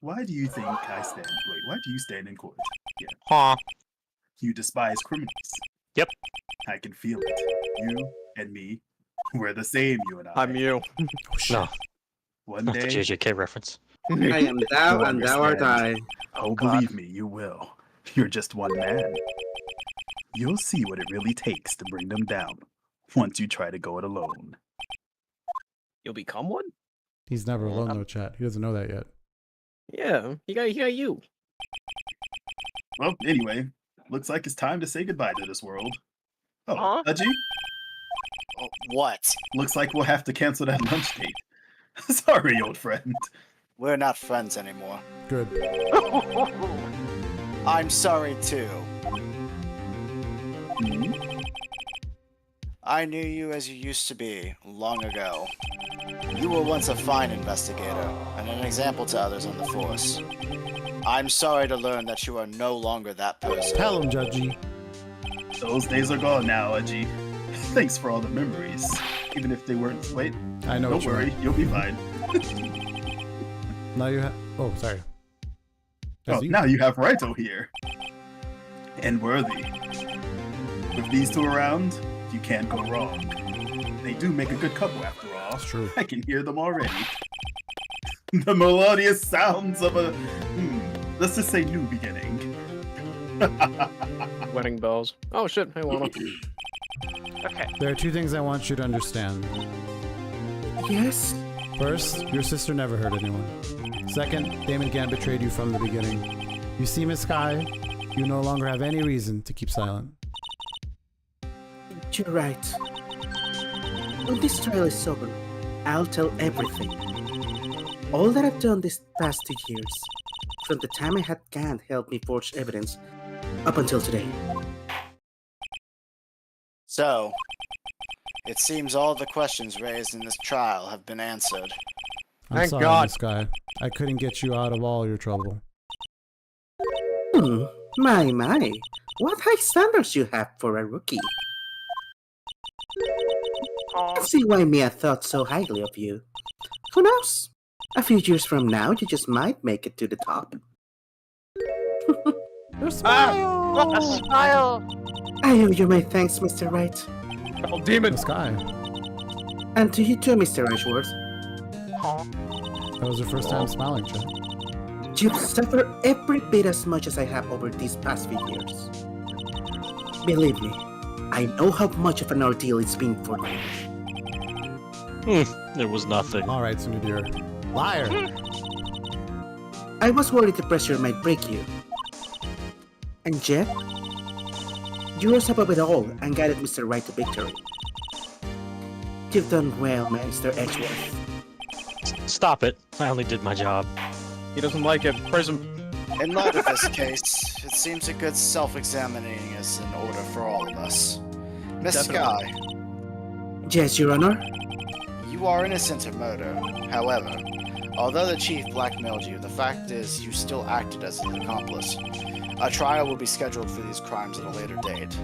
Why do you think I stand? Wait, why do you stand in court? Yeah. Huh. You despise criminals. Yep. I can feel it. You and me, we're the same, you and I. I'm you. No. One Not the day, JJK reference. I am thou you'll and thou art I. understand. Oh, believe me, you will. You're just one man. You'll see what it really takes to bring them down once you try to go it alone. You'll become one? He's never alone, though, chat. He doesn't know that yet. Yeah, he got you. Well, anyway, looks like it's time to say goodbye to this world. Oh, Huh? Pudgy? What? Looks like we'll have to cancel that lunch date. Sorry, old friend. We're not friends anymore. Good. I'm sorry too. I knew you as you used to be long ago. You were once a fine investigator and an example to others on the force. I'm sorry to learn that you are no longer that person. Tell him, Judgy. Those days are gone now, Edgy. Thanks for all the memories. Even if they weren't. Wait. I know Don't what you worry, meant. you'll be fine. Now you have. Oh, sorry. Oh, now you have Raito here. And Worthy. With these two around, you can't go wrong. They do make a good couple after all. That's true. I can hear them already. The melodious sounds of a, let's just say new beginning. Wedding bells. Oh shit, hey Lana. Okay. There are 2 things I want you to understand. Yes? First, your sister never hurt anyone. Second, Damon Gant betrayed you from the beginning. You see, Miss Sky, you no longer have any reason to keep silent. You're right. When this trial is over, I'll tell everything. All that I've done this past 2 years, from the time I had Gant help me forge evidence, up until today. So, it seems all the questions raised in this trial have been answered. I'm Thank sorry, God. Miss Sky. I couldn't get you out of all your trouble. My. What high standards you have for a rookie. I see why Mia thought so highly of you. Who knows? A few years from now, you just might make it to the top. Your smile! A smile! I owe you my thanks, Mr. Wright. Oh, demon! Sky. And to you too, Mr. Ashworth. That was your first time smiling, Chad. You've suffered every bit as much as I have over these past few years. Believe me, I know how much of an ordeal it's been for you. It was nothing. Alright, so dear. Liar! I was worried the pressure might break you. And yet, you rose above it all and guided Mr. Wright to victory. You've done well, Mr. Edgeworth. Stop it. I only did my job. He doesn't like it. Prison. In light of this case, it seems a good self-examining is in order for all of us. Miss Sky, Yes, Your Honor. you are innocent of murder. However, although the chief blackmailed you, the fact is you still acted as an accomplice. A trial will be scheduled for these crimes at a later date.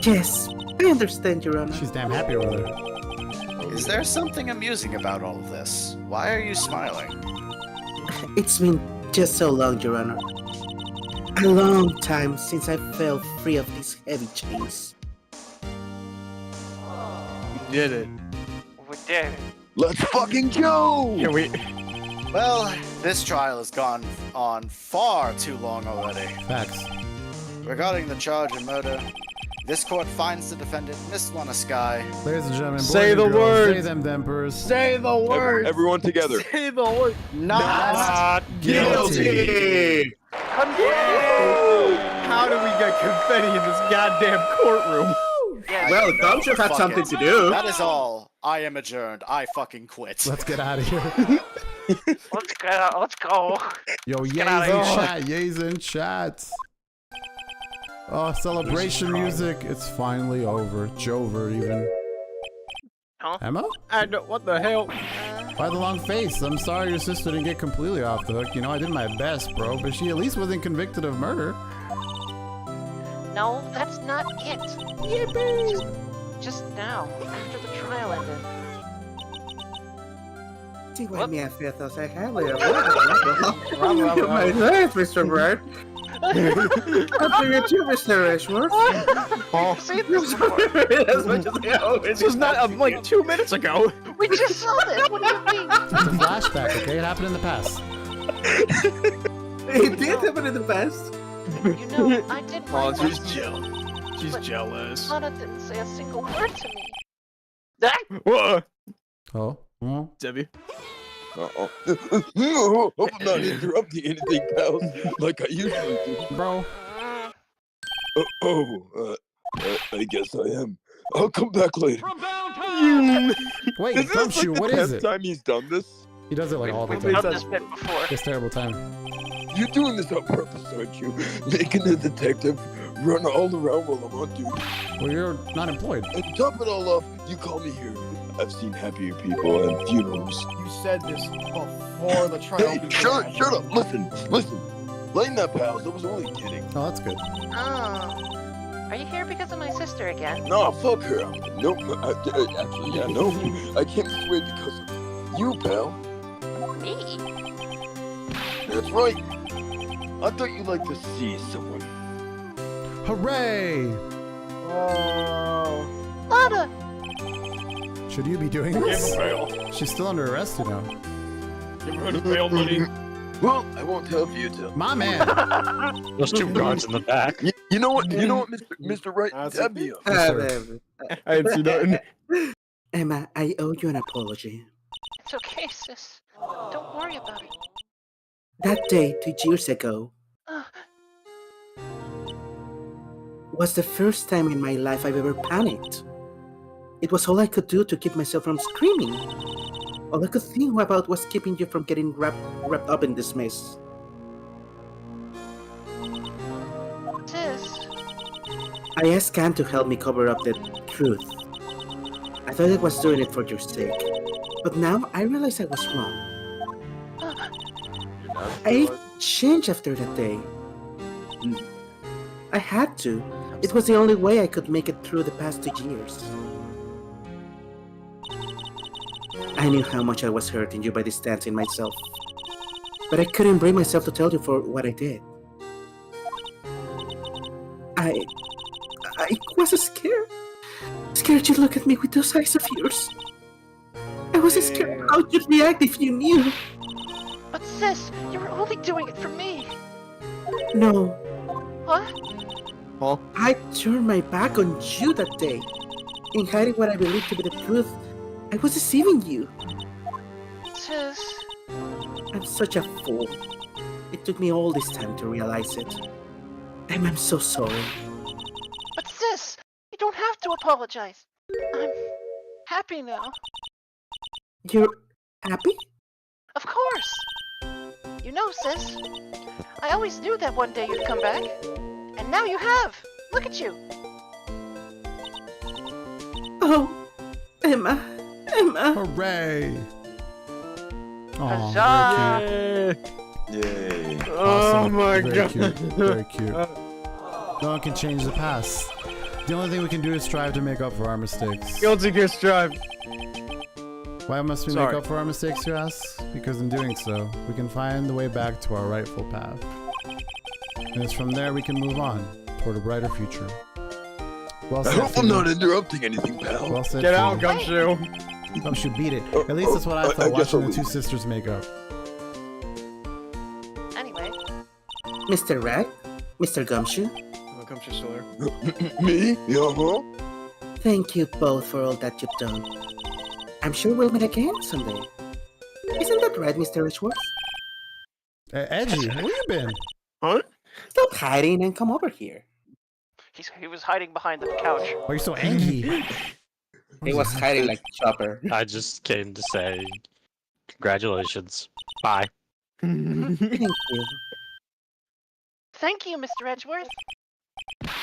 Yes, I understand, Your Honor. She's damn happy with her. Is there something amusing about all of this? Why are you smiling? It's been just so long, Your Honor. A long time since I fell free of these heavy chains. We did it. We did it. Let's fucking go! Can we? Well, this trial has gone on far too long already. Facts. Regarding the charge of murder, this court finds the defendant, Miss Lana Sky. Ladies and gentlemen, boys Say and the girls, words. Say them, Dempers. Say the word. Everyone together. Say the word. Not guilty. How do we get confetti in this goddamn courtroom? Well, Dom should have Fuck something it. to do. That is all. I am adjourned. I fucking quit. Let's get out of here. Let's go. Let's go. Yo, get yays outta in here. chat, yays in chat. Oh, celebration music. It's finally over. Jover, even. Huh? Emma? What the hell? Why the long face? I'm sorry your sister didn't get completely off the hook. You know, I did my best, bro, but she at least wasn't convicted of murder. No, that's not it. Yippee! Just now, after the trial ended. See why Mia felt so highly of you. My thanks, Mr. Wright. After you too, Mr. Ashworth. See this before. As much as I always This was not like 2 minutes ago. We just saw this. What do you mean? It's a flashback, okay? It happened in the past. It did happen in the past. You know, I did my Oh, she's best. jealous. She's But jealous. Lana didn't say a single word to me. Whoa. Oh? Debbie. Uh-oh. Hope I'm not interrupting anything, pals, like I usually do. Bro. I guess I am. I'll come back later. Wait, Is Gumshoe, this like what the is 10th it? time he's done this? He does it like all the We've done time. this bit before. It's terrible time. You're doing this on purpose, aren't you? Making the detective run all around while I'm on duty. Well, you're not employed. And top it all off, you call me here. I've seen happier people and funerals. You said this before the trial Hey, began. shut up. Listen. Lighten up, pals. I was only kidding. Oh, that's good. Oh. Are you here because of my sister again? No, fuck her. Nope. Actually, yeah, no. I came this way because of you, pal. Me? That's right. I thought you'd like to see someone. Hooray! Oh. Lana! Should you be doing Give this? him bail. She's still under arrest, you know. Give her the bail money. Well, I won't tell if you tell. My man! Those two guards in the back. You know what, Mr. Wright? Dab me up. Yes, sir. I didn't see nothing. Emma, I owe you an apology. It's okay, sis. Don't worry about it. That day, 2 years ago, was the first time in my life I've ever panicked. It was all I could do to keep myself from screaming. All I could think about was keeping you from getting wrapped up in this mess. Sis. I asked Gant to help me cover up the truth. I thought I was doing it for your sake, but now I realize I was wrong. I changed after that day. I had to. It was the only way I could make it through the past 2 years. I knew how much I was hurting you by distancing myself. But I couldn't bring myself to tell you for what I did. I was scared. Scared you'd look at me with those eyes of yours. I was scared how you'd react if you knew. But sis, you were only doing it for me. No, What? Huh? I turned my back on you that day. In hiding what I believed to be the truth, I was deceiving you. Sis. I'm such a fool. It took me all this time to realize it. I'm so sorry. But sis, you don't have to apologize. I'm happy now. You're happy? Of course. You know, sis, I always knew that one day you'd come back. And now you have. Look at you. Oh, Emma. Hooray! Aw, Huzzah! very cute. Yay. Oh my Very god. cute. Very cute. No one can change the past. The only thing we can do is strive to make up for our mistakes. Guilty Gear Strive. Why must we Sorry. make up for our mistakes, you ask? Because in doing so, we can find the way back to our rightful path. And it's from there we can move on toward a brighter future. Well I said, hope I'm Theo. not interrupting anything, pal. Well said, Get out, Theo. Gumshoe. Gumshoe, beat it. At least that's what I I thought guess watching I'll the two leave. sisters make up. Anyway, Mr. Rag? Mr. Gumshoe? Oh, Gumshoe's still there. Me? Yeah, Thank you both for all that you've done. I'm sure we'll meet again someday. Isn't that right, Mr. Richworth? Edgy, where you been? Huh? Stop hiding and come over here. he was hiding behind the couch. Why are you so angry? He was hiding like Chopper. I just came to say congratulations. Bye. Thank you. Thank you, Mr. Edgeworth.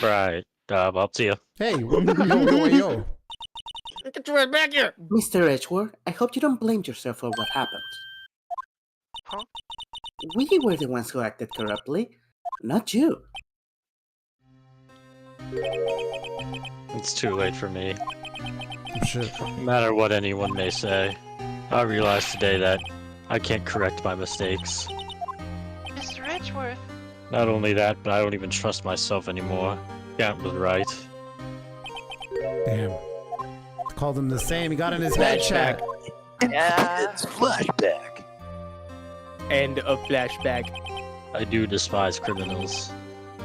Right. I'll see you. Hey, yo. Get your ass back here. Mr. Edgeworth, I hope you don't blame yourself for what happened. Huh? We were the ones who acted corruptly, not you. It's too late for me. Shit. No matter what anyone may say, I realized today that I can't correct my mistakes. Mr. Edgeworth. Not only that, but I don't even trust myself anymore. Gant was right. Damn. Called him the same. He got in his head chat. Yeah. It's flashback. End of flashback. I do despise criminals.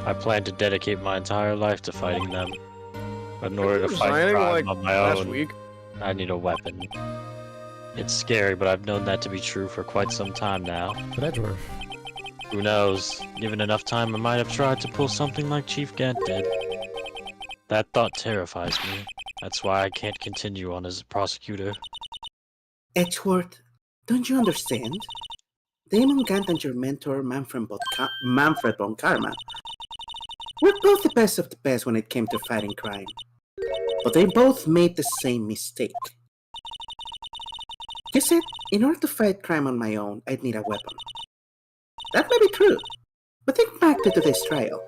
I plan to dedicate my entire life to fighting them. But in order to fight Resigning, crime like, on my last own, week. I need a weapon. It's scary, but I've known that to be true for quite some time now. But Edgeworth. Who knows? Given enough time, I might have tried to pull something like Chief Gant did. That thought terrifies me. That's why I can't continue on as a prosecutor. Edgeworth, don't you understand? Damon Gant and your mentor, Manfred von Karma, were both the best of the best when it came to fighting crime. But they both made the same mistake. You said, in order to fight crime on my own, I'd need a weapon. That may be true, but think back to today's trial.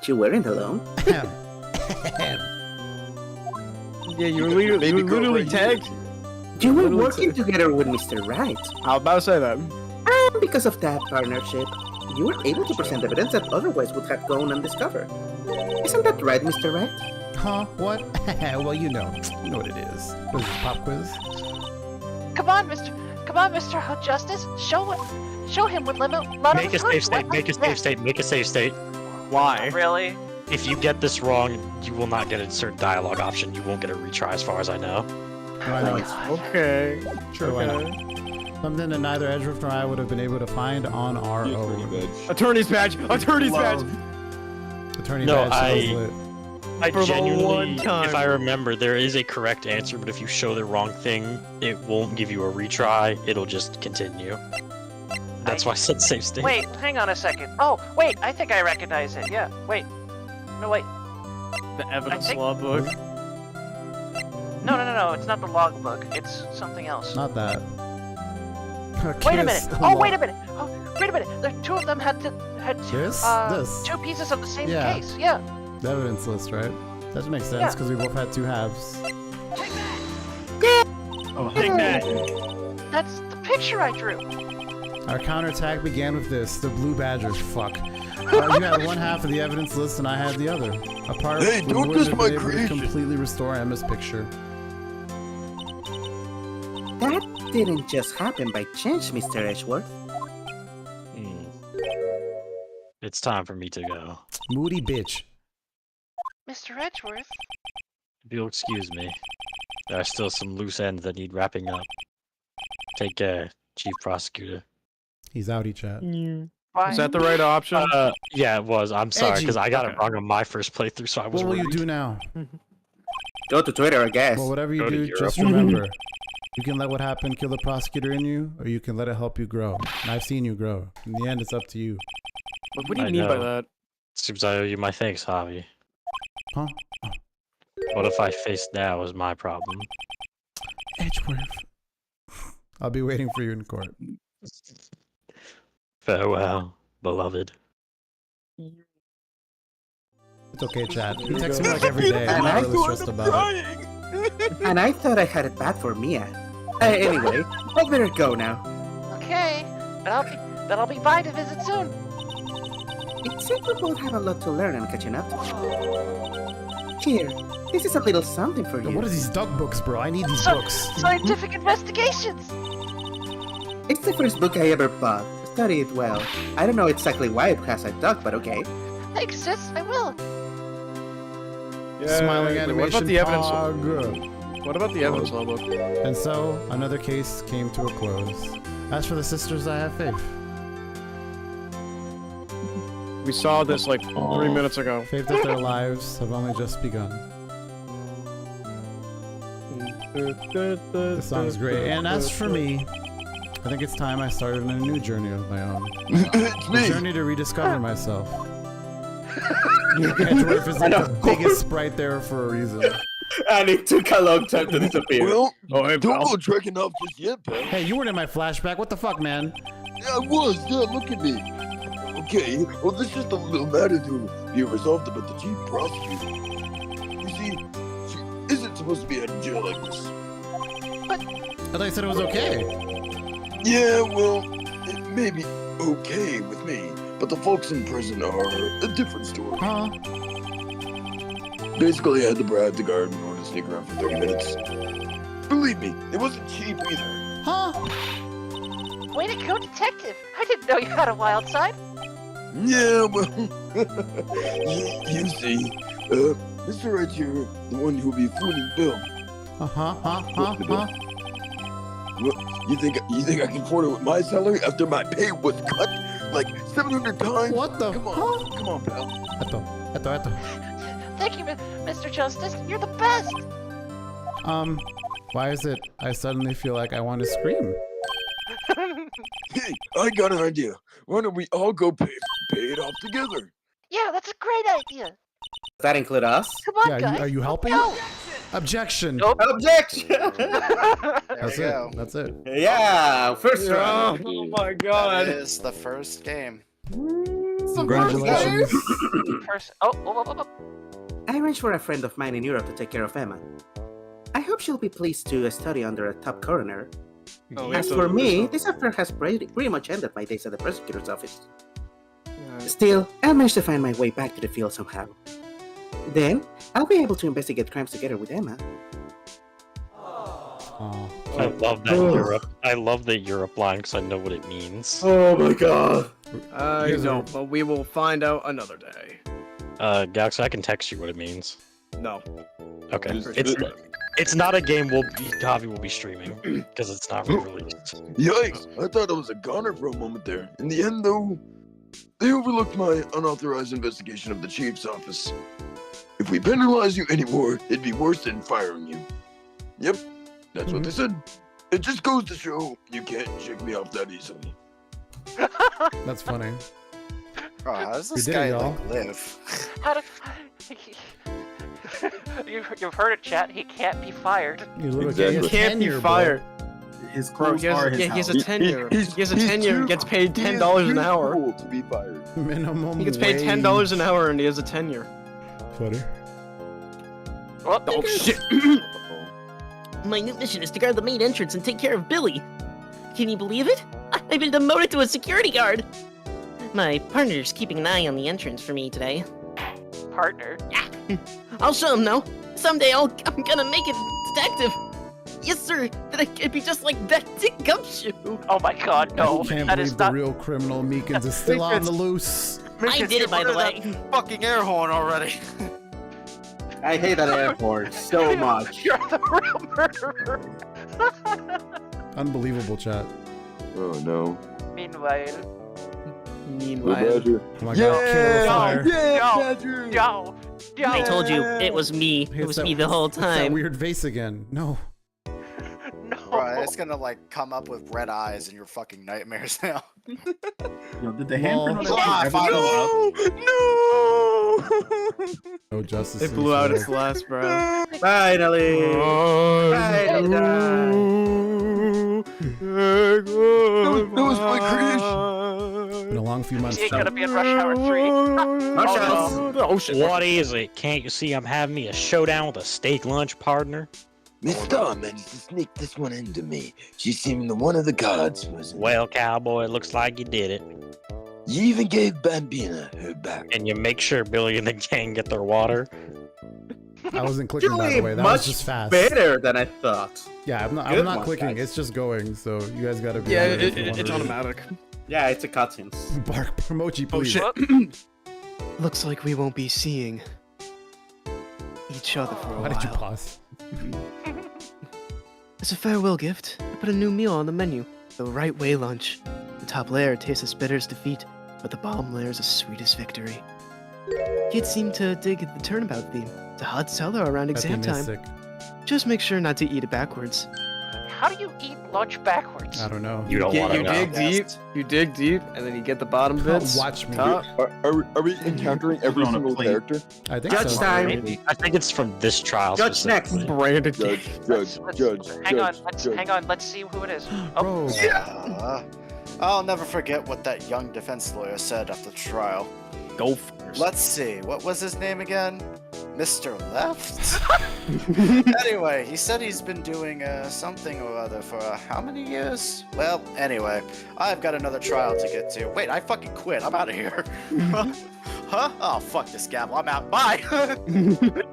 You weren't alone. Yeah, you were literally tagged. You were Literally working together with Mr. Wright. I was about to say that. And because of that partnership, you were able to present evidence that otherwise would have gone undiscovered. Isn't that right, Mr. Wright? Huh? What? Well, you know what it is. What is this, pop quiz? Come on, Mr. Justice. Show him what Lana Make a safe state, make a safe state, make a safe state. Why? Really? If you get this wrong, you will not get a certain dialogue option. You won't get a retry as far as I know. Why not? Okay. Sure, why not? Something that neither Edgeworth nor I would have been able to find on our own. Attorney's badge! Attorney's badge! Attorney No, badge sounds lit. I For the genuinely, one time. if I remember, there is a correct answer, but if you show the wrong thing, it won't give you a retry. It'll just continue. That's why I said safe state. Wait, hang on a second. Oh, wait, I think I recognize it. Yeah, wait. No, wait. The evidence think- law book. No, it's not the logbook. It's something else. Not that. Wait a minute. Oh, wait a minute. Oh, wait a minute. The two of them had two, This? two pieces of the same Yeah. case. Yeah. The evidence list, right? That makes sense Yeah. because we both had two halves. Take that. That's the picture I drew. Our counterattack began with this: the blue badgers. Fuck. You had one half of the evidence list, and I had the other. Apart, Hey, we don't wouldn't diss have my been able to creation. completely restore Emma's picture. That didn't just happen by chance, Mr. Edgeworth. It's time for me to go. Moody bitch. Mr. Edgeworth? If you'll excuse me, there are still some loose ends that need wrapping up. Take care, Chief Prosecutor. He's outie chat. Is that the right option? Yeah, it was. I'm sorry, Edgy. because I got it Okay. wrong on my first playthrough, so I was What will you worried. do now? Go to Twitter, I guess. Well, whatever you Go to do, Europe. just remember, you can let what happened kill the prosecutor in you, or you can let it help you grow. And I've seen you grow. In the end, it's up to you. What do you I mean by know. that? Seems I owe you my thanks, Javi. Huh? What if I face now is my problem? Edgeworth. I'll be waiting for you in court. Farewell, beloved. It's okay, Chad. He texts me like every day. I'm not really stressed about it. And I thought I had it bad for Mia. Anyway, I better go now. Okay, but I'll be by to visit soon. It seems we both have a lot to learn and catching up to. Here, this is a little something for you. What are these duck books, bro? I need these So- books. Scientific investigations! It's the first book I ever bought. Study it well. I don't know exactly why it has a duck, but okay. Thanks, sis, I will. Smiling What animation. about the evidence? Pog. What about the evidence logbook? And so, another case came to a close. As for the sisters, I have faith. We saw this like 3 minutes ago. Faith that their lives have only just begun. This song is great. And as for me, I think it's time I started on a new journey of my own. A journey to rediscover myself. Edgeworth is like the biggest sprite there for a reason. And it took a long time to disappear. Well, Oh, hey, don't pal. go trekking off just yet, pal. Hey, you weren't in my flashback. What the fuck, man? Yeah, I was. Yeah, look at me. Okay, well, this is just a little matter to be resolved about the chief prosecutor. You see, she isn't supposed to be out of jail like this. I thought you said it was okay. Yeah, well, it may be okay with me, but the folks in prison are a different story. Huh? Basically, I had to bribe the guard in order to sneak around for 30 minutes. Believe me, it wasn't cheap either. Huh? Way to go, detective! I didn't know you had a wild side. Yeah, well, you see, Mr. Wright here, the one who'll be fooling Bill. Huh? What, you think I can afford it with my salary after my pay was cut like 700 times? What the? Come on, come on, pal. Eto. Thank you, Mr. Justice. You're the best. Why is it I suddenly feel like I want to scream? Hey, I got an idea. Why don't we all go pay it off together? Yeah, that's a great idea. Does that include us? Come on, Yeah, guys. are you helping? No. Objection. Nope. Objection! That's we it. go. That's it. Yeah, first round. Oh my god. That is the first game. Congratulations. Oh. I arranged for a friend of mine in Europe to take care of Emma. I hope she'll be pleased to study under a top coroner. Oh, As so- for me, this affair has pretty much ended my days at the prosecutor's office. Still, I'll manage to find my way back to the field somehow. Then, I'll be able to investigate crimes together with Emma. Oh. I love that Europe. I love the Europe line because I know what it means. Oh my god! I know, but we will find out another day. Galaxy, I can text you what it means. No. Okay. It's not a game Javi will be streaming because it's not re-released. Yikes! I thought I was a goner for a moment there. In the end, though, they overlooked my unauthorized investigation of the chief's office. If we penalize you anymore, it'd be worse than firing you. Yep, that's what they said. It just goes to show you can't shake me off that easily. That's funny. Oh, how does We this did it, guy y'all. like, live? How did... You've heard it, chat. He can't be fired. You literally Exactly. get a Can't be tenure, bro. fired. His Bro, clothes he has, are his he has a house. tenure. He has a he's tenure and too- gets paid he is $10 an too hour. cool to be fired. Minimum He gets paid wage. $10 an hour and he has a tenure. Funny. Oh shit! My new mission is to guard the main entrance and take care of Billy. Can you believe it? I've been demoted to a security guard. My partner's keeping an eye on the entrance for me today. Partner? Yeah. I'll show him now. Someday I'm gonna make it detective. Yes, sir. That I could be just like that Dick Gumshoe. Oh my god, no. I can't That believe is the not... real criminal Meekins is still on the loose. I did it, by the way. Fucking air horn already. I hate that air horn so much. You're the real murderer. Unbelievable, chat. Oh no. Meanwhile. Badger. Oh my god, killer fire. Yo. I told you, it was me. It was me the whole It's that time. weird face again. No. Right, it's gonna like come up with red eyes in your fucking nightmares now. Yo, did the hand Lol. print on it ever go up? No justice. It blew out its last breath. Finally! That was my creation. Been a long few months. It's chat. gonna be in Rush Hour 3. Oh shit. What is it? Can't you see I'm having me a showdown with a steak lunch partner? Miss Star managed to sneak this one into me. She seemed one of the gods, wasn't it? Well, cowboy, it looks like you did it. You even gave Bambina her back. And you make sure Billy and the gang get their water. I wasn't clicking, by the way. That was just fast. Better than I thought. Yeah, I'm not Good not one, clicking. guys. It's just going. So you guys gotta be. Yeah, on it if you wanna it's read it. automatic. Yeah, it's a cutscenes. Bark Promochi, Oh please. shit. Looks like we won't be seeing each other for a while. Why did you pause? As a farewell gift, I put a new meal on the menu. The Right Way lunch. The top layer tastes as bitter as defeat, but the bottom layer is as sweet as victory. Kids seem to dig the turnabout theme. It's a hot seller around exam time. Pessimistic. Just make sure not to eat it backwards. How do you eat lunch backwards? I don't know. You don't want to know. You dig deep, and then you get the bottom bits. Watch me. Are we encountering every single character? I think Judge so. time. Maybe. I think it's from this trial. Judge next. specifically. Branded. Judge. Hang on, let's see who it is. Oh, Bro. Yeah. I'll never forget what that young defense lawyer said after the trial. Go first. Let's see, what was his name again? Mr. Left? Anyway, he said he's been doing something or other for how many years? Well, anyway, I've got another trial to get to. Wait, I fucking quit. I'm out of here. Huh? Oh, fuck this gavel. I'm out. Bye.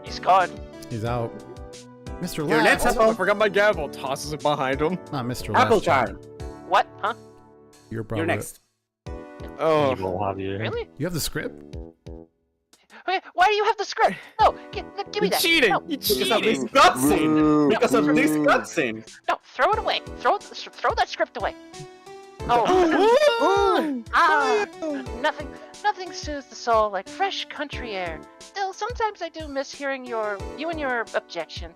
he's gone. He's out. Mr. Your next Last. Oh, I forgot my gavel. Tosses it behind him. Not Mr. Apple Last. time. What? Huh? You're probably. You're next. Oh. Evil Javier. Really? You have the script? Wait, why do you have the script? No, give me that. Cheating. No, You Because of this cheating. cutscene. Because of this cutscene. no, throw it away. Throw that script away. Oh. Nothing soothes the soul like fresh country air. Still, sometimes I do miss hearing you and your objection.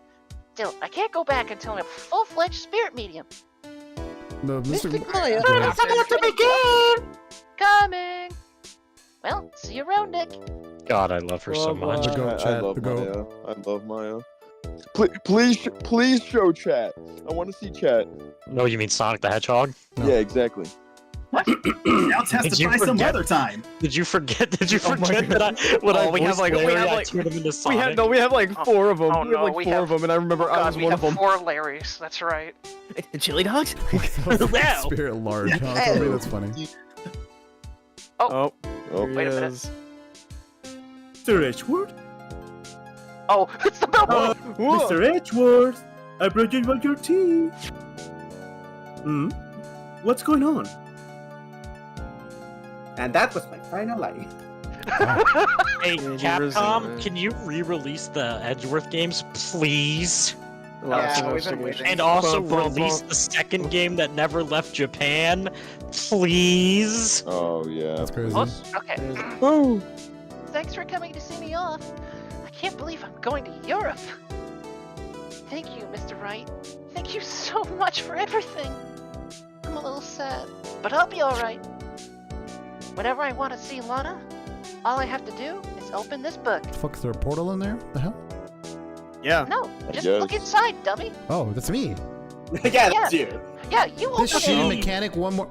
Still, I can't go back until I'm a full-fledged spirit medium. No, Mr. Maya. Go ahead. It's about to begin! Coming! Well, see you around, Nick. God, I love her so much. The goat, I chat. love The goat. Maya. I love Maya. Please show chat. I want to see chat. No, you mean Sonic the Hedgehog? No. Yeah, exactly. Now testify some other time. Did you forget? Did you Oh my forget God. that we have like turned him into Sonic? we have like four of them. Oh, we have no, like we four have- of them, and I remember I was we one have of them. 4 Larrys. That's right. Chili dogs? Wow. Spirit large, huh? Tell me that's funny. Oh, Wait a minute. Mr. Edgeworth? Oh, it's the bellboy. Mr. Edgeworth, I brought you your tea. What's going on? And that was my final line. Hey, Yeah, Capcom, can you re-release the Edgeworth games, please? Yeah, we've been waiting. And also release the second game that never left Japan, please. Oh yeah. That's crazy. Okay. Thanks for coming to see me off. I can't believe I'm going to Europe. Thank you, Mr. Wright. Thank you so much for everything. I'm a little sad, but I'll be alright. Whenever I want to see Lana, all I have to do is open this book. Fuck, is there a portal in there? The hell? Yeah. No, just guess. look inside, dummy. Oh, that's me. Yeah, that's you. Yeah, you open This shitty it. mechanic. One more.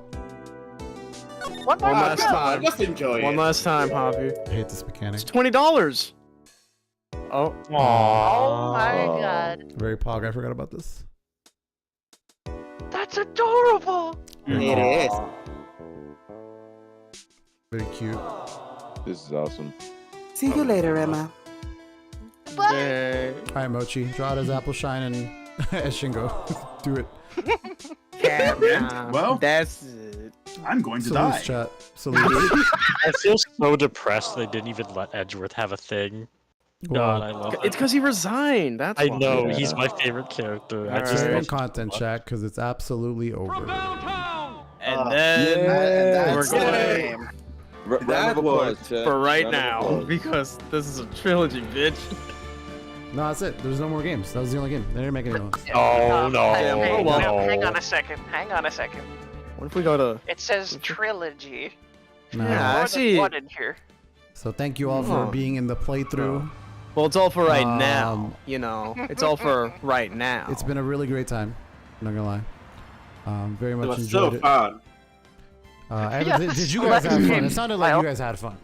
One more One last go. time. Just enjoy One it. last time, Javi. I hate this mechanic. It's $20. Oh. Oh my god. Very pog. I forgot about this. That's adorable. It is. Very cute. This is awesome. See you later, Emma. Bye. All right, Mochi, draw it as Apple Shine and as Shingo. Do it. Well, that's it. I'm going to Salutes, die. chat. Salutes. I feel so depressed they didn't even let Edgeworth have a thing. God, I love It's because he resigned. That's I why. know, he's my favorite character. I just Share in love him content, so chat, because it's absolutely over. And then we're that's gonna the game. Round that of applause, was chat. for right Round of now applause. because this is a trilogy, bitch. No, that's it. There's no more games. That was the only game. They didn't make any more. Oh, no. Hang on a second. Hang on a second. What if we go to? It says trilogy. No. Yeah, More actually. than one in here. So thank you all for Oh. being in the playthrough. Well, it's all for right now. Um, You know, it's all for right now. It's been a really great time. I'm not gonna lie. Very much It was enjoyed so it. fun. Did you guys have fun? It sounded like you guys had fun.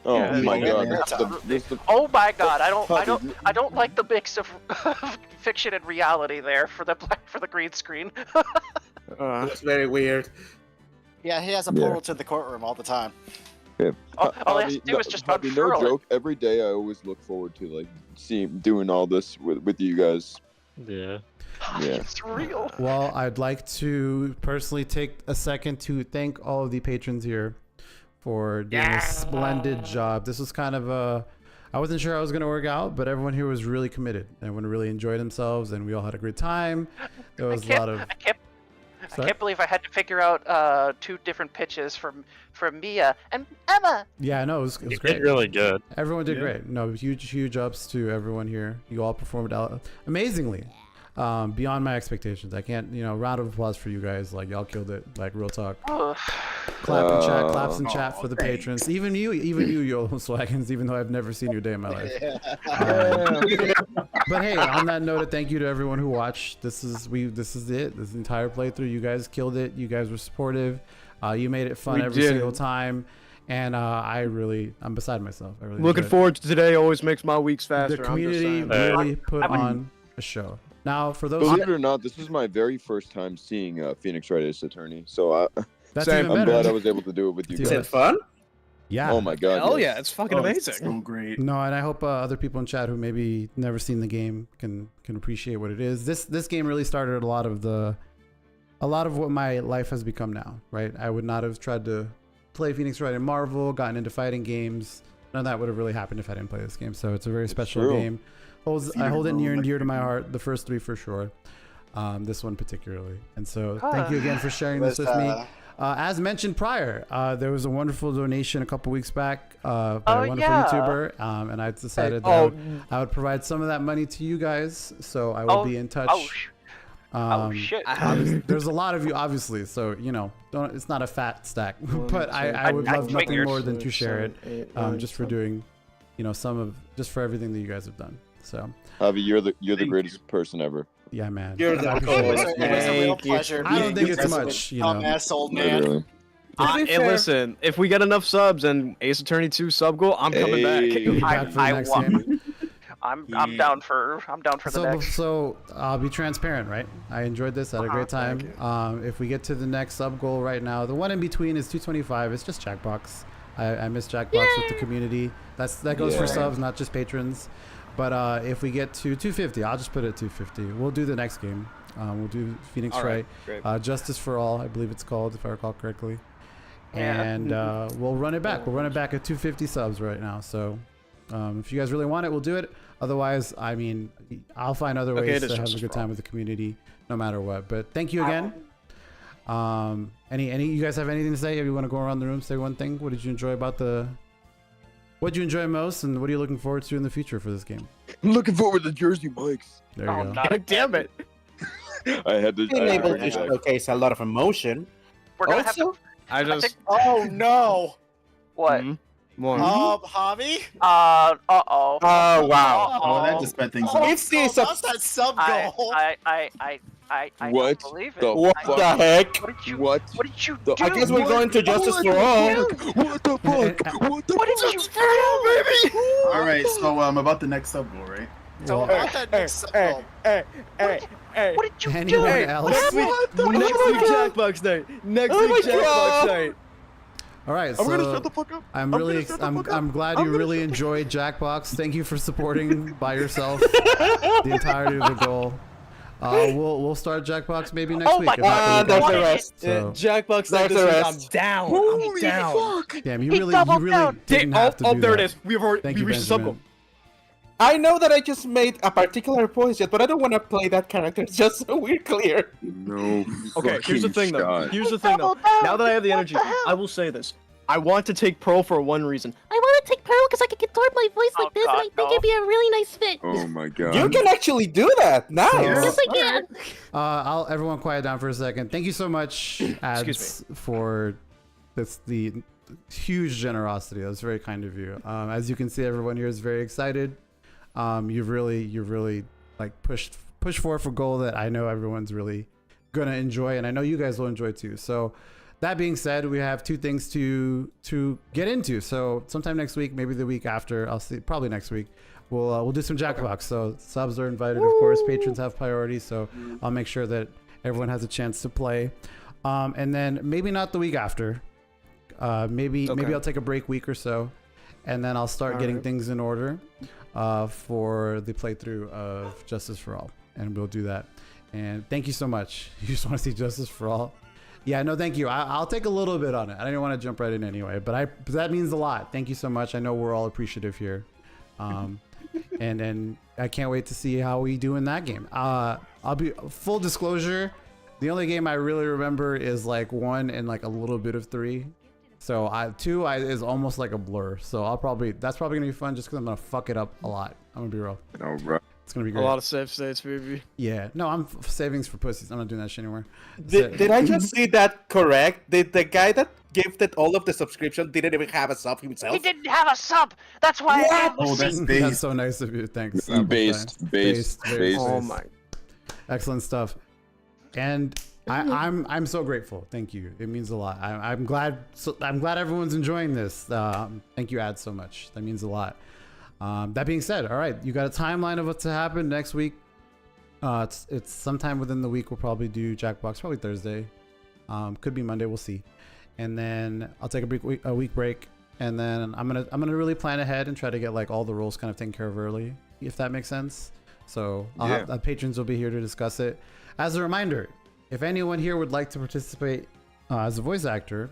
Oh Yeah, my yeah, god. yeah. This the, Oh my god, I don't like the mix of fiction and reality there for the green screen. It's very weird. Yeah, he has a portal to the courtroom all the time. yeah. All he has to do is just unfurl no it. joke. Every day I always look forward to like doing all this with you guys. Yeah. Yeah. It's real. Well, I'd like to personally take a second to thank all of the patrons here for doing a splendid job. This was kind of I wasn't sure how it was going to work out, but everyone here was really committed. Everyone really enjoyed themselves, and we all had a great time. There was a lot of... I can't believe I had to figure out 2 different pitches from Mia and Emma. Yeah, I know, it was You great. did really good. Everyone did great. No, huge ups to everyone here. You all performed out amazingly. Beyond my expectations. I can't, round of applause for you guys. Like, y'all killed it. Like, real talk. Claps in chat for the patrons. Even you, YOLO Swaggins, even though I've never seen your day in my life. But hey, on that note, thank you to everyone who watched. This is it. This entire playthrough, you guys killed it. You guys were supportive. You made it fun every single time. And I'm beside myself. I really Looking enjoyed it. forward to today. Always makes my weeks faster. The community really put on a show. Now, for those Believe it or not, this was my very first time seeing Phoenix Wright as attorney. So That's I'm even better. glad I was able to do it with you Is guys. it fun? Yeah. Oh my god. Hell yes. yeah, it's fucking amazing. So great. No, and I hope other people in chat who maybe never seen the game can appreciate what it is. This game really started a lot of what my life has become now. Right, I would not have tried to play Phoenix Wright in Marvel, gotten into fighting games. None of that would have really happened if I didn't play this game. So it's a very special true. game. I hold it near and dear to my heart. The first 3 for sure. This one particularly. And so thank you again for sharing this with me. As mentioned prior, there was a wonderful donation a couple weeks back by a wonderful YouTuber, and I decided that I would provide some of that money to you guys. So I will be in touch. Shit. There's a lot of you, obviously, so it's not a fat stack, but I would love nothing more than to share it, just for doing, just for everything that you guys have done. So, Javi, you're the greatest person ever. Yeah, man. You're the coolest. It was a real pleasure. I don't think it's much, Dumbass old man. Literally. Hey, listen, if we get enough subs and Ace Attorney 2 sub goal, I'm coming back. I want. I'm down for the next. So I'll be transparent, right? I enjoyed this. I had a great time. If we get to the next sub goal right now, the one in between is 225. It's just Jackbox. I miss Jackbox with the community. That goes for subs, not just patrons. But if we get to 250, I'll just put it at 250. We'll do the next game. We'll do Phoenix Wright. Justice for All, I believe it's called, if I recall correctly. And we'll run it back. We'll run it back at 250 subs right now. So if you guys really want it, we'll do it. Otherwise, I mean, I'll find other ways to have a good time with the community, no matter what. But thank you again. Any you guys have anything to say? If you want to go around the room, say one thing. What did you enjoy what did you enjoy most, and what are you looking forward to in the future for this game? I'm looking forward to Jersey Mike's. There you go. God damn it. I had to. Being able to showcase a lot of emotion. We're gonna have to. Oh no! What? Javi? Uh-oh. Oh wow. Oh, that just sped things up. It's that sub goal. I What? don't believe it. What the heck? What? What did you do? I guess we're going to Justice for All. What the fuck? What the What did you do, baby? All right, so about the next sub goal, right? Don't about that next sub goal. Hey, What did you Anyone do? else? next week Jackbox night. Next week Jackbox night. All right, I'm gonna so shut the fuck up. I'm I'm really gonna shut the fuck up. I'm glad I'm you gonna really shut the enjoyed Jackbox. Thank you for supporting by yourself the entirety of the goal. We'll start Jackbox maybe next week. my if not the God, week there's after. the rest. So, Jackbox night this week. I'm down. I'm down. damn, He you really doubled down. didn't have to do there that. it is. We've already Thank we you, reached the sub goal. Benjamin. I know that I just made a particular voice yet, but I don't want to play that character, just so we're clear. No. Okay, here's the thing though. shot. Here's the thing though. Now that I have the energy, I will say this. I want to take Pearl for one reason. I want to take Pearl because I can contort my voice like this, God, and I think it'd be a really nice fit. Oh my god. You can actually do that. Nice. Yes, I can. I'll everyone quiet down for a second. Thank you so much, Ads, for the huge generosity. That was very kind of you. As you can see, everyone here is very excited. You've really like pushed forward for goal that I know everyone's really gonna enjoy, and I know you guys will enjoy too. So that being said, we have two things to get into. So sometime next week, maybe the week after, I'll see, probably next week, we'll do some Jackbox. So subs are invited, of course. Patrons have priority, so I'll make sure that everyone has a chance to play. And then maybe not the week after. Maybe I'll take a break week or so, and then I'll start getting things in order for the playthrough of Justice for All, and we'll do that. And thank you so much. You just want to see Justice for All? Yeah, no, thank you. I'll take a little bit on it. I don't want to jump right in anyway, but that means a lot. Thank you so much. I know we're all appreciative here. And I can't wait to see how we do in that game. I'll be full disclosure. The only game I really remember is like 1 and like a little bit of 3. So 2 is almost like a blur. So that's probably gonna be fun just because I'm gonna fuck it up a lot. I'm gonna be real. All right. It's gonna be great. A lot of save states, baby. Yeah. No, I'm savings for pussies. I'm not doing that shit anymore. Did I just see that correct? Did the guy that gifted all of the subscription didn't even have a sub himself? He didn't have a sub. That's why I gave him a seat. That's so nice of you. Thanks. Based. Oh my. Excellent stuff. And I'm so grateful. Thank you. It means a lot. I'm glad everyone's enjoying this. Thank you, Ad, so much. That means a lot. That being said, all right, you got a timeline of what's to happen next week. It's sometime within the week. We'll probably do Jackbox, probably Thursday. Could be Monday. We'll see. And then I'll take a week break, and then I'm gonna really plan ahead and try to get like all the roles kind of taken care of early, if that makes sense. So patrons will be here to discuss it. As a reminder, if anyone here would like to participate as a voice actor,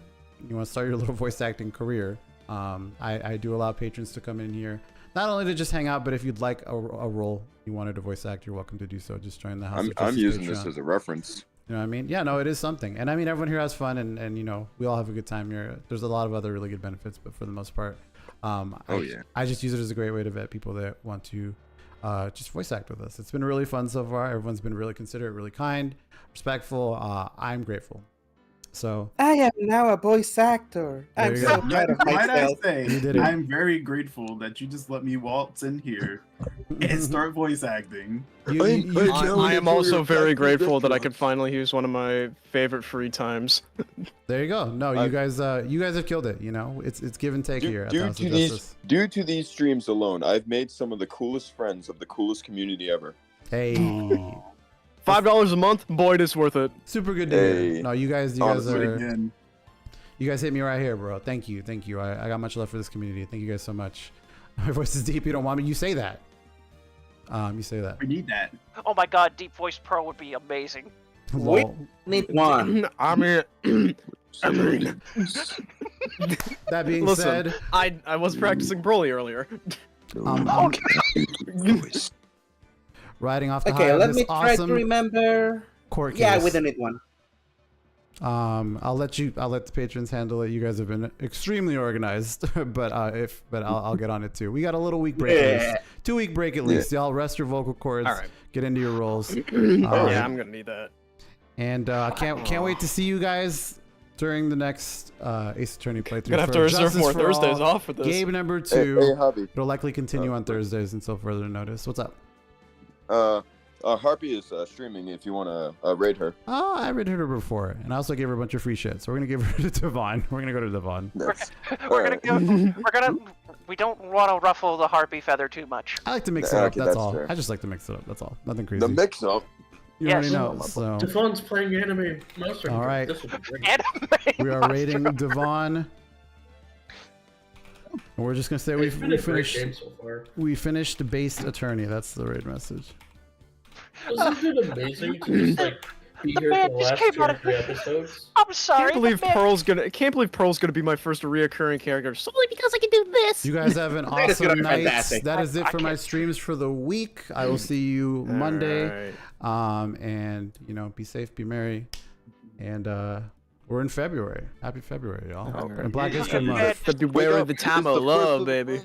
you want to start your little voice acting career, I do allow patrons to come in here. Not only to just hang out, but if you'd like a role you wanted to voice act, you're welcome to do so. Just join the House of Justice I'm using Patreon. this as a reference. You know what I mean? Yeah, no, it is something. And I mean, everyone here has fun, and you know, we all have a good time here. There's a lot of other really good benefits, but for the most part, I just use it as a great way to vet people that want to just voice act with us. It's been really fun so far. Everyone's been really considerate, really kind, respectful. I'm grateful. So I am now a voice actor. I'm so proud of Might I myself. say, You did it. I'm very grateful that you just let me waltz in here and start voice acting. I am also very grateful that I could finally use one of my favorite free times. There you go. No, you guys have killed it. You know, it's give and take here. At the House of Justice. Due to these streams alone, I've made some of the coolest friends of the coolest community ever. Hey. $5 a month, boy, it is worth it. Super good to hear. No, you guys Again. you guys hit me right here, bro. Thank you. I got much love for this community. Thank you guys so much. My voice is deep. You don't want me. You say that. You say that. We need that. Oh my god, Deep Voice Pro would be amazing. We need one. I mean, that being listen, said, I was practicing Broly earlier. Riding off the high Okay, of let this me try awesome to remember. court Yeah, case. we don't need one. I'll let the patrons handle it. You guys have been extremely organized, but I'll get on it too. We got a little week break, at least. 2 week break at least. Y'all rest your vocal cords. All right. Get into your roles. Yeah, I'm gonna need that. And can't wait to see you guys during the next Ace Attorney playthrough. Gonna have for to reserve Justice more for Thursdays All. off for this. Game number 2. Hey, Hobby. It'll likely continue on Thursdays until further notice. What's up? Harpy is streaming if you want to raid her. Oh, I raided her before, and I also gave her a bunch of free shit. So we're gonna give her to Devon. We're gonna go to Devon. We don't want to ruffle the harpy feather too much. I like to mix it up. Okay, That's that's all. fair. I just like to mix it up. That's all. Nothing crazy. The mix-up. You Yes. already know. So Devon's playing anime Master. all right, This will be great. we are rating Devon. And we're just gonna say It's been we a great finished. game so far. We finished based attorney. That's the raid message. Isn't it amazing to just like be here man for the just last came 2 out or of- 3 episodes? I'm sorry. Can't believe the man- Pearl's gonna be my first reoccurring character solely because I can do this. You guys have an That is gonna awesome be night. fantastic. That is it I for my can't- streams for the week. I will see you Monday. Alright. And you know, be safe, be merry, and we're in February. Happy February, y'all! Alright. And Black History Fucking Month. February, the time of love, baby.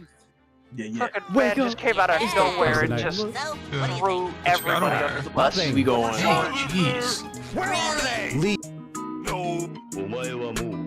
Fucking man just came out of nowhere and Good just night. threw everybody under the bus. We going. Jeez. Where are they? Lee. No. お前はもう